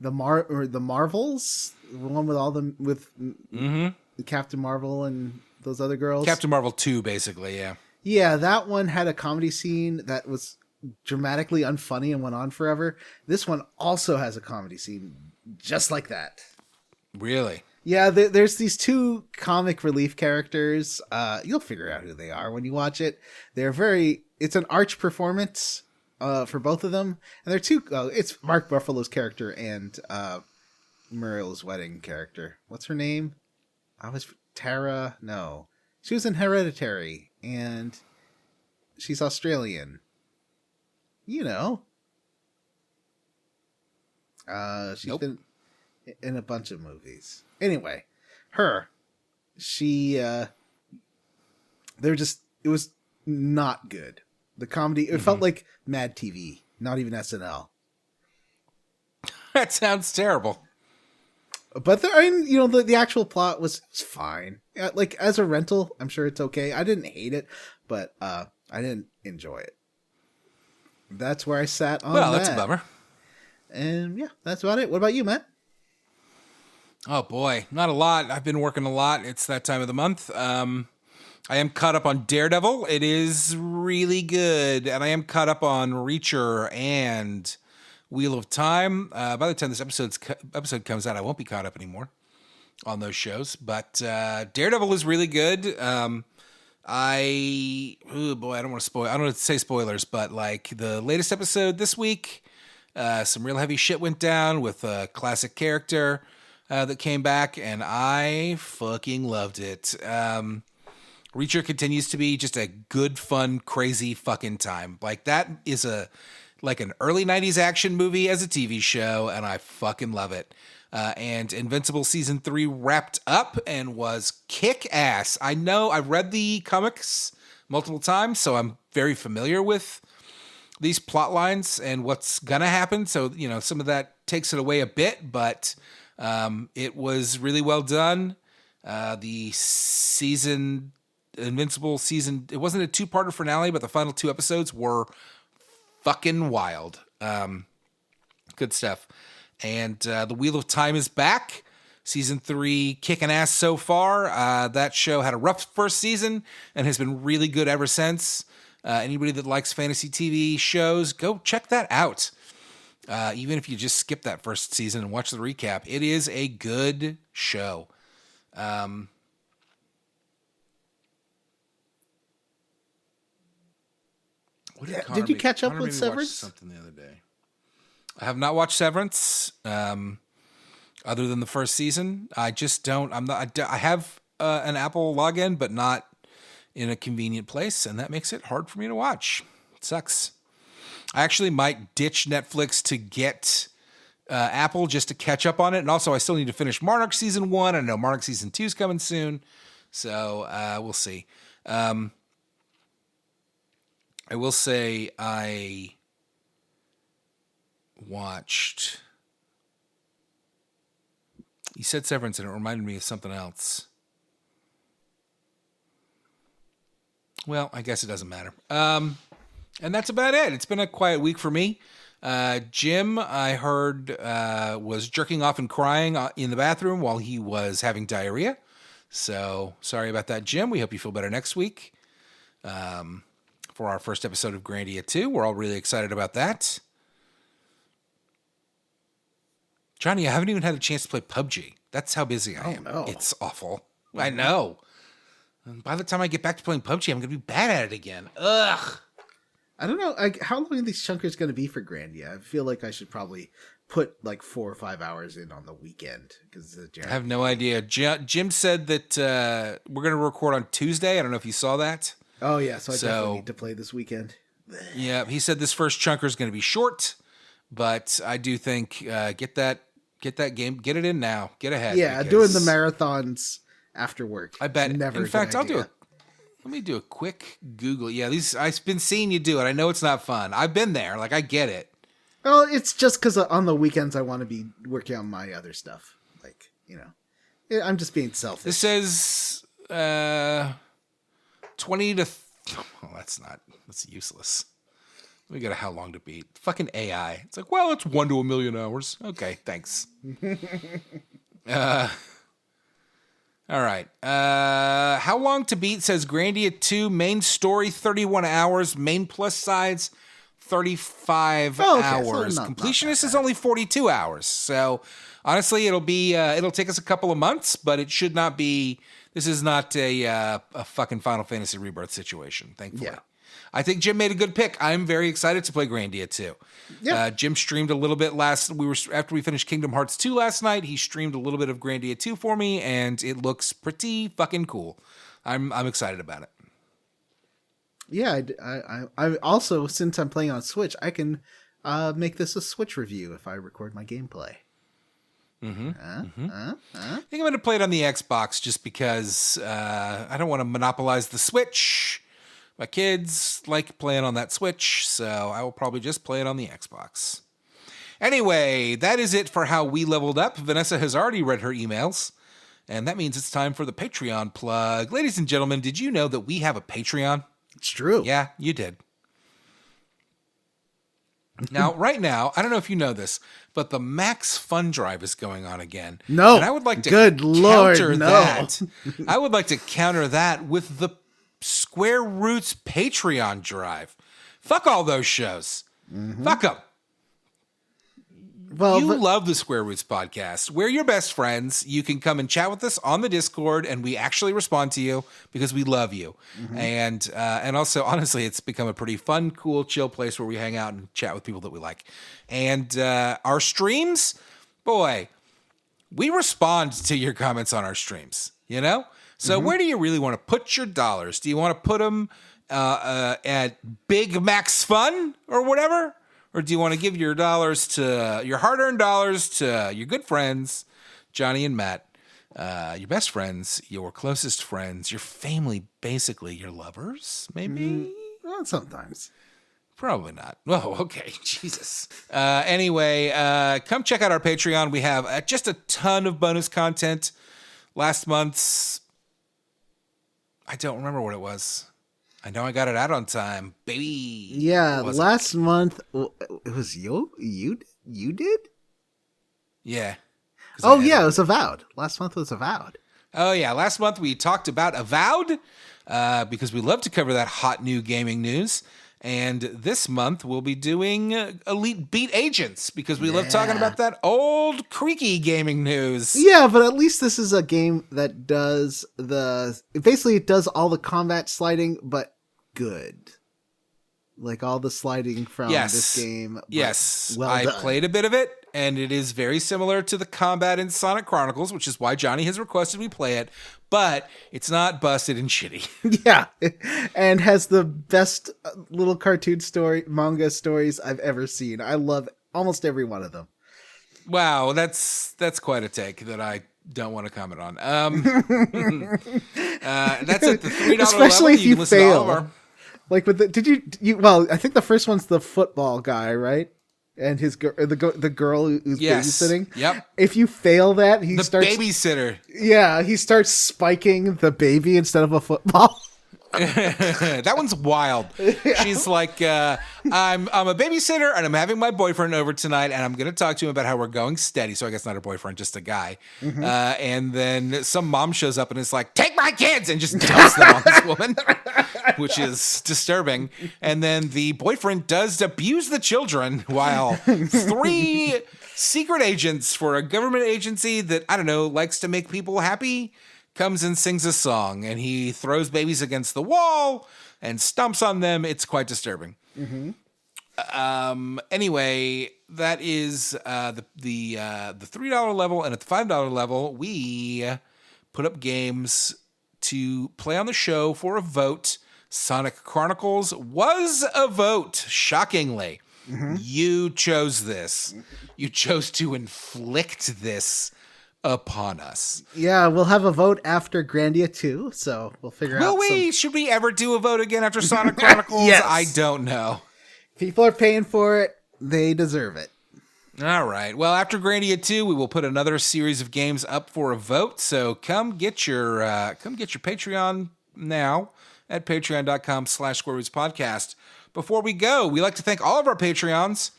Marvels, the one with all the Captain Marvel and those other girls. Captain Marvel 2, basically, yeah. Yeah, that one had a comedy scene that was dramatically unfunny and went on forever. This one also has a comedy scene just like that. Really? Yeah, there's these two comic relief characters. You'll figure out who they are when you watch it. It's an arch performance for both of them. And they're two, it's Mark Ruffalo's character and Muriel's wedding character. What's her name? Tara, no. She was in Hereditary, and she's Australian. You know. She's been in a bunch of movies. Anyway, it was not good. The comedy, it felt like Mad TV, not even SNL. That sounds terrible. But the actual plot was fine. Like as a rental, I'm sure it's okay. I didn't hate it, but I didn't enjoy it. That's where I sat on that. Well, that's a bummer. And yeah, that's about it. What about you, Matt? Oh boy, not a lot. I've been working a lot. It's that time of the month. I am caught up on Daredevil. It is really good. And I am caught up on Reacher and Wheel of Time. By the time this episode comes out, I won't be caught up anymore on those shows. But Daredevil is really good. oh boy, I don't want to spoil. I don't want to say spoilers, but like the latest episode this week, some real heavy shit went down with a classic character that came back, and I fucking loved it. Reacher continues to be just a good, fun, crazy fucking time. Like that is like an early 90s action movie as a TV show, and I fucking love it. And Invincible Season 3 wrapped up and was kick-ass. I know I read the comics multiple times, so I'm very familiar with these plot lines and what's going to happen. So, you know, some of that takes it away a bit, but it was really well done. The Invincible season, it wasn't a two-parter finale, but the final 2 episodes were fucking wild. Good stuff. And The Wheel of Time is back. Season 3 kicking ass so far. That show had a rough first season and has been really good ever since. Anybody that likes fantasy TV shows, go check that out. Even if you just skip that first season and watch the recap, it is a good show. Did you catch up with Severance? Something the other day. I have not watched Severance, other than the first season. I just don't. I have an Apple login, but not in a convenient place, and that makes it hard for me to watch. It sucks. I actually might ditch Netflix to get Apple just to catch up on it, and also I still need to finish Monarch season 1. I know Monarch season 2 is coming soon, so we'll see. I will say I watched. You said Severance, and it reminded me of something else. Well, I guess it doesn't matter. And that's about it. It's been a quiet week for me. Jim, I heard, was jerking off and crying in the bathroom while he was having diarrhea. So sorry about that, Jim. We hope you feel better next week. For our first episode of Grandia 2. We're all really excited about that. Johnny, I haven't even had a chance to play PUBG. That's how busy I am. No. It's awful. I know. And by the time I get back to playing PUBG, I'm going to be bad at it again. Ugh. I don't know. How long are these chunkers going to be for Grandia? I feel like I should probably put like 4 or 5 hours in on the weekend. I have no idea. Jim said that we're going to record on Tuesday. I don't know if you saw that. Oh, yeah. So I definitely need to play this weekend. Yeah, he said this first chunker is going to be short, but I do think get that game, get it in now, get ahead. Yeah, doing the marathons after work. I bet. Never. In fact, let me do a quick Google. Yeah, I've been seeing you do it. I know it's not fun. I've been there. Like, I get it. Well, it's just because on the weekends I want to be working on my other stuff. Like, you know, I'm just being selfish. This says 20 to... that's useless. We got a how long to beat. Fucking AI. It's like, well, it's 1 to 1,000,000 hours. Okay, thanks. All right. How long to beat says Grandia 2, main story 31 hours, main plus sides 35 hours. So Completionist is only 42 hours. So honestly, it'll take us a couple of months, but it should not be. This is not a fucking Final Fantasy Rebirth situation, thankfully. Yeah. I think Jim made a good pick. I'm very excited to play Grandia 2. Yeah. Jim streamed a little bit after we finished Kingdom Hearts 2 last night. He streamed a little bit of Grandia 2 for me, and it looks pretty fucking cool. I'm excited about it. Yeah, I also, since I'm playing on Switch, I can make this a Switch review if I record my gameplay. I think I'm going to play it on the Xbox just because I don't want to monopolize the Switch. My kids like playing on that Switch, so I will probably just play it on the Xbox. Anyway, that is it for how we leveled up. Vanessa has already read her emails, and that means it's time for the Patreon plug. Ladies and gentlemen, did you know that we have a Patreon? It's true. Yeah, you did. Now, right now, I don't know if you know this, but the Max Fun Drive is going on again. No. And I would like to counter that. I would like to counter that with the Square Roots Patreon Drive. Fuck all those shows. Fuck them. Well, you love the Square Roots podcast. We're your best friends. You can come and chat with us on the Discord, and we actually respond to you because we love you. And also, honestly, it's become a pretty fun, cool, chill place where we hang out and chat with people that we like. And our streams, boy, we respond to your comments on our streams, you know? So where do you really want to put your dollars? Do you want to put them at Big Mac's Fun or whatever? Or do you want to give your dollars to your hard-earned dollars to your good friends, Johnny and Matt, your best friends, your closest friends, your family, basically your lovers, maybe? Well, sometimes. Probably not. Oh, okay. Jesus. Anyway, come check out our Patreon. We have just a ton of bonus content. Last month's, I don't remember what it was. I know I got it out on time, baby. Yeah, last month it was you did? Yeah. Oh yeah, it was Avowed. Last month was Avowed. Oh yeah, last month we talked about Avowed because we love to cover that hot new gaming news. And this month we'll be doing Elite Beat Agents because we love talking about that old creaky gaming news. Yeah, but at least this is a game that does it does all the combat sliding, but good. Like all the sliding from this game. Yes, well I done. played a bit of it, and it is very similar to the combat in Sonic Chronicles, which is why Johnny has requested we play it, but it's not busted and shitty. Yeah, and has the best little cartoon manga stories I've ever seen. I love almost every one of them. Wow, that's quite a take that I don't want to comment on. That's at the $3 Especially level. if you can listen to all fail. of our... Like with well, I think the first one's the football guy, right? And his the girl who's babysitting. Yep. If you fail that, he starts babysitter. Yeah, he starts spiking the baby instead of a football. That one's wild. She's like, I'm a babysitter and I'm having my boyfriend over tonight and I'm going to talk to him about how we're going steady. So I guess not a boyfriend, just a guy. And then some mom shows up and is like, take my kids, and just dumps them on this woman, which is disturbing. And then the boyfriend does abuse the children while 3 secret agents for a government agency that, I don't know, likes to make people happy comes and sings a song, and he throws babies against the wall and stomps on them. It's quite disturbing. Anyway, that is the $3 level, and at the $5 level, we put up games to play on the show for a vote. Sonic Chronicles was a vote, shockingly. You chose this. You chose to inflict this upon us. Yeah, we'll have a vote after Grandia 2, so we'll figure out. Will we? Should we ever do a vote again after Sonic Chronicles? Yes. I don't know. People are paying for it. They deserve it. All right. Well, after Grandia 2, we will put another series of games up for a vote. So come get your Patreon now at patreon.com/SquareRootsPodcast. Before we go, we like to thank all of our Patreons,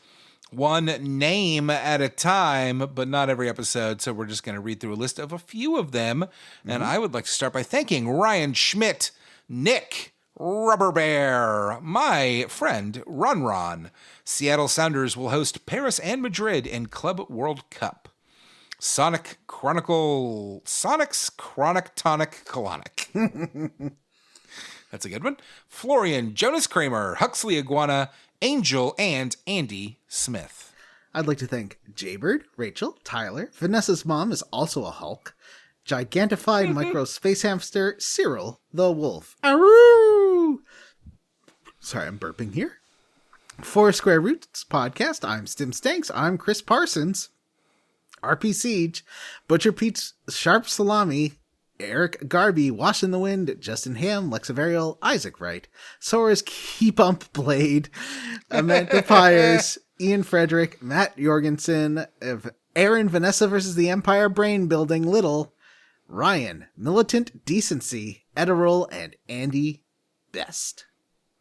one name at a time, but not every episode. So we're just going to read through a list of a few of them. And I would like to start by thanking Ryan Schmidt, Nick, Rubber Bear, my friend Ron. Seattle Sounders will host Paris and Madrid in Club World Cup. Sonic's Chronic Tonic Colonic. That's a good one. Florian, Jonas Kramer, Huxley Iguana, Angel, and Andy Smith. I'd like to thank Jaybird, Rachel, Tyler. Vanessa's mom is also a Hulk. Gigantified Micro Space Hamster, Cyril the Wolf. Aroo! Sorry, I'm burping here. For Square Roots Podcast, I'm Stim Stanks. I'm Chris Parsons. RP Siege, Butcher Pete's Sharp Salami, Eric Garby, Wash in the Wind, Justin Ham, Lexa Varial, Isaac Wright, Sora's Key Bump Blade, Amanda Pyers, Ian Frederick, Matt Jorgensen, Aaron Vanessa versus the Empire Brain Building Little, Ryan, Militant Decency, Edirol, and Andy Best.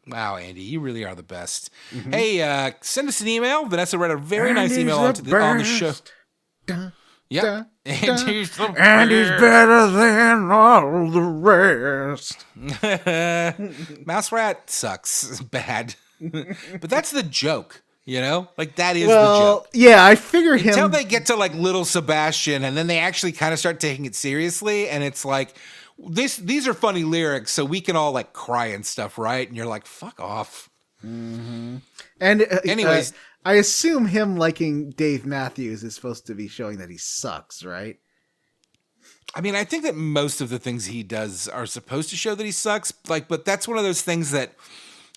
Wow, Andy, you really are the best. Hey, send us an email. Vanessa read a very nice email on the show. Yeah, Andy's better than all the rest. Mouse Rat sucks bad, but that's the joke. You know, like that is the Well, joke. yeah, I figure him. Until they get to like Little Sebastian, and then they actually kind of start taking it seriously, and it's like these are funny lyrics, so we can all like cry and stuff, right? And you're like, fuck off. And Anyways. I assume him liking Dave Matthews is supposed to be showing that he sucks, right? I mean, I think that most of the things he does are supposed to show that he sucks. Like, but that's one of those things that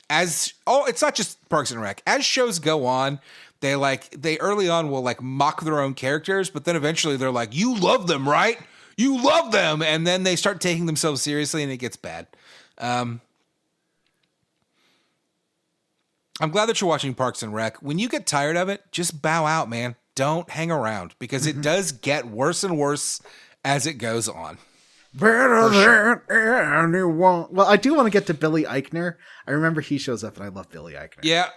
it's not just Parks and Rec. As shows go on, they early on will like mock their own characters, but then eventually they're like, you love them, right? You love them. And then they start taking themselves seriously and it gets bad. I'm glad that you're watching Parks and Rec. When you get tired of it, just bow out, man. Don't hang around because it does get worse and worse as it goes on. Better than anyone. Well, I do want to get to Billy Eichner. I remember he shows up, and I love Billy Eichner. Yeah,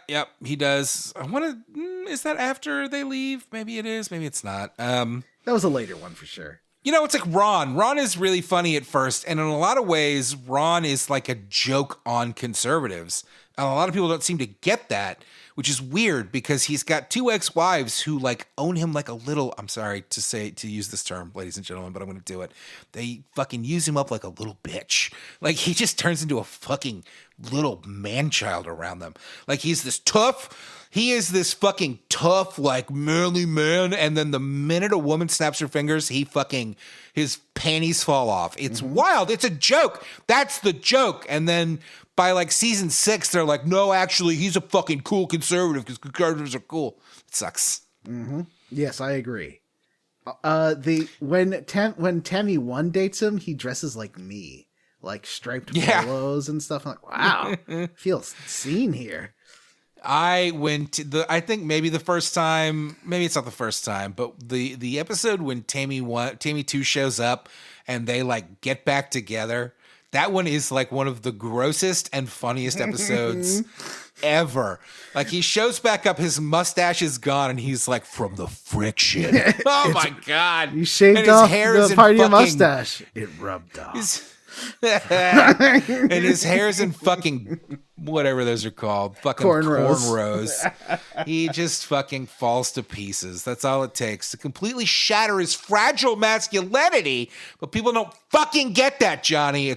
he does. I want to. Is that after they leave? Maybe it is. Maybe it's not. That was a later one for sure. You know, it's like Ron. Ron is really funny at first, and in a lot of ways, Ron is like a joke on conservatives. And a lot of people don't seem to get that, which is weird because he's got two ex-wives who like own him like a little. I'm sorry to use this term, ladies and gentlemen, but I'm going to do it. They fucking use him up like a little bitch. Like he just turns into a fucking little man-child around them. Like he is this fucking tough, like manly man. And then the minute a woman snaps her fingers, his panties fall off. It's wild. It's a joke. That's the joke. And then by like season 6, they're like, no, actually, he's a fucking cool conservative because conservatives are cool. It sucks. Mm-hmm. Yes, I agree. When Tammy 1 dates him, he dresses like me, like striped polos and stuff. I'm like, wow, feel seen here. I think maybe the first time, maybe it's not the first time, but the episode when Tammy 2 shows up and they like get back together. That one is like one of the grossest and funniest episodes ever. Like he shows back up, his mustache is gone, and he's like, from the friction. Oh my God. You shaved off the part of your mustache. It rubbed off. And his hair's in fucking whatever those are called. Fucking cornrows. He just fucking falls to pieces. That's all it takes to completely shatter his fragile masculinity. But people don't fucking get that, Johnny.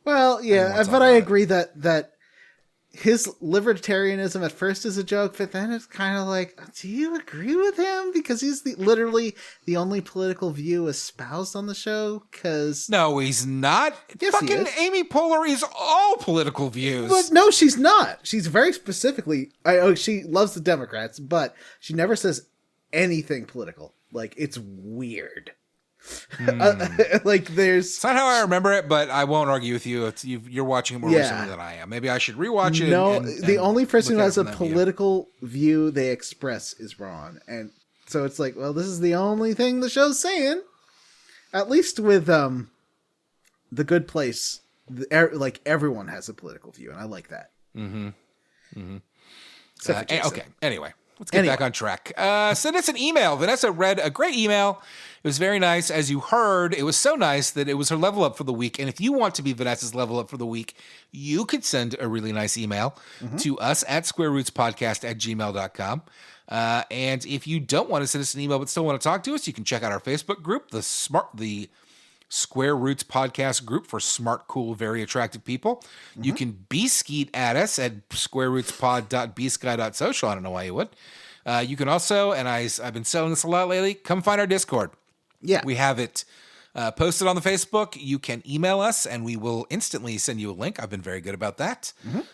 But I agree that his libertarianism at first is a joke, but then it's kind of like, do you agree with him? Because he's literally the only political view espoused on the show. No, he's not. Yes, fucking Amy Poehler is all political views. But no, she's not. She's very specifically, she loves the Democrats, but she never says anything political. Like, it's weird. It's not how I remember it, but I won't argue with you. You're watching it more recently than I am. Maybe I should rewatch it. No, the only person who has a political view they express is Ron, and so it's like, well, this is the only thing the show's saying. At least with The Good Place, like everyone has a political view, and I like that. Okay. Anyway. Let's get back on track. Send us an email. Vanessa read a great email. It was very nice. As you heard, it was so nice that it was her level up for the week. And if you want to be Vanessa's level up for the week, you could send a really nice email to us at squarerootspodcast@gmail.com. And if you don't want to send us an email but still want to talk to us, you can check out our Facebook group, the Square Roots Podcast group for smart, cool, very attractive people. You can B-skeet at us at squarerootspod.bsky.social. I don't know why you would. You can also, and I've been selling this a lot lately, come find our Discord. Yeah. We have it posted on the Facebook. You can email us, and we will instantly send you a link. I've been very good about that.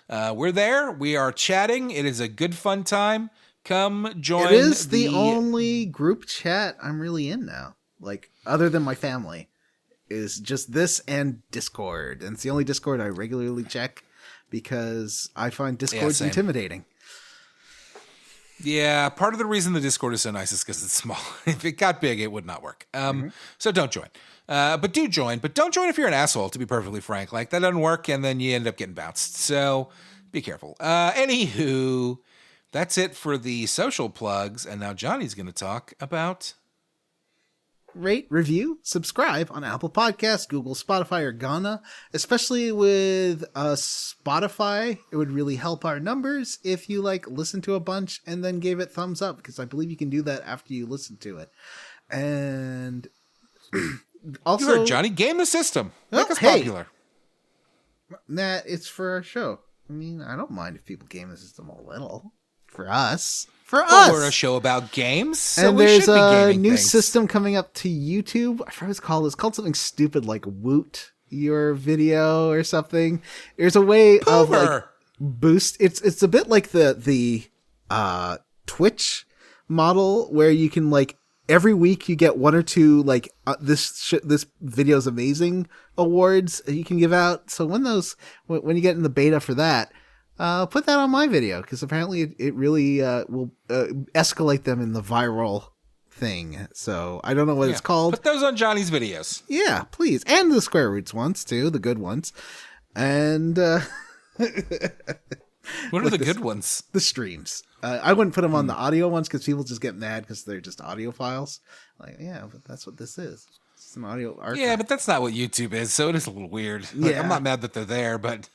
We're there. We are chatting. It is a good, fun time. Come join. It is the only group chat I'm really in now. Like, other than my family. Is just this and Discord. And it's the only Discord I regularly check because I find Discord intimidating. Yeah, part of the reason the Discord is so nice is because it's small. If it got big, it would not work. So don't join. But do join. But don't join if you're an asshole, to be perfectly frank. Like, that doesn't work, and then you end up getting bounced. So be careful. Anywho, that's it for the social plugs. And now Johnny's going to talk about... rate, review, subscribe on Apple Podcasts, Google, Spotify, or Ghana. Especially with Spotify, it would really help our numbers if you listen to a bunch and then gave it thumbs up, because I believe you can do that after you listen to it. And also, You heard Johnny, game the system. Make us hey. popular. Nah, it's for our show. I mean, I don't mind if people game the system a little. For us. Well, we're a show about games, so and we there's should be a gaming new things. system coming up to YouTube. I forgot what it's called. It's called something stupid like Woot your video or something. There's a way of boost. It's a bit like the Twitch model where you can every week you get one or two this video's amazing awards you can give out. So when you get in the beta for that, put that on my video, because apparently it really will escalate them in the viral thing. So I don't know what it's called. Put those on Johnny's videos. Yeah, please. And the Square Roots ones too, the good ones. And What are the good ones? The streams. I wouldn't put them on the audio ones because people just get mad because they're just audio files. Yeah, but that's what this is. It's an audio archive. Yeah, but that's not what YouTube is, so it is a little weird. I'm not mad that they're there, but...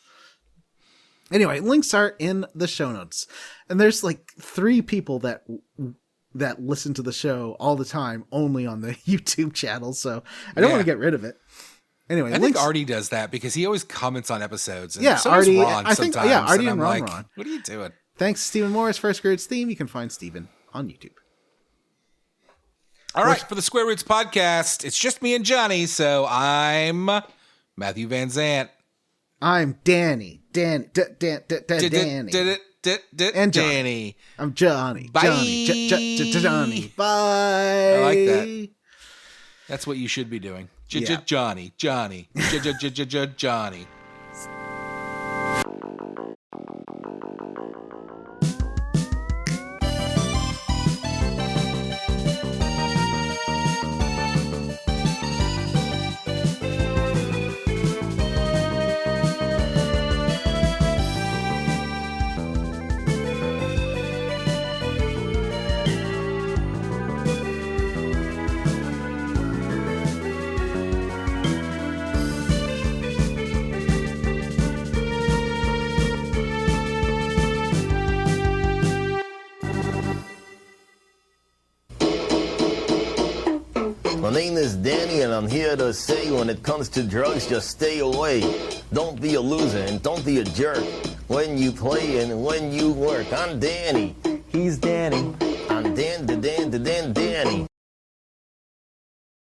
Anyway, links are in the show notes. And there's 3 people that listen to the show all the time only on the YouTube channel, so I don't want to get rid of it. Anyway, I think Artie does that because he always comments on episodes. And yeah, so Artie. does Ron I think sometimes, Artie and and I'm Ron. What are you doing? Thanks, Stephen Morris, First Grade's theme. You can find Stephen on YouTube. All right, for the Square Roots podcast, it's just me and Johnny. So I'm Matthew Van Zant. I'm Danny. Danny. And Danny. I'm Johnny. Bye. Johnny. Bye. I like that. That's what you should be doing. Johnny. Johnny. My name is Danny, and I'm here to say when it comes to drugs, just stay away. Don't be a loser and don't be a jerk when you play and when you work. I'm Danny. He's Danny. I'm Danny.